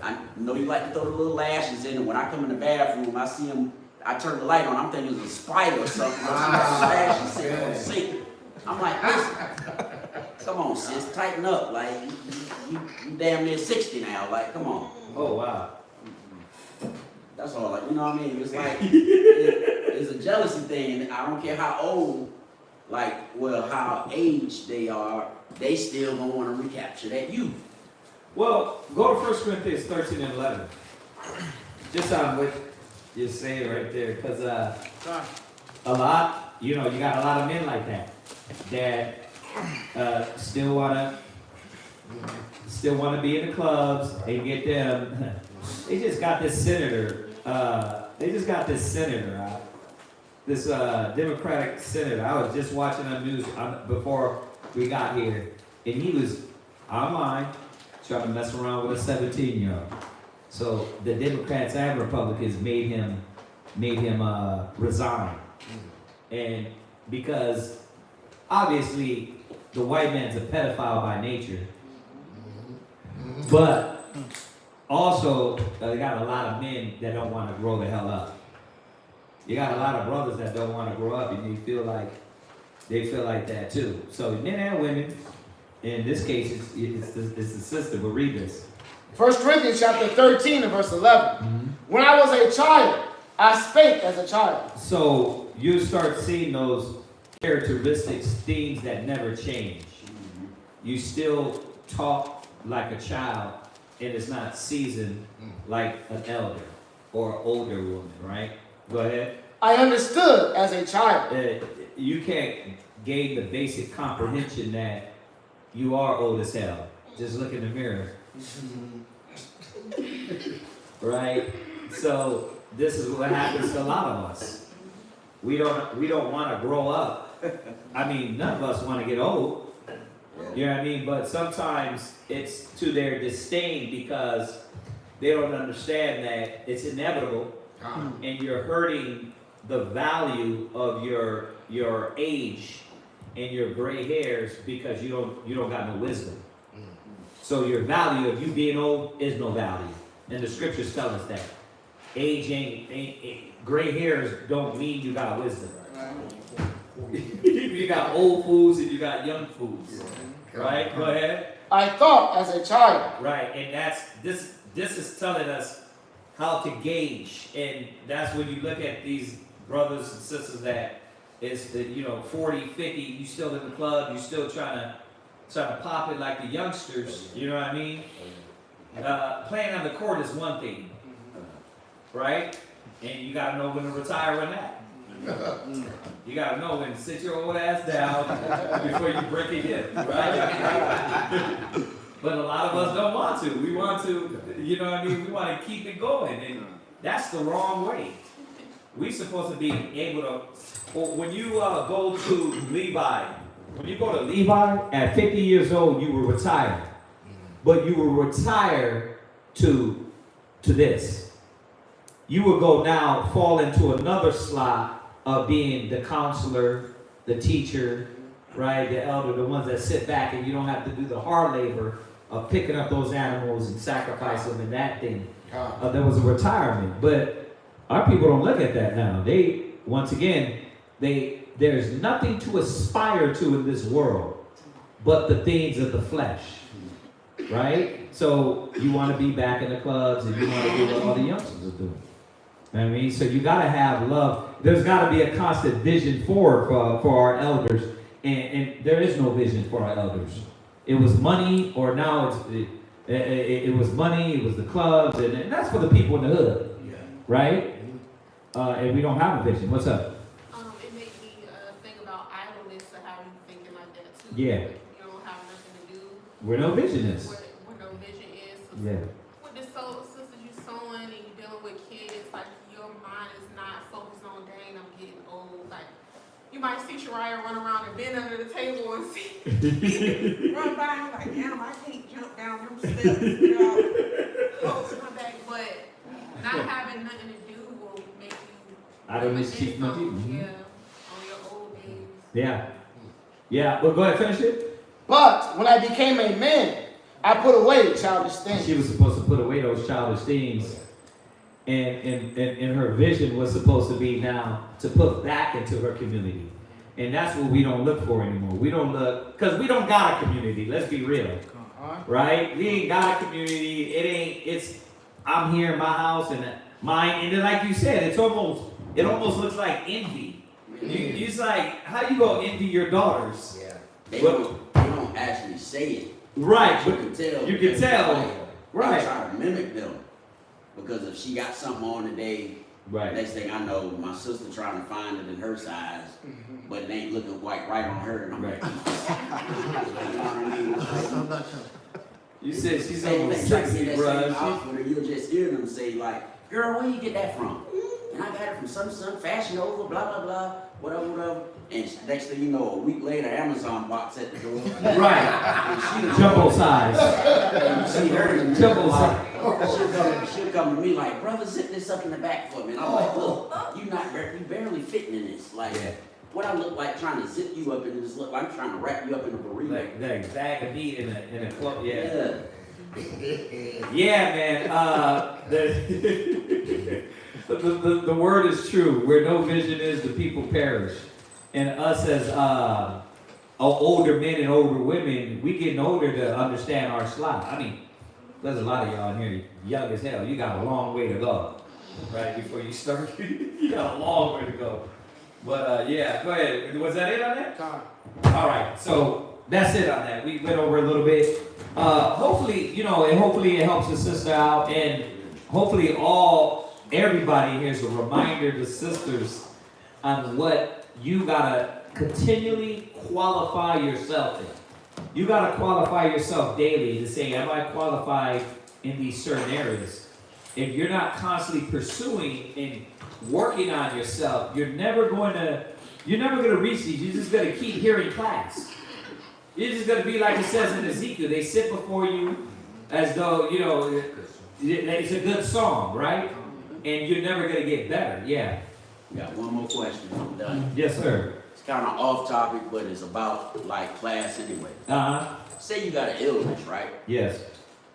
I know you like to throw the little lashes in, and when I come in the bathroom, I see them. I turn the light on, I'm thinking it's a spider or something. I see lashes sitting on the sink. I'm like, listen. come on, sis, tighten up. Like, you damn near 60 now. Like, come on. Oh, wow. That's all. Like, you know what I mean? It's like, it's a jealousy thing. And I don't care how old, how aged they are, they still gonna want to recapture that youth. Well, go to 1 Corinthians 13 and 11. Just on what you're saying right there, because a lot, you got a lot of men like that still wanna be in the clubs and get them. They just got this senator. This Democratic senator. I was just watching on news before we got here, and he was online trying to mess around with a 17-year-old. So the Democrats and Republicans made him resign, and because obviously the white man's a pedophile by nature, but also they got a lot of men that don't want to grow the hell up. You got a lot of brothers that don't want to grow up, and they feel like that too. So men and women. In this case, it's the sister. But read this. 1 Corinthians chapter 13 and verse 11. When I was a child, I spake as a child. So you start seeing those characteristics, things that never change. You still talk like a child, and it's not seasoned like an elder or an older woman, right? Go ahead. I understood as a child. You can't gain the basic comprehension that you are old as hell. Just look in the mirror. Right? So this is what happens to a lot of us. We don't want to grow up. I mean, none of us want to get old. You know what I mean? But sometimes it's to their disdain because they don't understand that it's inevitable and you're hurting the value of your age and your gray hairs because you don't got no wisdom. So your value of you being old is no value. And the scriptures tell us that. Age ain't gray hairs don't mean you got wisdom. You got old fools and you got young fools. Right? Go ahead. I thought as a child. Right, and this is telling us how to gauge, and that's when you look at these brothers and sisters that is 40, 50, you still in the club, you still trying to pop it like the youngsters, you know what I mean? Playing on the court is one thing, right? And you gotta know when to retire when that. You gotta know when to sit your old ass down before you break your hip, right? But a lot of us don't want to. We want to, you know what I mean? We want to keep it going, and that's the wrong way. We're supposed to be able to. When you go to Levi, at 50 years old, you were retired, but you were retired to this. You will go now fall into another slot of being the counselor, the teacher, right, the elder, the ones that sit back and you don't have to do the hard labor of picking up those animals and sacrifice them and that thing. There was a retirement, but our people don't look at that now. There's nothing to aspire to in this world but the things of the flesh, right? So you want to be back in the clubs and you want to do what all the youngsters are doing. You know what I mean? So you got to have love. There's got to be a constant vision for our elders, and there is no vision for our elders. It was money, or now it was money, it was the clubs, and that's for the people in the hood, right? And we don't have a vision. What's up? It made me think about idleness, to have you thinking like that too. Yeah. You don't have nothing to do. Where no vision is. Where no vision is. So Yeah. with the sisters you sewing and you dealing with kids, like your mind is not focused on, dang, I'm getting old. Like you might see Shariah run around and bend under the table and see run by and like, damn, I can't jump down them steps without close my back. But not having nothing to do will make you I don't miss cheap money. Yeah, on your old days. Yeah. Yeah. Well, go ahead, finish it. But when I became a man, I put away childish things. She was supposed to put away those childish things. And her vision was supposed to be now to put back into her community. And that's what we don't look for anymore. We don't look, because we don't got a community, let's be real. Right? We ain't got a community. I'm here in my house and mine, and then like you said, it almost looks like envy. It's like, how you gonna envy your daughters? Yeah. They don't actually say it. Right, but you can tell. Right. Try to mimic them. Because if she got something on today, next thing I know, my sister trying to find it in her size, but it ain't looking quite right on her, and I'm like, you said she's almost sexy, bro. You'll just hear them say like, girl, where you get that from? And I got it from some Fashion Over, blah, blah, blah, whatever. And next thing you know, a week later, Amazon box at the door. Right. Jumbo size. And you see her. Jumbo size. She'll come to me like, brother, zip this up in the back for me. And I'm like, look, you barely fitting in this. Like, what I look like trying to zip you up in this, look like I'm trying to wrap you up in a burrito. Like that bag of meat in a cloak, yeah. Yeah, man. The word is true. Where no vision is, the people perish. And us as older men and older women, we getting older to understand our slot. I mean, there's a lot of y'all in here young as hell. You got a long way to go, right? Before you start, you got a long way to go. But yeah, go ahead. Was that it on that? All right. So that's it on that. We went over a little bit. Hopefully, hopefully it helps the sister out, and hopefully everybody here is a reminder to sisters on what you gotta continually qualify yourself in. You gotta qualify yourself daily to say, am I qualified in these certain areas? If you're not constantly pursuing and working on yourself, you're never gonna reach these. You're just gonna keep hearing class. You're just gonna be like it says in Ezekiel. They sit before you as though, it's a good song, right? And you're never gonna get better. Yeah. Got one more question. I'm done. Yes, sir. It's kind of off topic, but it's about like class anyway. Say you got an illness, right? Yes.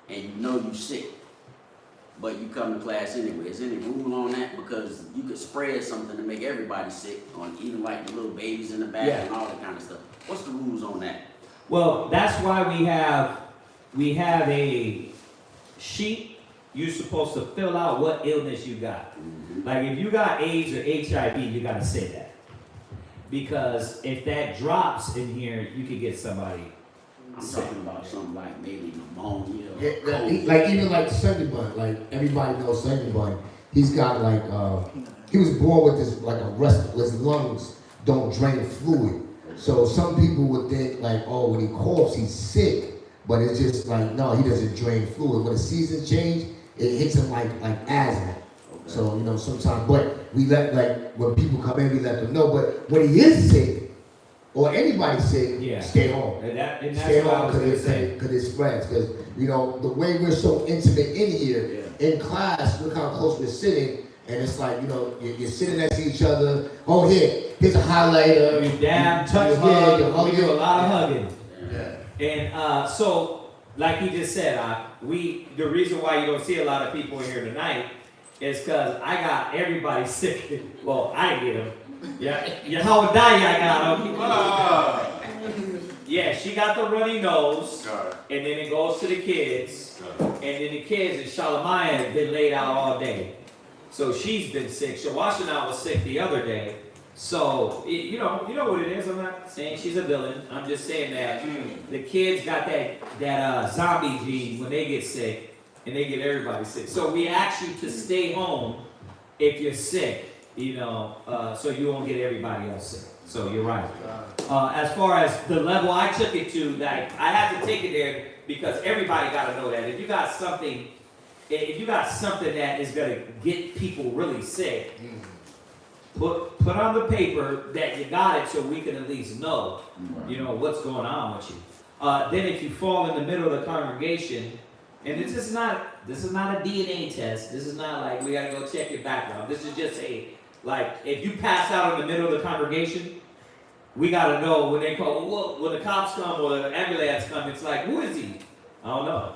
And you know you sick, but you come to class anyway. Is any rule on that? Because you could spread something to make everybody sick, on even like the little babies in the back and all that kind of stuff. What's the rules on that? Well, that's why we have a sheet. You're supposed to fill out what illness you got. Like if you got AIDS or HIV, you gotta say that. Because if that drops in here, you could get somebody sick. Talking about something like maybe pneumonia. Even like Sunday Bun, like everybody knows Sunday Bun. He's got like he was born with this like a his lungs don't drain fluid. So some people would think like, oh, when he coughs, he's sick. But it's just like, no, he doesn't drain fluid. When the seasons change, it hits him like asthma. Okay. So, sometimes, but we when people come in, we let them know. But when he is sick, or anybody sick, stay home. And stay home because it spreads. Because, the way we're so intimate in here, in class, we're kind of close to sitting, and it's like, you're sitting next to each other. Oh, here's a highlighter. You dab, touch, hug, we do a lot of hugging. Yeah. And so, like he just said, the reason why you don't see a lot of people in here tonight is because I got everybody sick. Well, I didn't get them. Yeah, how would I got them? Yeah, she got the runny nose, and then it goes to the kids, and then the kids and Shalimaya has been laid out all day. So she's been sick. Shawashina was sick the other day. So, you know what it is. I'm not saying she's a villain. I'm just saying that the kids got that zombie gene when they get sick, and they get everybody sick. So we ask you to stay home if you're sick, so you won't get everybody else sick. So you're right. As far as the level I took it to, like I had to take it there because everybody got to know that if you got something that is gonna get people really sick. Put on the paper that you got it so we can at least know, what's going on with you. Then if you fall in the middle of the congregation, and this is not a DNA test. This is not like we gotta go check your background. This is just if you pass out in the middle of the congregation, we gotta know when they call, when the cops come or the ambulance come, it's like, who is he? I don't know.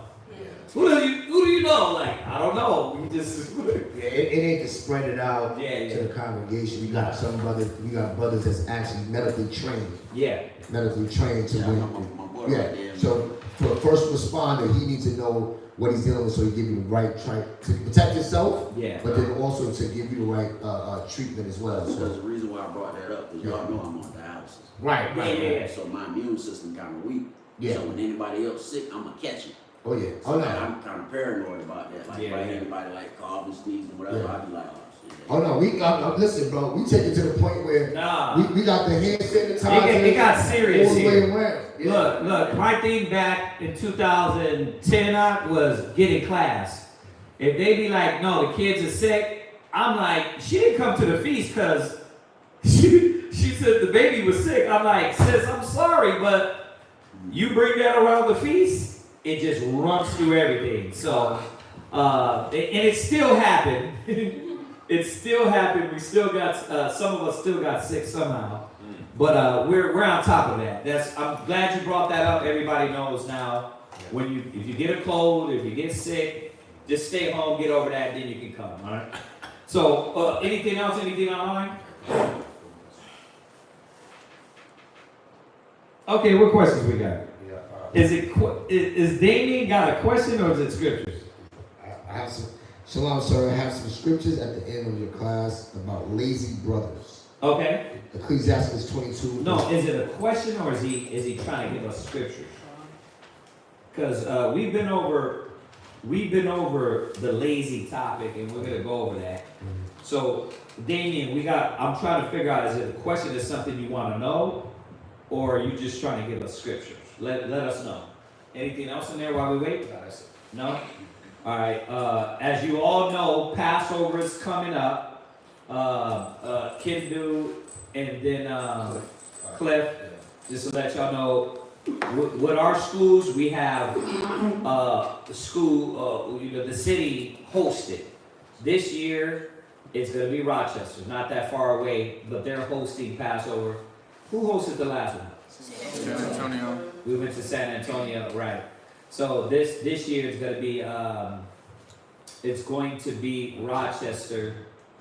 Who do you go? Like, I don't know. We just it ain't to spread it out Yeah. to the congregation. We got brothers that's actually medically trained. Yeah. Medically trained to Yeah, win. my boy Yeah. right there. So for a first responder, he needs to know what he's dealing with, so he give you the right to protect yourself. Yeah. But then also to give you the right treatment as well. So So the reason why I brought that up is y'all know I'm on dialysis. right. Yeah. So my immune system kind of weak. Yeah. So when anybody else sick, I'm gonna catch it. Oh yeah. So Oh no. I'm kind of paranoid about that. Like Yeah, if I hear yeah. anybody like coughing, sneezing, whatever, Yeah. I'd be like, oh shit. Oh no. Listen, bro. We take it to the point where Nah. we got the hand sanitizer. It got serious all the way here. around. Yeah. Look, my thing back in 2010 was get in class. If they be like, no, the kids are sick, I'm like, she didn't come to the feast because she said the baby was sick. I'm like, sis, I'm sorry, but you bring that around the feast, it just runs through everything. So, and it still happened. It still happened. We still got, some of us still got sick somehow. But we're on top of that. I'm glad you brought that up. Everybody knows now. If you get a cold, if you get sick, just stay home, get over that, then you can come. All right. So anything else? Anything online? Okay, what questions we got? Is Damien got a question or is it scriptures? I have some. Shalom, sir. I have some scriptures at the end of your class about lazy brothers. Okay. Ecclesiastes 22. No, is it a question or is he trying to give us scriptures? Because we've been over the lazy topic and we're gonna go over that. So Damien, I'm trying to figure out, is it a question, is something you want to know, or are you just trying to give us scriptures? Let us know. Anything else in there while we wait? No? All right. As you all know, Passover is coming up. Kindu and then Cliff, just to let y'all know, with our schools, we have the city hosted. This year, it's going to be Rochester, not that far away, but they're hosting Passover. Who hosted the last one? San Antonio. We went to San Antonio, right? So this year it's going to be Rochester,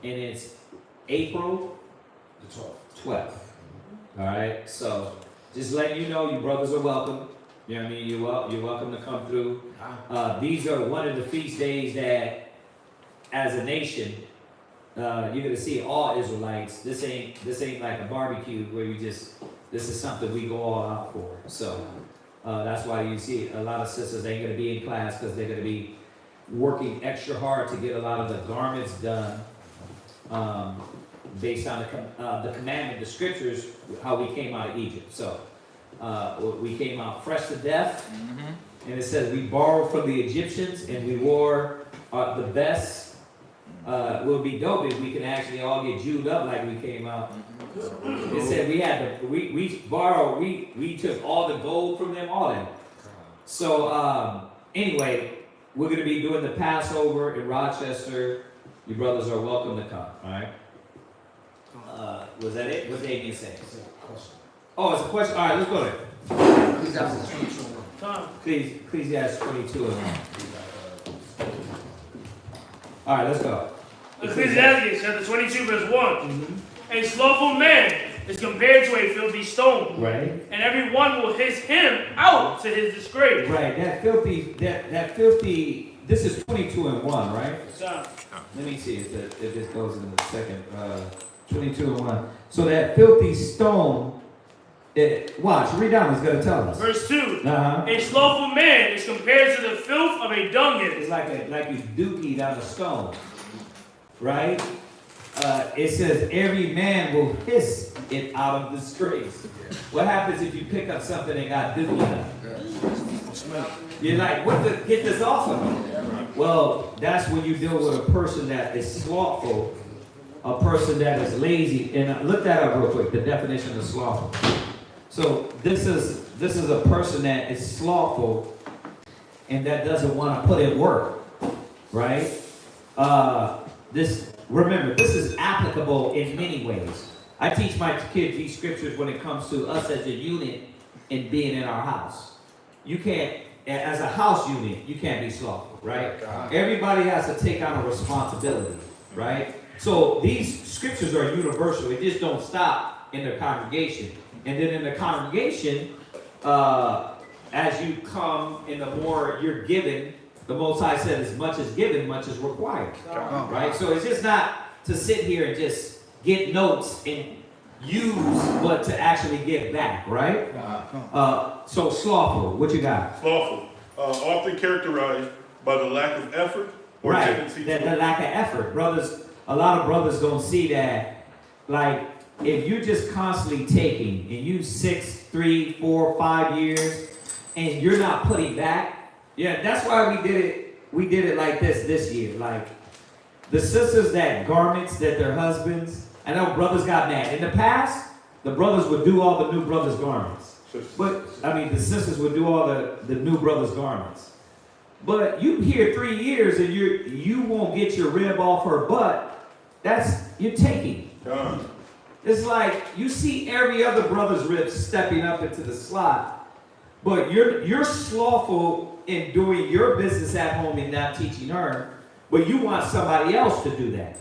and it's April The 12th. 12th. All right. So just letting you know, you brothers are welcome. You know what I mean? You're welcome to come through. These are one of the feast days that, as a nation, you're gonna see all Israelites. This ain't like a barbecue where this is something we go all out for. So that's why you see a lot of sisters ain't gonna be in class because they're gonna be working extra hard to get a lot of the garments done based on the commandment, the scriptures, how we came out of Egypt. So we came out fresh to death, and it says we borrowed from the Egyptians and we wore the best. Will be dope if we can actually all get Jewed up like we came out. It said we had we borrowed, we took all the gold from them, all that. So anyway, we're gonna be doing the Passover in Rochester. You brothers are welcome to come, all right? Was that it? What Damien saying? Oh, it's a question. All right, let's go there. Ecclesiastes 22. Ecclesiastes 22 and 1. All right, let's go. Ecclesiastes chapter 22 verse 1. A slothful man is compared to a filthy stone. Right. And every one will hiss him out to his disgrace. Right, that filthy, this is 22 and 1, right? Son. Let me see if this goes in a second. 22 and 1. So that filthy stone, watch, read down, it's going to tell us. Verse 2. Uh-huh. A slothful man is compared to the filth of a dunghill. It's like you dookied on a stone, right? It says every man will hiss it out of disgrace. What happens if you pick up something that got dookie on it? You're like, get this off of me. Well, that's when you deal with a person that is slothful, a person that is lazy. And look that up real quick, the definition of slothful. So this is a person that is slothful and that doesn't want to put in work, right? Remember, this is applicable in many ways. I teach my kids these scriptures when it comes to us as a unit and being in our house. You can't as a house unit, you can't be slothful, right? Everybody has to take on a responsibility, right? So these scriptures are universal. It just don't stop in the congregation. And then in the congregation, as you come and the more you're given, the Most High said, as much is given, much is required, right? So it's just not to sit here and just get notes and use, but to actually give back, right? So slothful, what you got? Slothful, often characterized by the lack of effort or tendency to the lack of effort. Brothers, a lot of brothers don't see that. Like, if you're just constantly taking, and you 6, 3, 4, 5 years, and you're not putting back, yeah, that's why we did it. We did it like this year. Like, the sisters that garments that their husbands, I know brothers got mad. In the past, the brothers would do all the new brothers' garments. But, I mean, the sisters would do all the new brothers' garments. But you here 3 years and you won't get your rib off her butt. You're taking. It's like you see every other brother's rib stepping up into the slot, but you're slothful in doing your business at home and not teaching her, but you want somebody else to do that.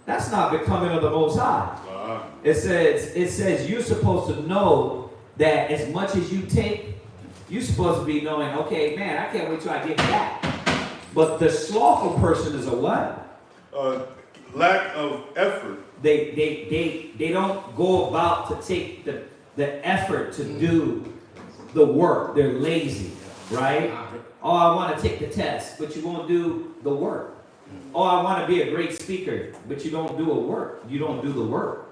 That's not becoming of the Most High. It says you're supposed to know that as much as you take, you're supposed to be knowing, okay, man, I can't wait till I get back. But the slothful person is a what? Lack of effort. They don't go about to take the effort to do the work. They're lazy, right? Oh, I want to take the test, but you won't do the work. Oh, I want to be a great speaker, but you don't do a work. You don't do the work.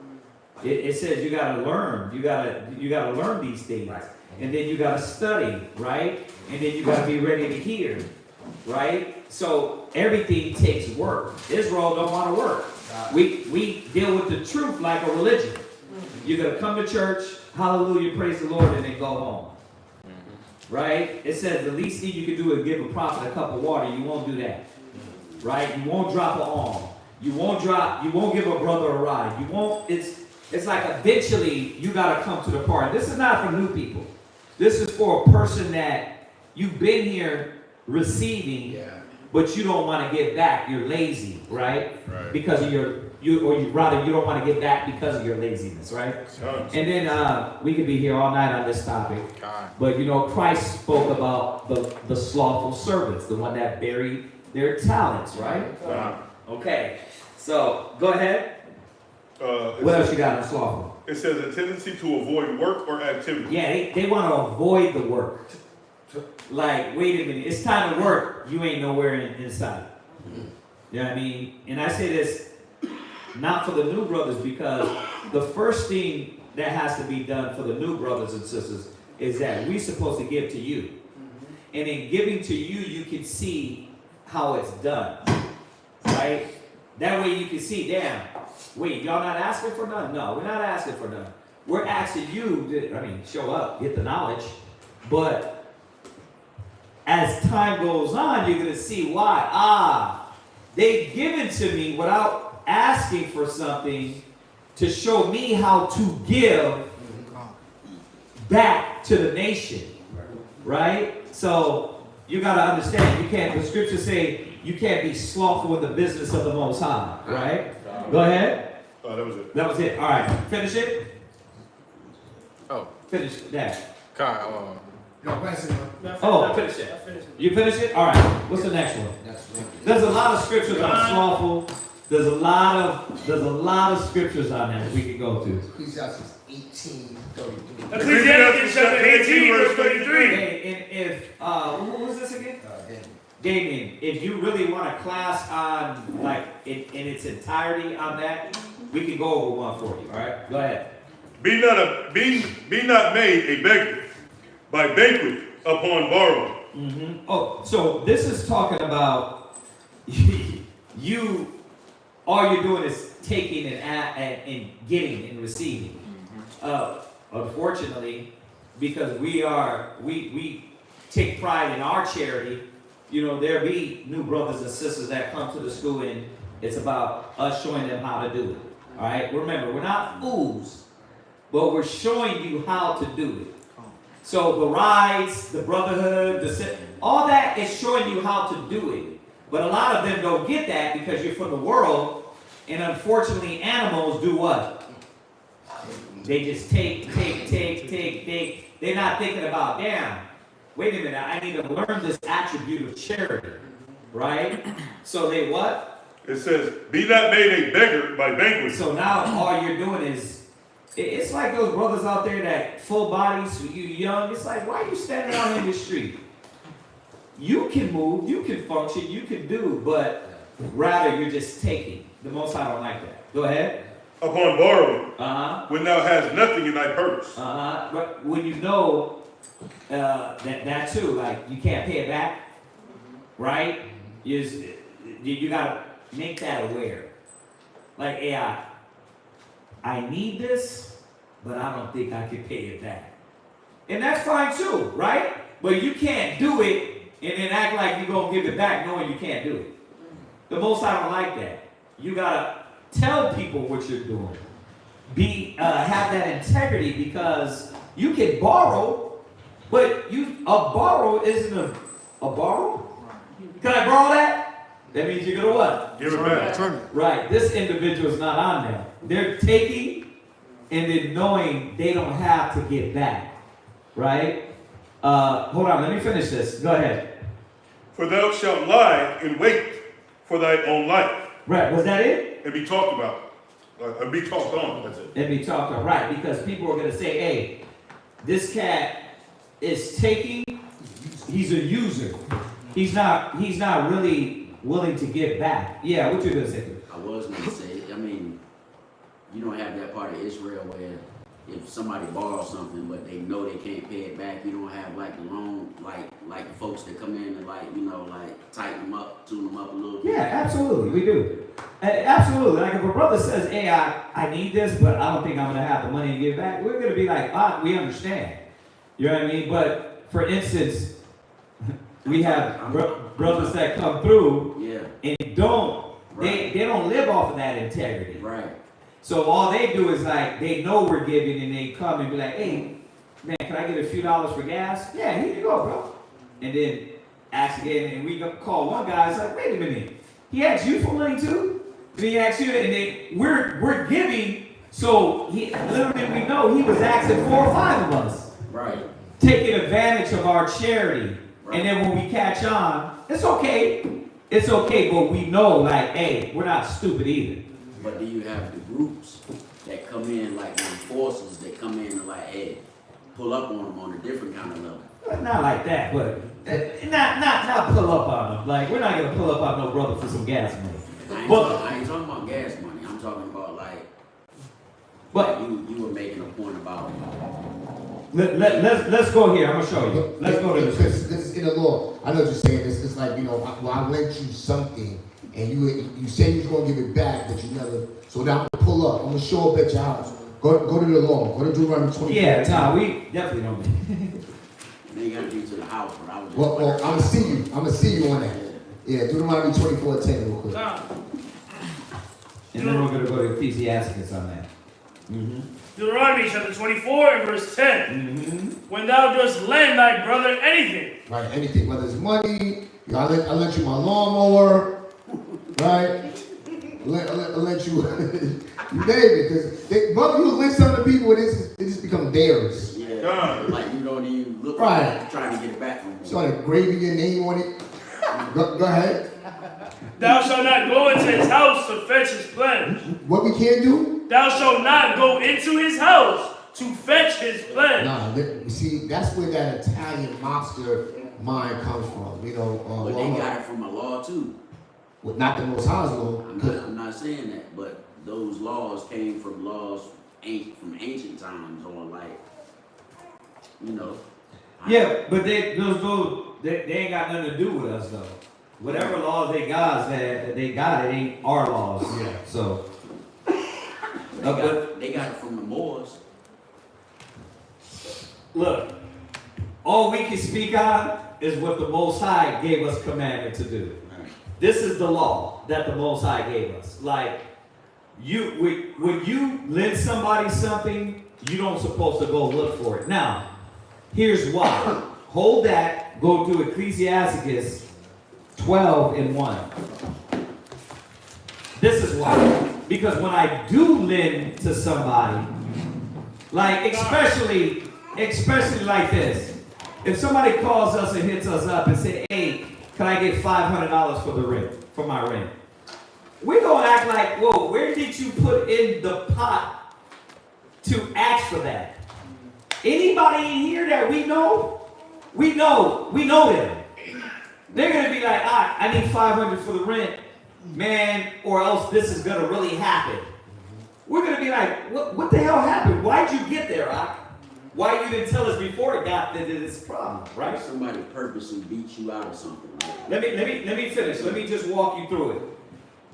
It says you got to learn. You got to learn these things, and then you got to study, right? And then you got to be ready to hear, right? So everything takes work. Israel don't want to work. We deal with the truth like a religion. You're gonna come to church, hallelujah, praise the Lord, and then go home. Right? It says the least thing you can do is give a prophet a cup of water. You won't do that. Right? You won't drop an arm. You won't give a brother a ride. You won't, it's like eventually you gotta come to the party. This is not for new people. This is for a person that you've been here receiving, but you don't want to give back. You're lazy, right? Because of you don't want to give back because of your laziness, right? And then we could be here all night on this topic. But Christ spoke about the slothful servants, the one that buried their talents, right? Okay, so go ahead. What else you got on slothful? It says a tendency to avoid work or activity. Yeah, they want to avoid the work. Like, wait a minute, it's time to work. You ain't nowhere inside. You know what I mean? And I say this not for the new brothers, because the first thing that has to be done for the new brothers and sisters is that we're supposed to give to you. And in giving to you, you can see how it's done. Right? That way you can see, damn, wait, y'all not asking for none? No, we're not asking for none. We're asking you to, show up, get the knowledge. But as time goes on, you're going to see why. They've given to me without asking for something to show me how to give back to the nation. Right? So you got to understand, the scriptures say you can't be slothful in the business of the Most High. Right? Go ahead. Oh, that was it. That was it. All right. Finish it. Oh. Finish that. Kyle, No, question. Finish it. You finish it? All right. What's the next one? There's a lot of scriptures on slothful. There's a lot of scriptures on there we can go to. Ecclesiastes 18:33. Ecclesiastes chapter 18, verse 33. And if who was this again? Damien. If you really want a class on like in its entirety on that, we can go over one for you. All right. Go ahead. Be not made a beggar by banquet upon borrowing. Mm-hmm. Oh, so this is talking about all you're doing is taking and getting and receiving. Unfortunately, because we take pride in our charity, there be new brothers and sisters that come to the school, and it's about us showing them how to do it. All right? Remember, we're not fools, but we're showing you how to do it. So the rides, the brotherhood, All that is showing you how to do it. But a lot of them don't get that because you're from the world, and unfortunately animals do what? They just take. They're not thinking about, damn, wait a minute, I need to learn this attribute of charity, right? So they what? It says, be not made a beggar by banqueting. So now all you're doing is, it's like those brothers out there that full bodies, you young, it's like, why are you standing out in the street? You can move, you can function, you can do, but rather you're just taking. The Most High don't like that. Go ahead. Upon borrowing, when thou hast nothing in thy purse. But when you know that too, like you can't pay it back, right? You gotta make that aware. Like, hey, I need this, but I don't think I can pay it back. And that's fine too, right? But you can't do it and then act like you're gonna give it back knowing you can't do it. The Most High don't like that. You gotta tell people what you're doing. Have that integrity, because you can borrow, but a borrow isn't a borrow. Can I borrow that? That means you're gonna what? Give it back. Right. This individual's not on there. They're taking and then knowing they don't have to get back. Right? Hold on, let me finish this. Go ahead. For thou shalt lie in wait for thy own life. Right, was that it? And be talked about. And be talked on, that's it. And be talked on, right, because people are going to say, hey, this cat is taking, he's a user. He's not really willing to give back. Yeah, what you going to say? I was going to say, I mean, you don't have that part of Israel where if somebody borrows something but they know they can't pay it back, you don't have like the loan, like the folks that come in and tighten them up, tune them up a little bit. Yeah, absolutely, we do. Absolutely. Like if a brother says, hey, I need this, but I don't think I'm going to have the money to give back, we're going to be like, we understand. You know what I mean? But for instance, we have brothers that come through and they don't live off of that integrity. Right. So all they do is they know we're giving and they come and be like, hey, man, can I get a few dollars for gas? Yeah, here you go, bro. And then ask again, and we call one guy, it's like, wait a minute, he asked you for money too? And he asked you, and then we're giving, so literally we know he was asking 4 or 5 of us. Right. Taking advantage of our charity. Right. And then when we catch on, it's okay, but we know hey, we're not stupid either. But do you have the groups that come in like the forces that come in and hey, pull up on them on a different kind of level? Not like that, but not pull up on them. Like we're not gonna pull up on no brother for some gas money. I ain't talking about gas money. I'm talking about you were making a point about. Let's go here. I'm gonna show you. Let's go to this. This is in the law. I know what you're saying. It's like I lent you something. And you say you was gonna give it back, but you never. So now I'm gonna pull up. I'm gonna show up at your house. Go to the law. Go to Deuteronomy 24. Yeah, nah, we definitely don't. They gotta be to the house, but I was. Well, I'm gonna see you. I'm gonna see you on that. Yeah, Deuteronomy 24:10 real quick. And then we're gonna go to Ecclesiastes on that. Mm-hmm. Deuteronomy chapter 24 and verse 10. Mm-hmm. When thou dost lend thy brother anything. Right, anything, whether it's money, I lent you my lawnmower. Right? I'll let you, you name it, because brother, you lend some of the people, it just become theirs. Yeah, like you don't even look right. Trying to get it back from them. So like gravy your name on it. Go ahead. Thou shalt not go into his house to fetch his pledge. What we can't do? Thou shalt not go into his house to fetch his pledge. Nah, you see, that's where that Italian mobster mind comes from. But they got it from a law too. Well, not the Most High's law. I'm not saying that, but those laws came from laws from ancient times, or Yeah, but they ain't got nothing to do with us though. Whatever laws they got, it ain't our laws. Yeah. So they got it from the Moors. Look, all we can speak on is what the Most High gave us commandment to do. This is the law that the Most High gave us. Like, when you lend somebody something, you don't supposed to go look for it. Now, here's why. hold that, go to Ecclesiasticus 12:1. This is why. Because when I do lend to somebody, like especially like this, if somebody calls us and hits us up and say, hey, can I get $500 for the rent, for my rent? We're gonna act like, whoa, where did you put in the pot to ask for that? Anybody in here that we know them. They're gonna be like, I need $500 for the rent, man, or else this is gonna really happen. We're gonna be like, what the hell happened? Why'd you get there, Rock? Why you didn't tell us before it got to this problem, right? Somebody purposely beat you out of something. Right? Let me finish. Let me just walk you through it.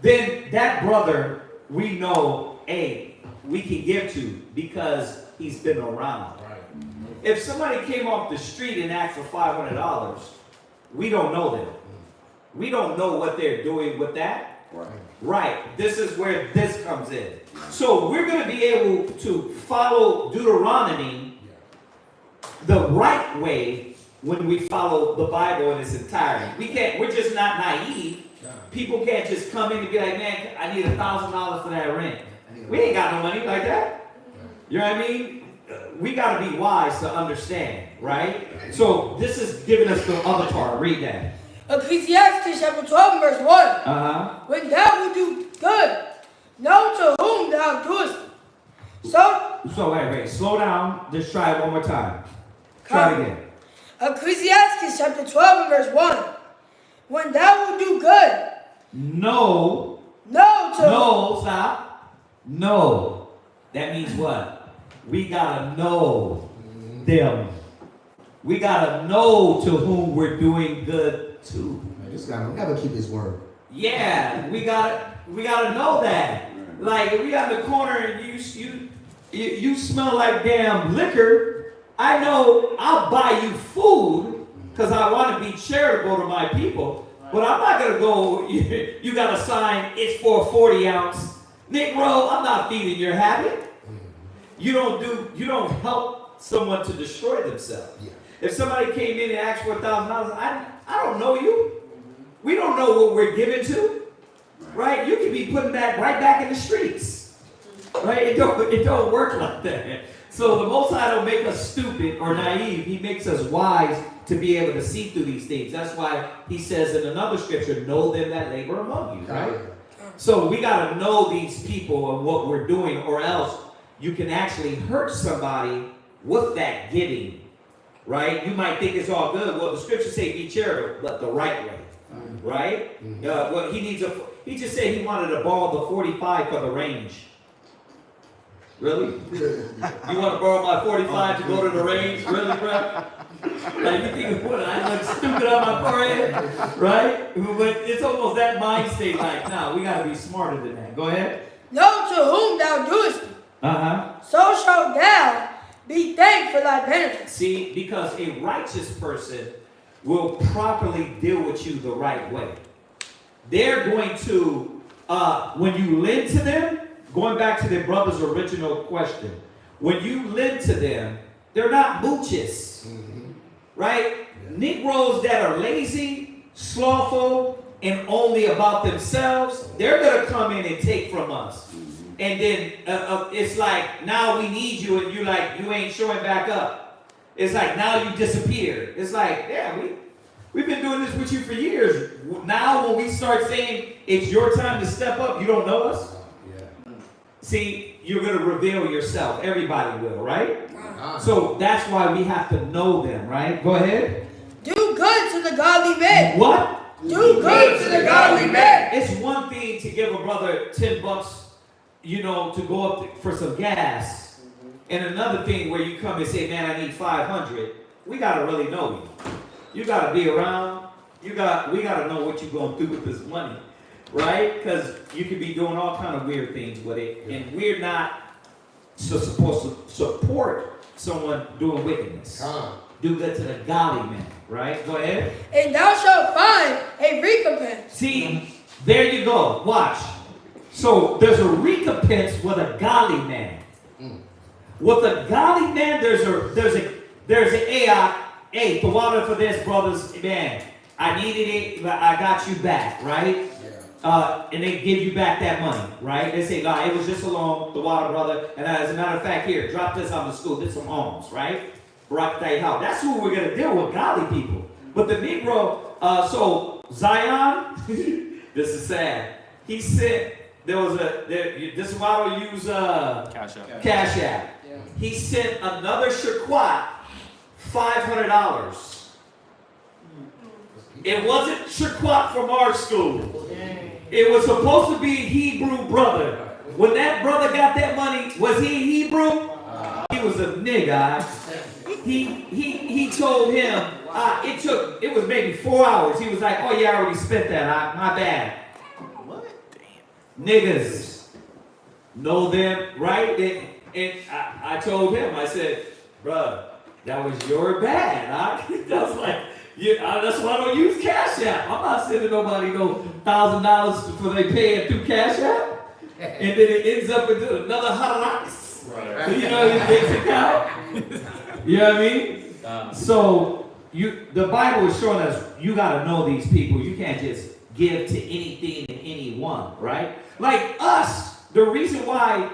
Then that brother we know, hey, we can give to because he's been around. Right. If somebody came off the street and asked for $500, we don't know them. We don't know what they're doing with that. Right. Right. This is where this comes in. So we're going to be able to follow Deuteronomy the right way when we follow the Bible in its entirety. We're just not naive. People can't just come in and be like, man, I need $1,000 for that rent. We ain't got no money like that. You know what I mean? We got to be wise to understand, right? So this is giving us the other part. Read that. Ecclesiastes chapter 12 verse 1. When thou wilt do good, know to whom thou doest. So wait. Slow down. Just try it one more time. Try it again. Ecclesiastes chapter 12 and verse 1. When thou wilt do good. No. Stop. No. That means what? We gotta know them. We gotta know to whom we're doing good to. Man, this guy don't never keep his word. Yeah, we gotta know that. Like if we got in the corner and you smell like damn liquor, I know I'll buy you food because I want to be charitable to my people. But I'm not gonna go. You got a sign. It's for a 40-ounce. Negro, I'm not feeding your habit. You don't help someone to destroy themselves. Yeah. If somebody came in and asked for $1,000, I don't know you. We don't know what we're giving to, right? You can be putting that right back in the streets, right? It don't work like that. So the Most High don't make us stupid or naive. He makes us wise to be able to see through these things. That's why he says in another scripture, know them that labor among you, right? So we got to know these people and what we're doing, or else you can actually hurt somebody with that giving, right? You might think it's all good. Well, the scriptures say be charitable, but the right way, right? Well, he just said he wanted to borrow the 45 for the range. Really? You want to borrow my 45 to go to the range? Really, bro? Like, you think, what, I look stupid on my forehead? Right? But it's almost that mind state, like, nah, we got to be smarter than that. Go ahead. Know to whom thou doest. So shalt thou be thanked for thy benefits. See, because a righteous person will properly deal with you the right way. They're going to, when you lend to them, going back to their brother's original question, when you lend to them, they're not mooches, right? Yeah. Negroes that are lazy, slothful, and only about themselves, they're going to come in and take from us. And then it's like, now we need you, and you ain't showing back up. It's like, now you disappeared. It's like, yeah, we've been doing this with you for years. Now when we start saying it's your time to step up, you don't know us? See, you're going to reveal yourself. Everybody will, right? So that's why we have to know them, right? Go ahead. Do good to the godly man. What? Do good to the godly man. It's one thing to give a brother $10, to go up for some gas. And another thing where you come and say, man, I need 500. We got to really know you. You got to be around. We got to know what you're going to do with this money. Right? Because you could be doing all kind of weird things with it. Yeah. And we're not supposed to support someone doing wickedness. Do good to the godly man. Right? Go ahead. And thou shalt find a recompense. See, there you go. Watch. So there's a recompense with a godly man. With a godly man, there's an hey, the water for this, brothers, man, I needed it, but I got you back, right? And they give you back that money, right? They say, nah, it was just a loan, the water, brother. And as a matter of fact, here, drop this on the school. This some alms, right? That's who we're going to deal with, godly people. But the Negro, so Zion, this is sad. He said, this is why I don't use Cash App. Yeah. He sent another Shaquat $500. It wasn't Shaquat from our school. It was supposed to be a Hebrew brother. When that brother got that money, was he Hebrew? He was a nigga. He told him, it was maybe 4 hours. He was like, oh yeah, I already spent that. My bad. What? Damn. Niggas know them, right? And I told him, I said, bruh, that was your bad. That was like, that's why I don't use Cash App. I'm not sending nobody no $1,000 for they pay it through Cash App. And then it ends up into another $100. Right. You know, it takes it out. You know what I mean? So the Bible is showing us you got to know these people. You can't just give to anything and anyone, right? Like us, the reason why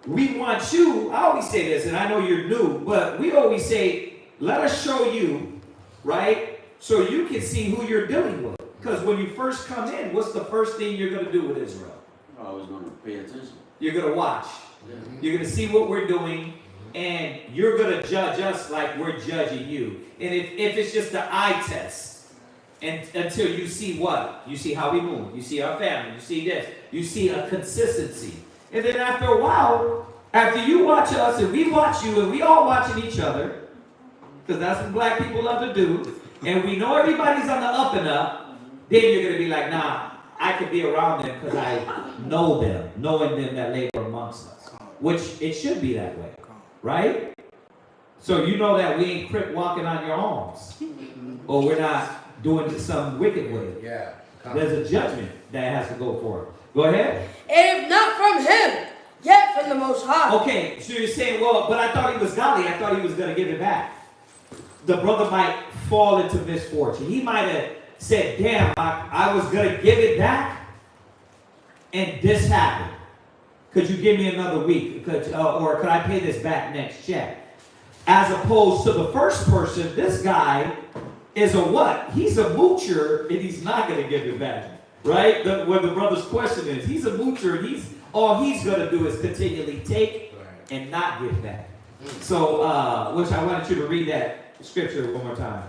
we want you, I always say this, and I know you're new, but we always say, let us show you, right? So you can see who you're dealing with. Because when you first come in, what's the first thing you're going to do with Israel? You're always going to pay attention. You're going to watch. Yeah. You're going to see what we're doing, and you're going to judge us like we're judging you. And if it's just an eye test, and until you see what? You see how we move. You see our family. You see this. You see a consistency. And then after a while, after you watch us, and we watch you, and we all watching each other, because that's what black people love to do, and we know everybody's on the up and up, then you're going to be like, nah, I could be around them because I know them, knowing them that labor amongst us. Which it should be that way, right? So you know that we ain't crip walking on your arms. Or we're not doing some wicked way. Yeah. There's a judgment that has to go for it. Go ahead. And if not from him, yet from the Most High. Okay, so you're saying, well, but I thought he was godly. I thought he was going to give it back. The brother might fall into misfortune. He might have said, damn, I was going to give it back, and this happened. Could you give me another week? Or could I pay this back next check? As opposed to the first person, this guy is a what? He's a moocher, and he's not going to give it back. Right? What the brother's question is, he's a moocher, and all he's going to do is continually take and not give back. So, which I wanted you to read that scripture one more time.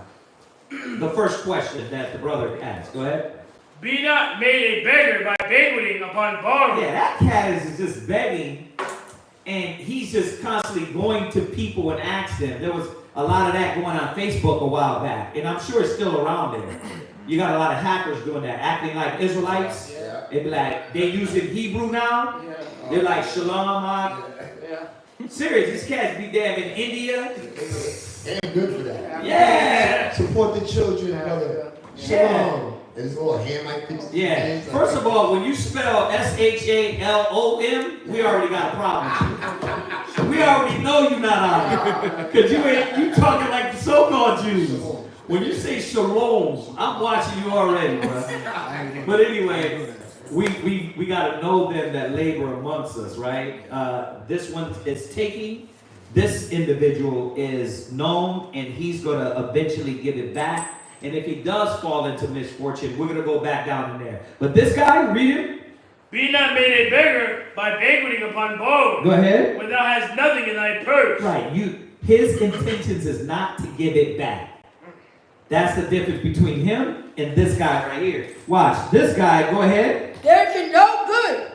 The first question that the brother asked. Go ahead. Be not made a beggar by banqueting upon borrowing. Yeah, that cat is just begging, and he's just constantly going to people and asking them. There was a lot of that going on Facebook a while back, and I'm sure it's still around there. You got a lot of hackers doing that, acting like Israelites. Yeah. They be like, they using Hebrew now. Yeah. They're like Shalom. Yeah. Serious, these cats be damn in India. Ain't good for that. Yeah. Support the children, brother. Shalom. And this little hand like this. Yeah. First of all, when you spell SHALOM, we already got a problem. We already know you're not out here. Because you talking like the so-called Jews. When you say shalom, I'm watching you already, bro. But anyway, we got to know them that labor amongst us, right? This one is taking. This individual is known, and he's going to eventually give it back. And if he does fall into misfortune, we're going to go back down in there. But this guy, read it. Be not made a beggar by banqueting upon borrowing. Go ahead. When thou hast nothing in thy purse. Right. His intentions is not to give it back. That's the difference between him and this guy right here. Watch. This guy, go ahead. There can no good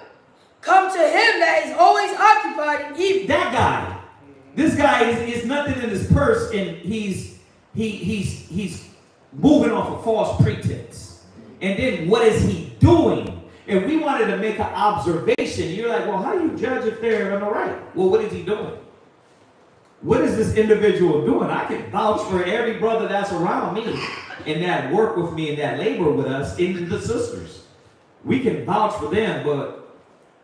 come to him that is always occupied in evil. That guy. This guy is nothing in his purse, and he's moving off a false pretense. And then what is he doing? And we wanted to make an observation. You're like, well, how do you judge if they're on the right? Well, what is he doing? What is this individual doing? I can vouch for every brother that's around me and that work with me and that labor with us, and the sisters. We can vouch for them, but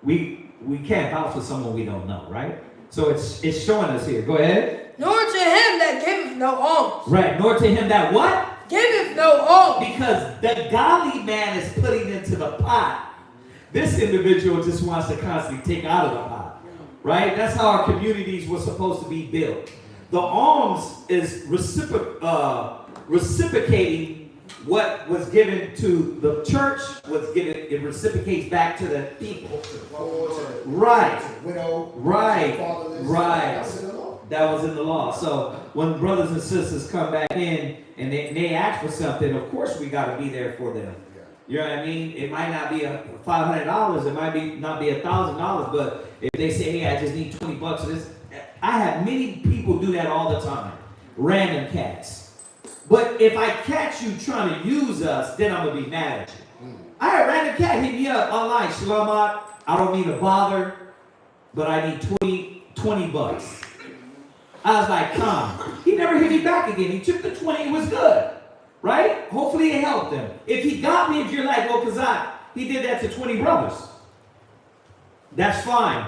we can't vouch for someone we don't know, right? So it's showing us here. Go ahead. Nor to him that giveth no alms. Right, nor to him that what? Giveth no alms. Because the godly man is putting into the pot. This individual just wants to constantly take out of the pot. Right? That's how our communities were supposed to be built. The alms is reciprocating what was given to the church, was given, it reciprocates back to the people. Right. Right. Right. That was in the law. So when brothers and sisters come back in and they ask for something, of course we got to be there for them. You know what I mean? It might not be $500, it might not be $1,000, but if they say, hey, I just need $20 for this, I have many people do that all the time. Random cats. But if I catch you trying to use us, then I'm going to be mad at you. I had a random cat hit me up online. Shalamat, I don't mean to bother, but I need $20. I was like, calm. He never hit me back again. He took the 20, it was good. Right? Hopefully it helped him. If he got me, if you're like, well, Kazak, he did that to 20 brothers. That's fine.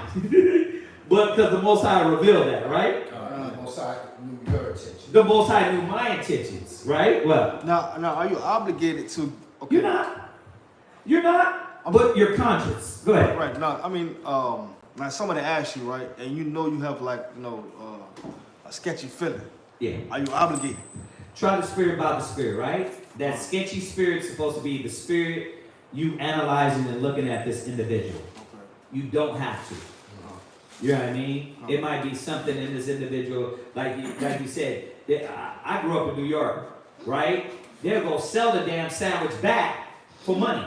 But because the Most High revealed that, right? The Most High knew your intentions. The Most High knew my intentions, right? Well, Now, are you obligated to? Okay. You're not. You're not. But you're conscious. Go ahead. Right. No, I mean, now somebody asks you, right, and you know you have like, a sketchy feeling. Yeah. Are you obligated? Try the spirit by the spirit, right? That sketchy spirit's supposed to be the spirit you analyzing and looking at this individual. Okay. You don't have to. You know what I mean? It might be something in this individual, like you said. I grew up in New York, right? They'll go sell the damn sandwich back for money.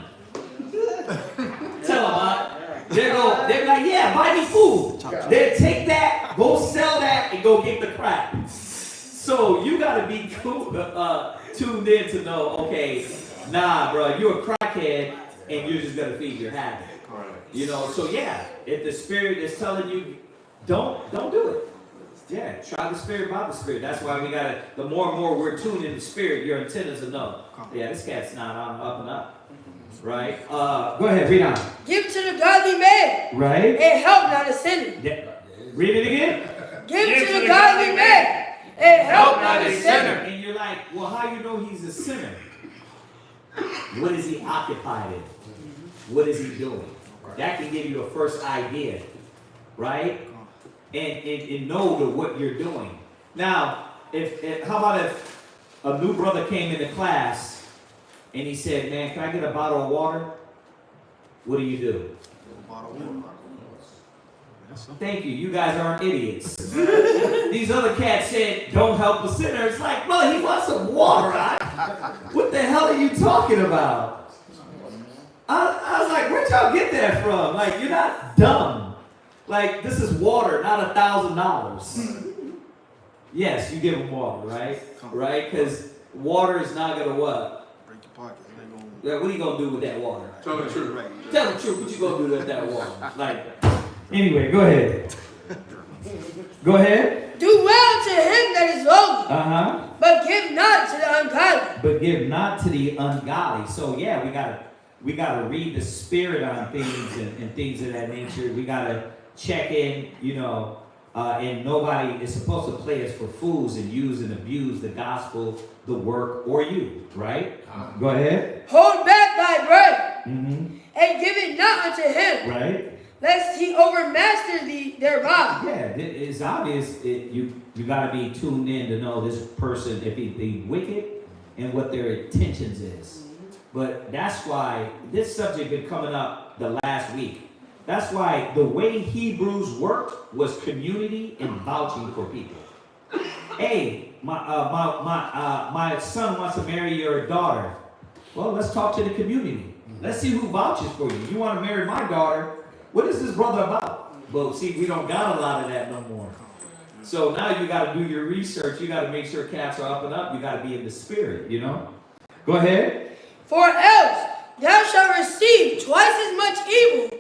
Tell them, they're like, yeah, buy me food. They'll take that, go sell that, and go get the crap. So you gotta be tuned in to know, okay, nah, bro, you're a crackhead, and you're just gonna feed your habit. You know, so yeah, if the spirit is telling you, don't do it. Yeah, try the spirit by the spirit. That's why we gotta, the more and more we're tuned in the spirit, your antennas will know. Yeah, this cat's not on up and up. Right? Go ahead, read on. Give to the godly man. Right? And help not a sinner. Yeah. Read it again. Give to the godly man. And help not a sinner. And you're like, well, how you know he's a sinner? What is he occupied in? What is he doing? That can give you a first idea, right? And know what you're doing. Now, how about if a new brother came into class and he said, man, can I get a bottle of water? What do? Thank you. You guys aren't idiots. These other cats said, don't help a sinner. It's like, brother, he wants some water. What the hell are you talking about? I was like, where'd y'all get that from? Like, you're not dumb. Like, this is water, not $1,000. Yes, you give them water, right? Right? Because water is not going to what? Break your pocket. What are you going to do with that water? Tell the truth. Tell the truth. What you going to do with that water? Like, anyway, go ahead. Go ahead. Do well to him that is lowly. Uh-huh. But give not to the ungodly. But give not to the ungodly. So, yeah, we gotta read the spirit on things and things of that nature. We gotta check in, and nobody is supposed to play us for fools and use and abuse the gospel, the work, or you, right? Go ahead. Hold back thy bread, Mm-hmm. and give it not unto him, Right? lest he overmaster thee thereby. Yeah, it's obvious. You gotta be tuned in to know this person, if he wicked, and what their intentions is. But that's why this subject been coming up the last week. That's why the way Hebrews worked was community and vouching for people. Hey, my son wants to marry your daughter. Well, let's talk to the community. Let's see who vouches for you. You want to marry my daughter? What is this brother about? Well, see, we don't got a lot of that no more. So now you got to do your research. You got to make sure cats are up and up. You got to be in the spirit, Go ahead. For else thou shalt receive twice as much evil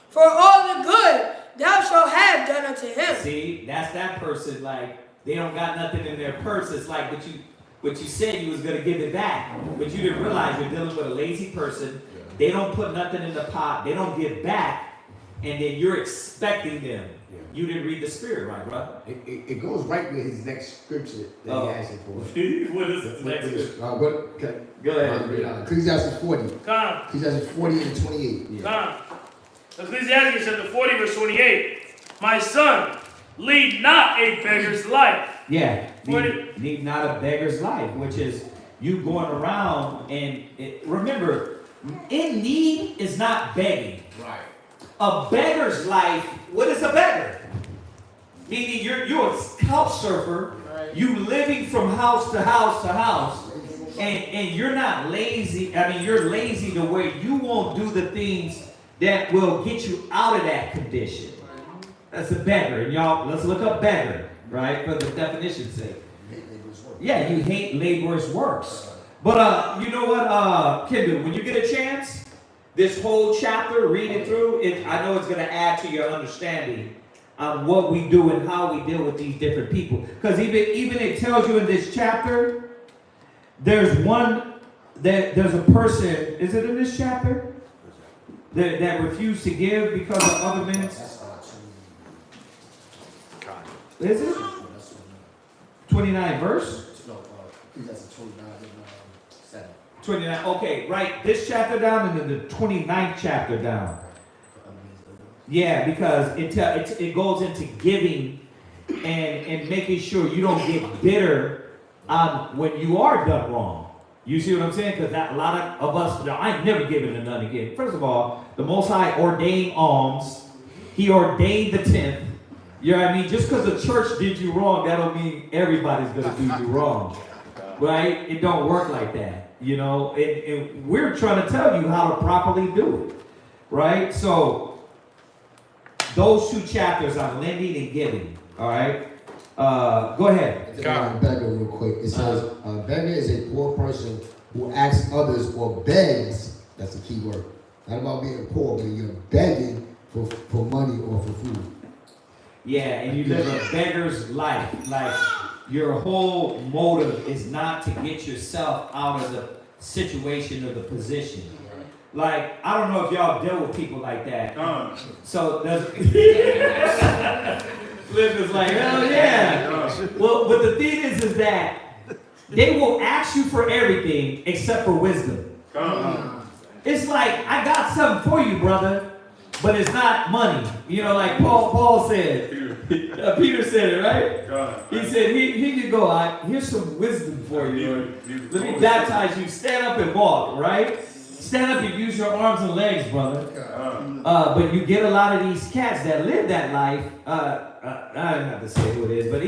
for all the good thou shalt have done unto him. See, that's that person, like, they don't got nothing in their purse. It's like what you said you was going to give it back. But you didn't realize you're dealing with a lazy person. They don't put nothing in the pot. They don't give back. and then you're expecting them. You didn't read the spirit right, bro. It goes right with his next scripture that he asked for. What is the next scripture? Go ahead. Ecclesiastes 40. Come. Ecclesiastes 40 and 28. Come. Ecclesiastes chapter 40, verse 28. My son, lead not a beggar's life. Yeah, lead not a beggar's life, which is you going around and remember, in need is not begging. Right. A beggar's life, what is a beggar? Meaning you're a couch surfer, you living from house to house to house, and you're not lazy. I mean, you're lazy to where you won't do the things that will get you out of that condition. That's a beggar. And y'all, let's look up beggar, right, for the definition's sake. Yeah, you hate laborers' works. But you know what, Kendall, when you get a chance, this whole chapter, read it through. I know it's going to add to your understanding on what we do and how we deal with these different people. Because even it tells you in this chapter, there's a person, is it in this chapter? That refused to give because of other men's. Is it? 29 verse? No, that's 29 and 7. 29, okay, write this chapter down and then the 29th chapter down. Yeah, because it goes into giving and making sure you don't get bitter on when you are done wrong. You see what I'm saying? Because a lot of us, I ain't never given to none again. First of all, the Most High ordained alms. He ordained the 10th. You know what I mean? Just because the church did you wrong, that don't mean everybody's going to do you wrong. Right? It don't work like that. You know? And we're trying to tell you how to properly do it. Right? So, those 2 chapters on lending and giving. All right? Go ahead. Beggar real quick. It says, beggar is a poor person who asks others or begs. That's the key word. Not about being poor, but you're begging for money or for food. Yeah, and you live a beggar's life. Like, your whole motive is not to get yourself out of the situation or the position. Like, I don't know if y'all deal with people like that. So, Flip is like, hell yeah. Well, but the thing is that they will ask you for everything except for wisdom. It's like, I got something for you, brother, but it's not money. You know, like Paul said. Peter said it, right? He said, here you go. Here's some wisdom for you. Let me baptize you. Stand up and walk, right? Stand up and use your arms and legs, brother. But you get a lot of these cats that live that life. I don't have to say who it is, but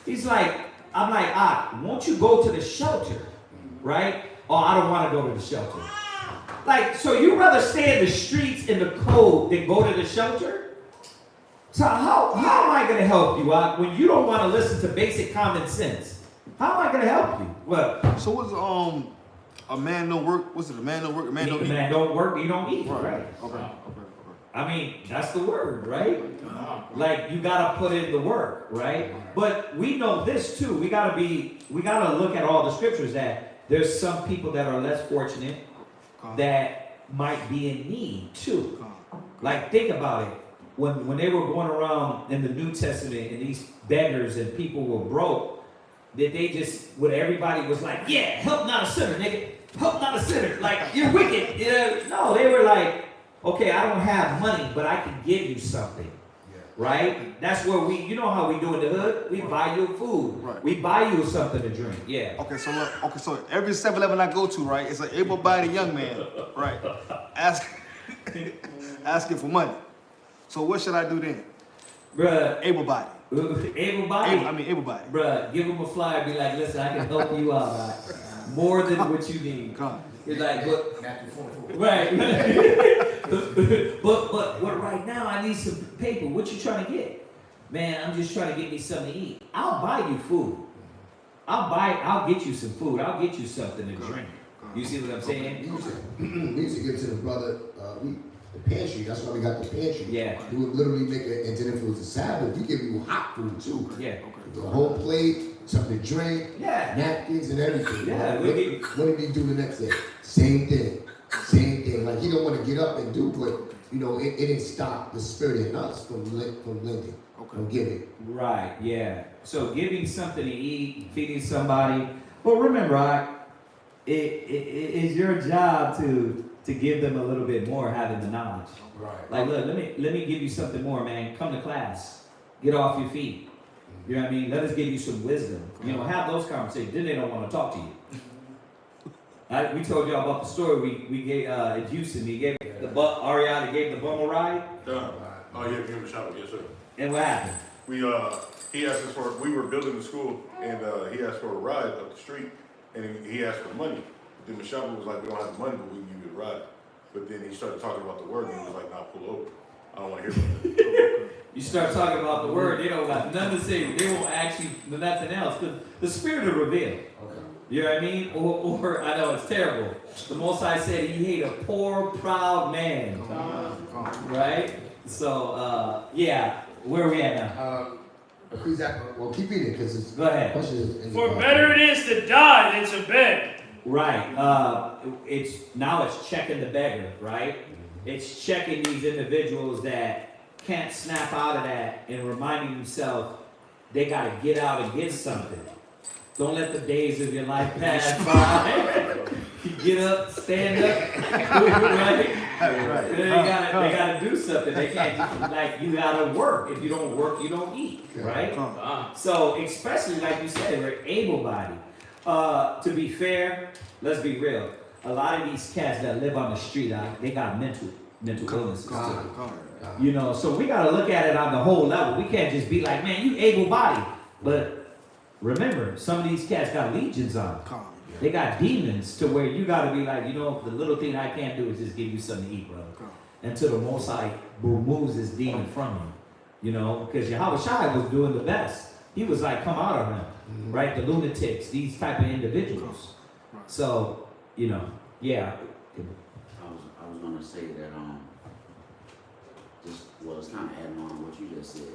he's like, I'm like, won't you go to the shelter, right? Oh, I don't want to go to the shelter. Like, so you rather stay in the streets in the cold than go to the shelter? So how am I going to help you when you don't want to listen to basic common sense? How am I going to help you? Well, so what's a man don't work? What's it? A man don't work. A man don't eat. A man don't work. You don't eat. Right. Okay. I mean, that's the word, right? Like, you gotta put in the work, right? But we know this too. We gotta look at all the scriptures that there's some people that are less fortunate that might be in need too. Like, think about it. When they were going around in the New Testament and these beggars and people were broke, that they just, when everybody was like, yeah, help not a sinner, nigga. Help not a sinner. Like, you're wicked. No, they were like, okay, I don't have money, but I can give you something. Right? That's where you know how we do in the hood? We buy you food. Right. We buy you something to drink. Yeah. Okay, so every 7-Eleven I go to, right, it's an able-bodied young man, right, asking for money. So what should I do then? Bruh. Able-bodied. Able-bodied? Able-bodied. Bruh, give him a flyer and be like, listen, I can help you out, right? More than what you need. It's like, but right. but right now I need some paper. What you trying to get? Man, I'm just trying to get me something to eat. I'll buy you food. I'll get you some food. I'll get you something to drink. You see what I'm saying? We used to give to the brother, the pantry. That's why we got the pantry. Yeah. We would literally make it, and then if it was a Sabbath, we give you hot food too. Yeah. The whole plate, something to drink, napkins and everything. Yeah. What did he do the next day? Same thing. Like he don't want to get up and do, but you know, it didn't stop the spirit in us from lending, from giving. Right, yeah. So giving something to eat, feeding somebody. Well, remember, it is your job to give them a little bit more, having the knowledge. Right. Like, look, let me give you something more, man. Come to class. Get off your feet. You know what I mean? Let us give you some wisdom. You know, have those conversations. Then they don't want to talk to you. We told y'all about the story we gave at Houston. We gave Ariana gave the bum a ride. Oh yeah, give him a shout out, yes sir. And what happened? He asked us for. We were building the school, and he asked for a ride up the street, and he asked for money. Then the shopper was like, "We don't have the money, but we can give you a ride." But then he started talking about the word, and he was like, "Nah, pull over. I don't want to hear about that." You start talking about the word, they don't got nothing to say. They won't ask you nothing else. Because the spirit will reveal. Okay. You know what I mean? Or I know it's terrible. The Most High said he hate a poor, proud man. Right? So, yeah. Where are we at now? Well, keep reading because it's. Go ahead. For better it is to die than to beg. Right. It's checking the beggar, right? It's checking these individuals that can't snap out of that and reminding themselves they got to get out and get something. Don't let the days of your life pass by. You get up, stand up, right? They gotta do something. They can't just, you gotta work. If you don't work, you don't eat, right? So especially like you said, we're able-bodied. To be fair, let's be real. A lot of these cats that live on the street, they got mental illnesses too. You know, so we gotta look at it on the whole level. We can't just be like, man, you able-bodied, but remember, some of these cats got legions on them. They got demons to where you got to be like, you know, the little thing I can't do is just give you something to eat, brother. Until the Most High removes this demon from you. You know, because Yahweh Shai was doing the best. He was like, come out of him, right? The lunatics, these type of individuals. So, you know, yeah. I was going to say that, it's kind of adding on to what you just said.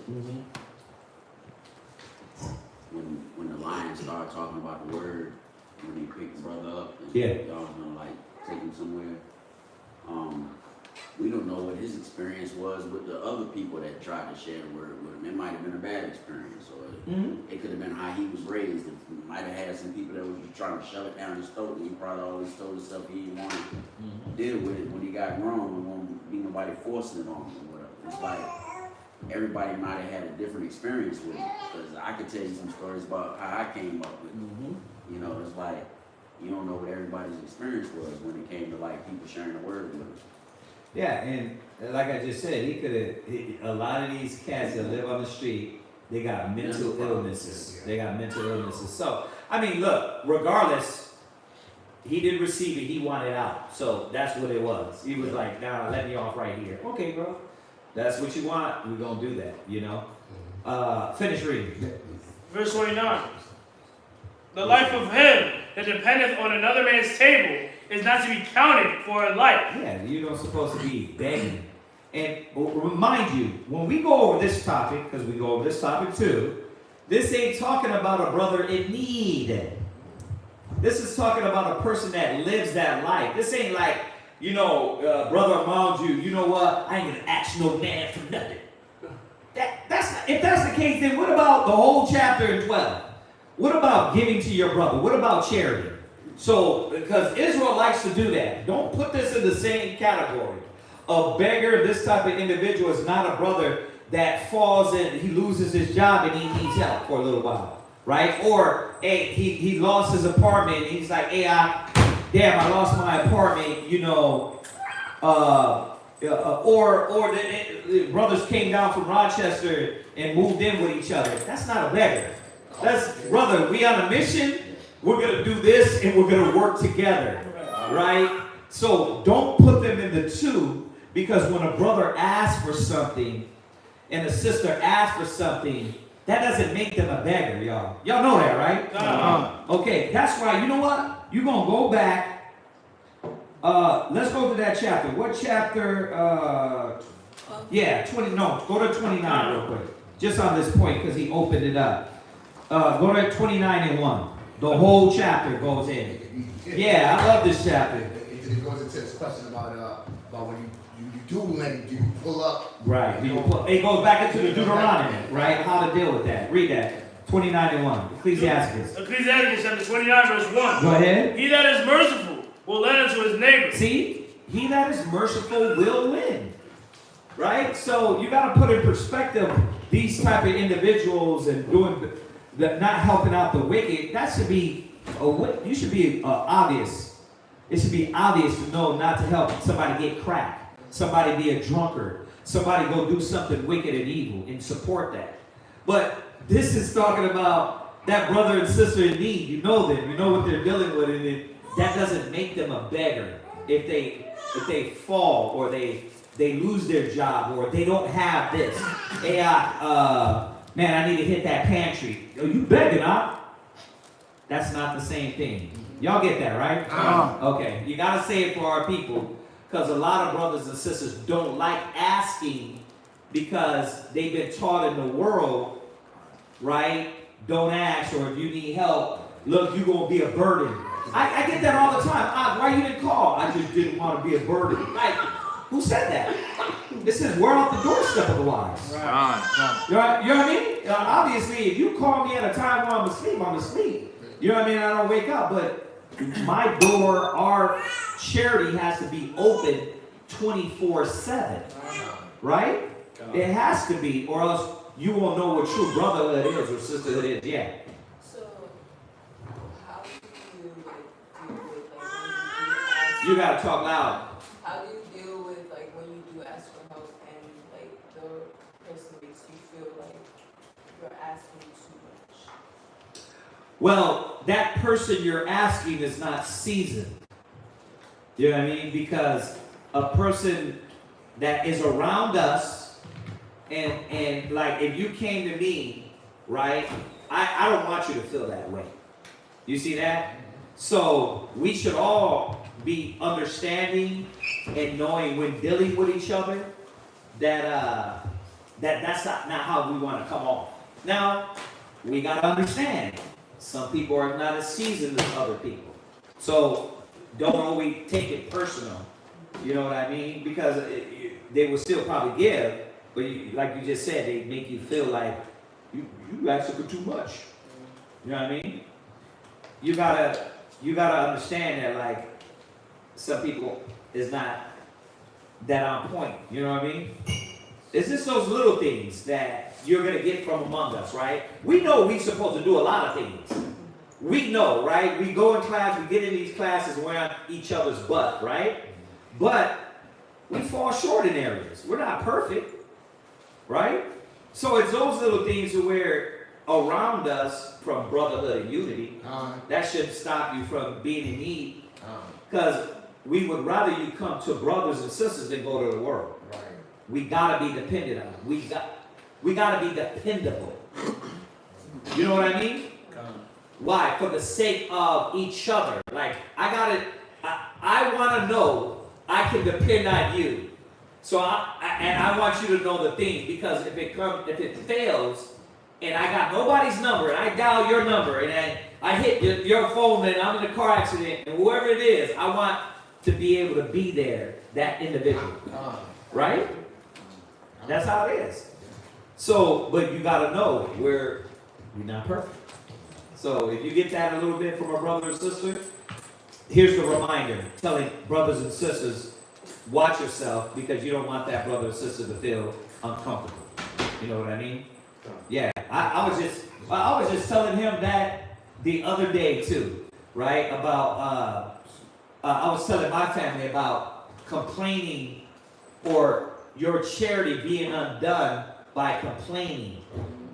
When the lion started talking about the word, when he picked the brother up, and y'all was gonna take him somewhere. We don't know what his experience was with the other people that tried to share the word with him. It might have been a bad experience, or it could have been how he was raised. It might have had some people that was just trying to shove it down his throat, and he probably always told himself he didn't want to deal with it when he got grown. There won't be nobody forcing it on him or whatever. It's like everybody might have had a different experience with it, because I could tell you some stories about how I came up with it. You know, it's like you don't know what everybody's experience was when it came to people sharing the word with them. Yeah, and like I just said, a lot of these cats that live on the street, they got mental illnesses. They got mental illnesses. So, I mean, look, regardless, he didn't receive it, he wanted out. So that's what it was. He was like, nah, let me off right here. Okay, bro. That's what you want, we're going to do that, you know. Finish reading. Verse 29. The life of him that dependeth on another man's table is not to be counted for a life. Yeah, you're not supposed to be begging. And remind you, when we go over this topic, because we go over this topic too, this ain't talking about a brother in need. This is talking about a person that lives that life. This ain't like, you know, brother among you, you know what? I ain't gonna ask no man for nothing. If that's the case, then what about the whole chapter in 12? What about giving to your brother? What about charity? So, because Israel likes to do that. Don't put this in the same category. A beggar, this type of individual, is not a brother that falls in, he loses his job and he needs help for a little while, right? Or, hey, he lost his apartment and he's like, hey, I lost my apartment, you know, or the brothers came down from Rochester and moved in with each other. That's not a beggar. That's, brother, we on a mission, we're going to do this and we're going to work together, right? So don't put them in the two, because when a brother asks for something and a sister asks for something, that doesn't make them a beggar, y'all. Y'all know that, right? Okay, that's why, you know what? You're going to go back. Let's go to that chapter. What chapter? Go to 29 real quick. Just on this point, because he opened it up. Go to 29 and 1. The whole chapter goes in. Yeah, I love this chapter. because it goes into this question about when you do lend, do you pull up? Right. It goes back into the Deuteronomy, right? How to deal with that. Read that. 29:1. Ecclesiastes. Ecclesiastes chapter 29, verse 1. Go ahead. He that is merciful will lend unto his neighbor. See? He that is merciful will lend. Right? So you got to put in perspective these type of individuals and doing not helping out the wicked. That should be you should be obvious. It should be obvious to know not to help somebody get crack, somebody be a drunkard, somebody go do something wicked and evil, and support that. But this is talking about that brother and sister in need. You know them. You know what they're dealing with, and that doesn't make them a beggar if they fall or they lose their job or they don't have this. Hey, man, I need to hit that pantry. Oh, you begging, huh? That's not the same thing. Y'all get that, right? Okay, you gotta say it for our people, because a lot of brothers and sisters don't like asking because they've been taught in the world, right? Don't ask, or if you need help, look, you're gonna be a burden. I get that all the time. Why you didn't call? I just didn't want to be a burden. Like, who said that? It says we're off the doorstep of the wise. Right. You know what I mean? Obviously, if you call me at a time when I'm asleep. You know what I mean? I don't wake up, but my door, our charity has to be open 24/7. Right? It has to be, or else you won't know what true brotherhood is or sisterhood is. Yeah. So, how do you deal with like You gotta talk loud. How do you deal with like when you do ask for help and like the person makes you feel like you're asking too much? Well, that person you're asking is not seasoned. You know what I mean? Because a person that is around us, and like if you came to me, right? I don't want you to feel that way. You see that? So we should all be understanding and knowing when dealing with each other that that's not how we want to come off. Now, we got to understand, some people are not as seasoned as other people. So don't always take it personal. You know what I mean? Because they will still probably give, but like you just said, they make you feel like you asking for too much. You know what I mean? You gotta understand that, like, some people is not that on point. You know what I mean? It's just those little things that you're gonna get from among us, right? We know we're supposed to do a lot of things. We know, right? We go in class, we get in these classes, we're on each other's butt, right? But we fall short in areas. We're not perfect, right? So it's those little things where around us from brotherhood and unity, that shouldn't stop you from being in need. Because we would rather you come to brothers and sisters than go to the world. Right. We gotta be dependent on them. We gotta be dependable. You know what I mean? Why? For the sake of each other. Like, I want to know I can depend on you. So I want you to know the thing, because if it fails, and I got nobody's number, and I dial your number, and I hit your phone, and I'm in a car accident, and whoever it is, I want to be able to be there, that individual. Right? That's how it is. So, but you got to know we're not perfect. So if you get that a little bit from a brother or sister, here's the reminder, telling brothers and sisters, watch yourself, because you don't want that brother or sister to feel uncomfortable. You know what I mean? Yeah, I was just telling him that the other day too, right? About I was telling my family about complaining, or your charity being undone by complaining,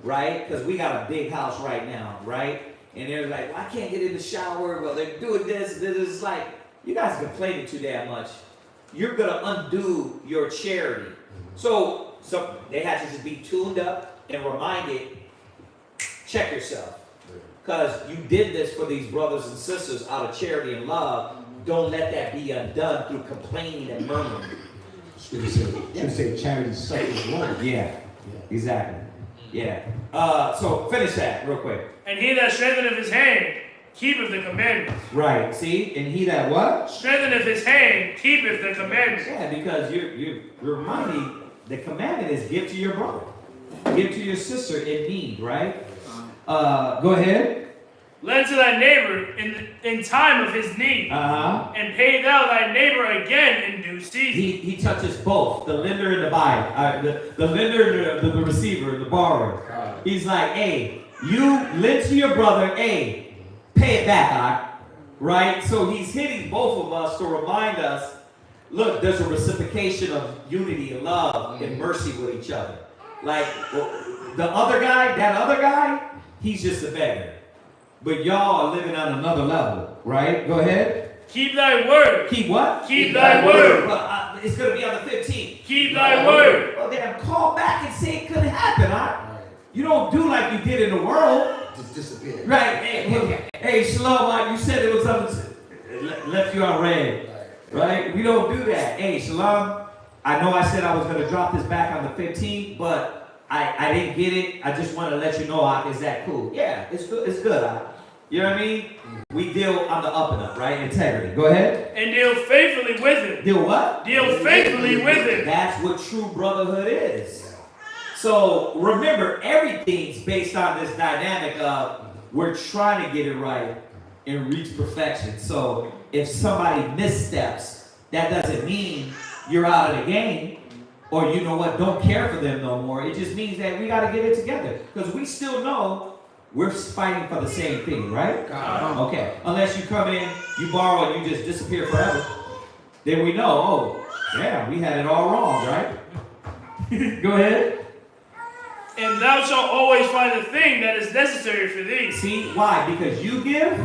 right? Because we got a big house right now, right? And they're like, well, I can't get in the shower. Well, they're doing this. It's like, you guys are complaining too damn much. You're going to undo your charity. So they had to just be tuned up and reminded, check yourself. Because you did this for these brothers and sisters out of charity and love. Don't let that be undone through complaining and murmuring. Should say charity suffers Lord. Yeah, exactly. Yeah. So finish that real quick. And he that strengtheneth his hand keepeth the commandments. Right. See, and he that what? Strengtheneth his hand, keepeth the commandments. Yeah, because you're reminding the commandment is give to your brother, give to your sister in need. Right. Go ahead. Lend to thy neighbor in time of his need, and pay thou thy neighbor again in due season. He touches both the lender and the buyer, the lender and the receiver, the borrower. He's like, hey, you lend to your brother, hey, pay it back, right? So he's hitting both of us to remind us, look, there's a reciprocation of unity and love and mercy with each other. Like the other guy, that other guy, he's just a beggar. But y'all are living on another level, right? Go ahead. Keep thy word. Keep what? Keep thy word. Well, it's going to be on the 15th. Keep thy word. Well, then call back and say it couldn't happen, huh? You don't do like you did in the world. Just disappear. Right. Hey, Shalom, you said it was left you on red. Right? We don't do that. Hey, Shalom, I know I said I was going to drop this back on the 15th, but I didn't get it. I just want to let you know, is that cool? Yeah, it's good. It's good. You know what I mean? We deal on the up and up, right? Integrity. Go ahead. And deal faithfully with him. Deal what? Deal faithfully with him. That's what true brotherhood is. So remember, everything's based on this dynamic of we're trying to get it right and reach perfection. So if somebody missteps, that doesn't mean you're out of the game. Or you know what, don't care for them no more. It just means that we got to get it together. Because we still know we're fighting for the same thing, right? Okay. Unless you come in, you borrow, and you just disappear forever. Then we know, oh, yeah, we had it all wrong, right? Go ahead. And thou shalt always find the thing that is necessary for thee. See, why? Because you give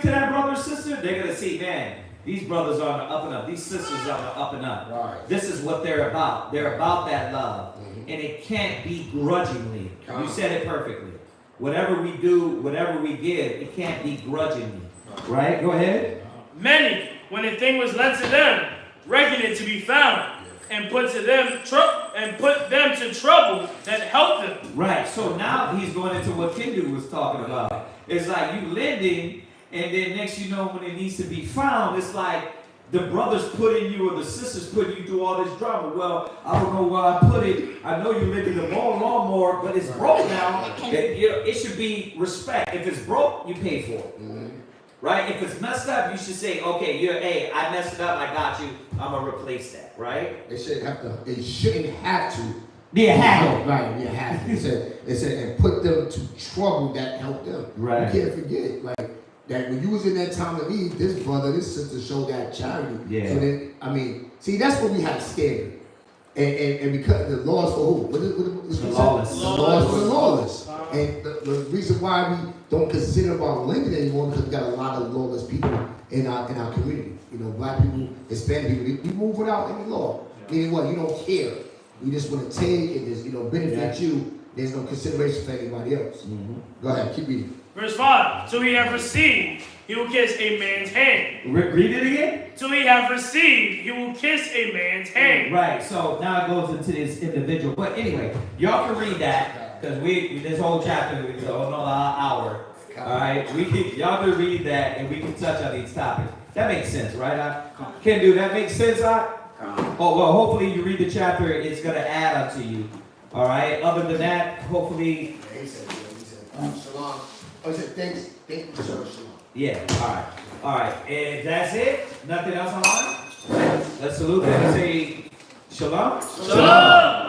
to that brother or sister, they're going to see, man, these brothers are on the up and up. These sisters are on the up and up. Right. This is what they're about. They're about that love. And it can't be grudgingly. You said it perfectly. Whatever we do, whatever we give, it can't be grudgingly. Right? Go ahead. Many, when a thing was lent to them, reckon it to be found, and put them to trouble that helped them. Right. So now he's going into what Kindu was talking about. It's like you lending, and then next you know when it needs to be found, it's like the brothers putting you or the sisters putting you through all this drama. Well, I don't know where I put it. I know you're living the lawnmower, but it's broke now. It should be respect. If it's broke, you pay for it. Right? If it's messed up, you should say, okay, hey, I messed it up, I got you. I'm gonna replace that, right? They shouldn't have to. They shouldn't have to. Yeah, have to. Right, you have to. It said, and put them to trouble that helped them. Right. You can't forget, like that when you was in that time of need, this brother, this sister showed that charity. Yeah. So then, I mean, see, that's what we have standard. And because the laws for who? What is the lawless. The laws for the lawless. And the reason why we don't consider about lending anymore because we got a lot of lawless people in our community. You know, black people, Hispanic people, we move without any law. Meaning what? You don't care. You just want to take and just, benefit you. There's no consideration for anybody else. Go ahead, keep reading. Verse 5, till he have received, he will kiss a man's hand. Read it again. Till he have received, he will kiss a man's hand. Right, so now it goes into this individual. But anyway, y'all can read that, because this whole chapter is another hour. All right, y'all can read that, and we can touch on these topics. That makes sense, right? Can do that make sense? Oh, well, hopefully you read the chapter, it's going to add up to you. All right, other than that, hopefully. Yeah, he said, shalom. Oh, he said, thank you for shalom. Yeah, all right. And that's it? Nothing else online? Let's salute them and say shalom. Shalom.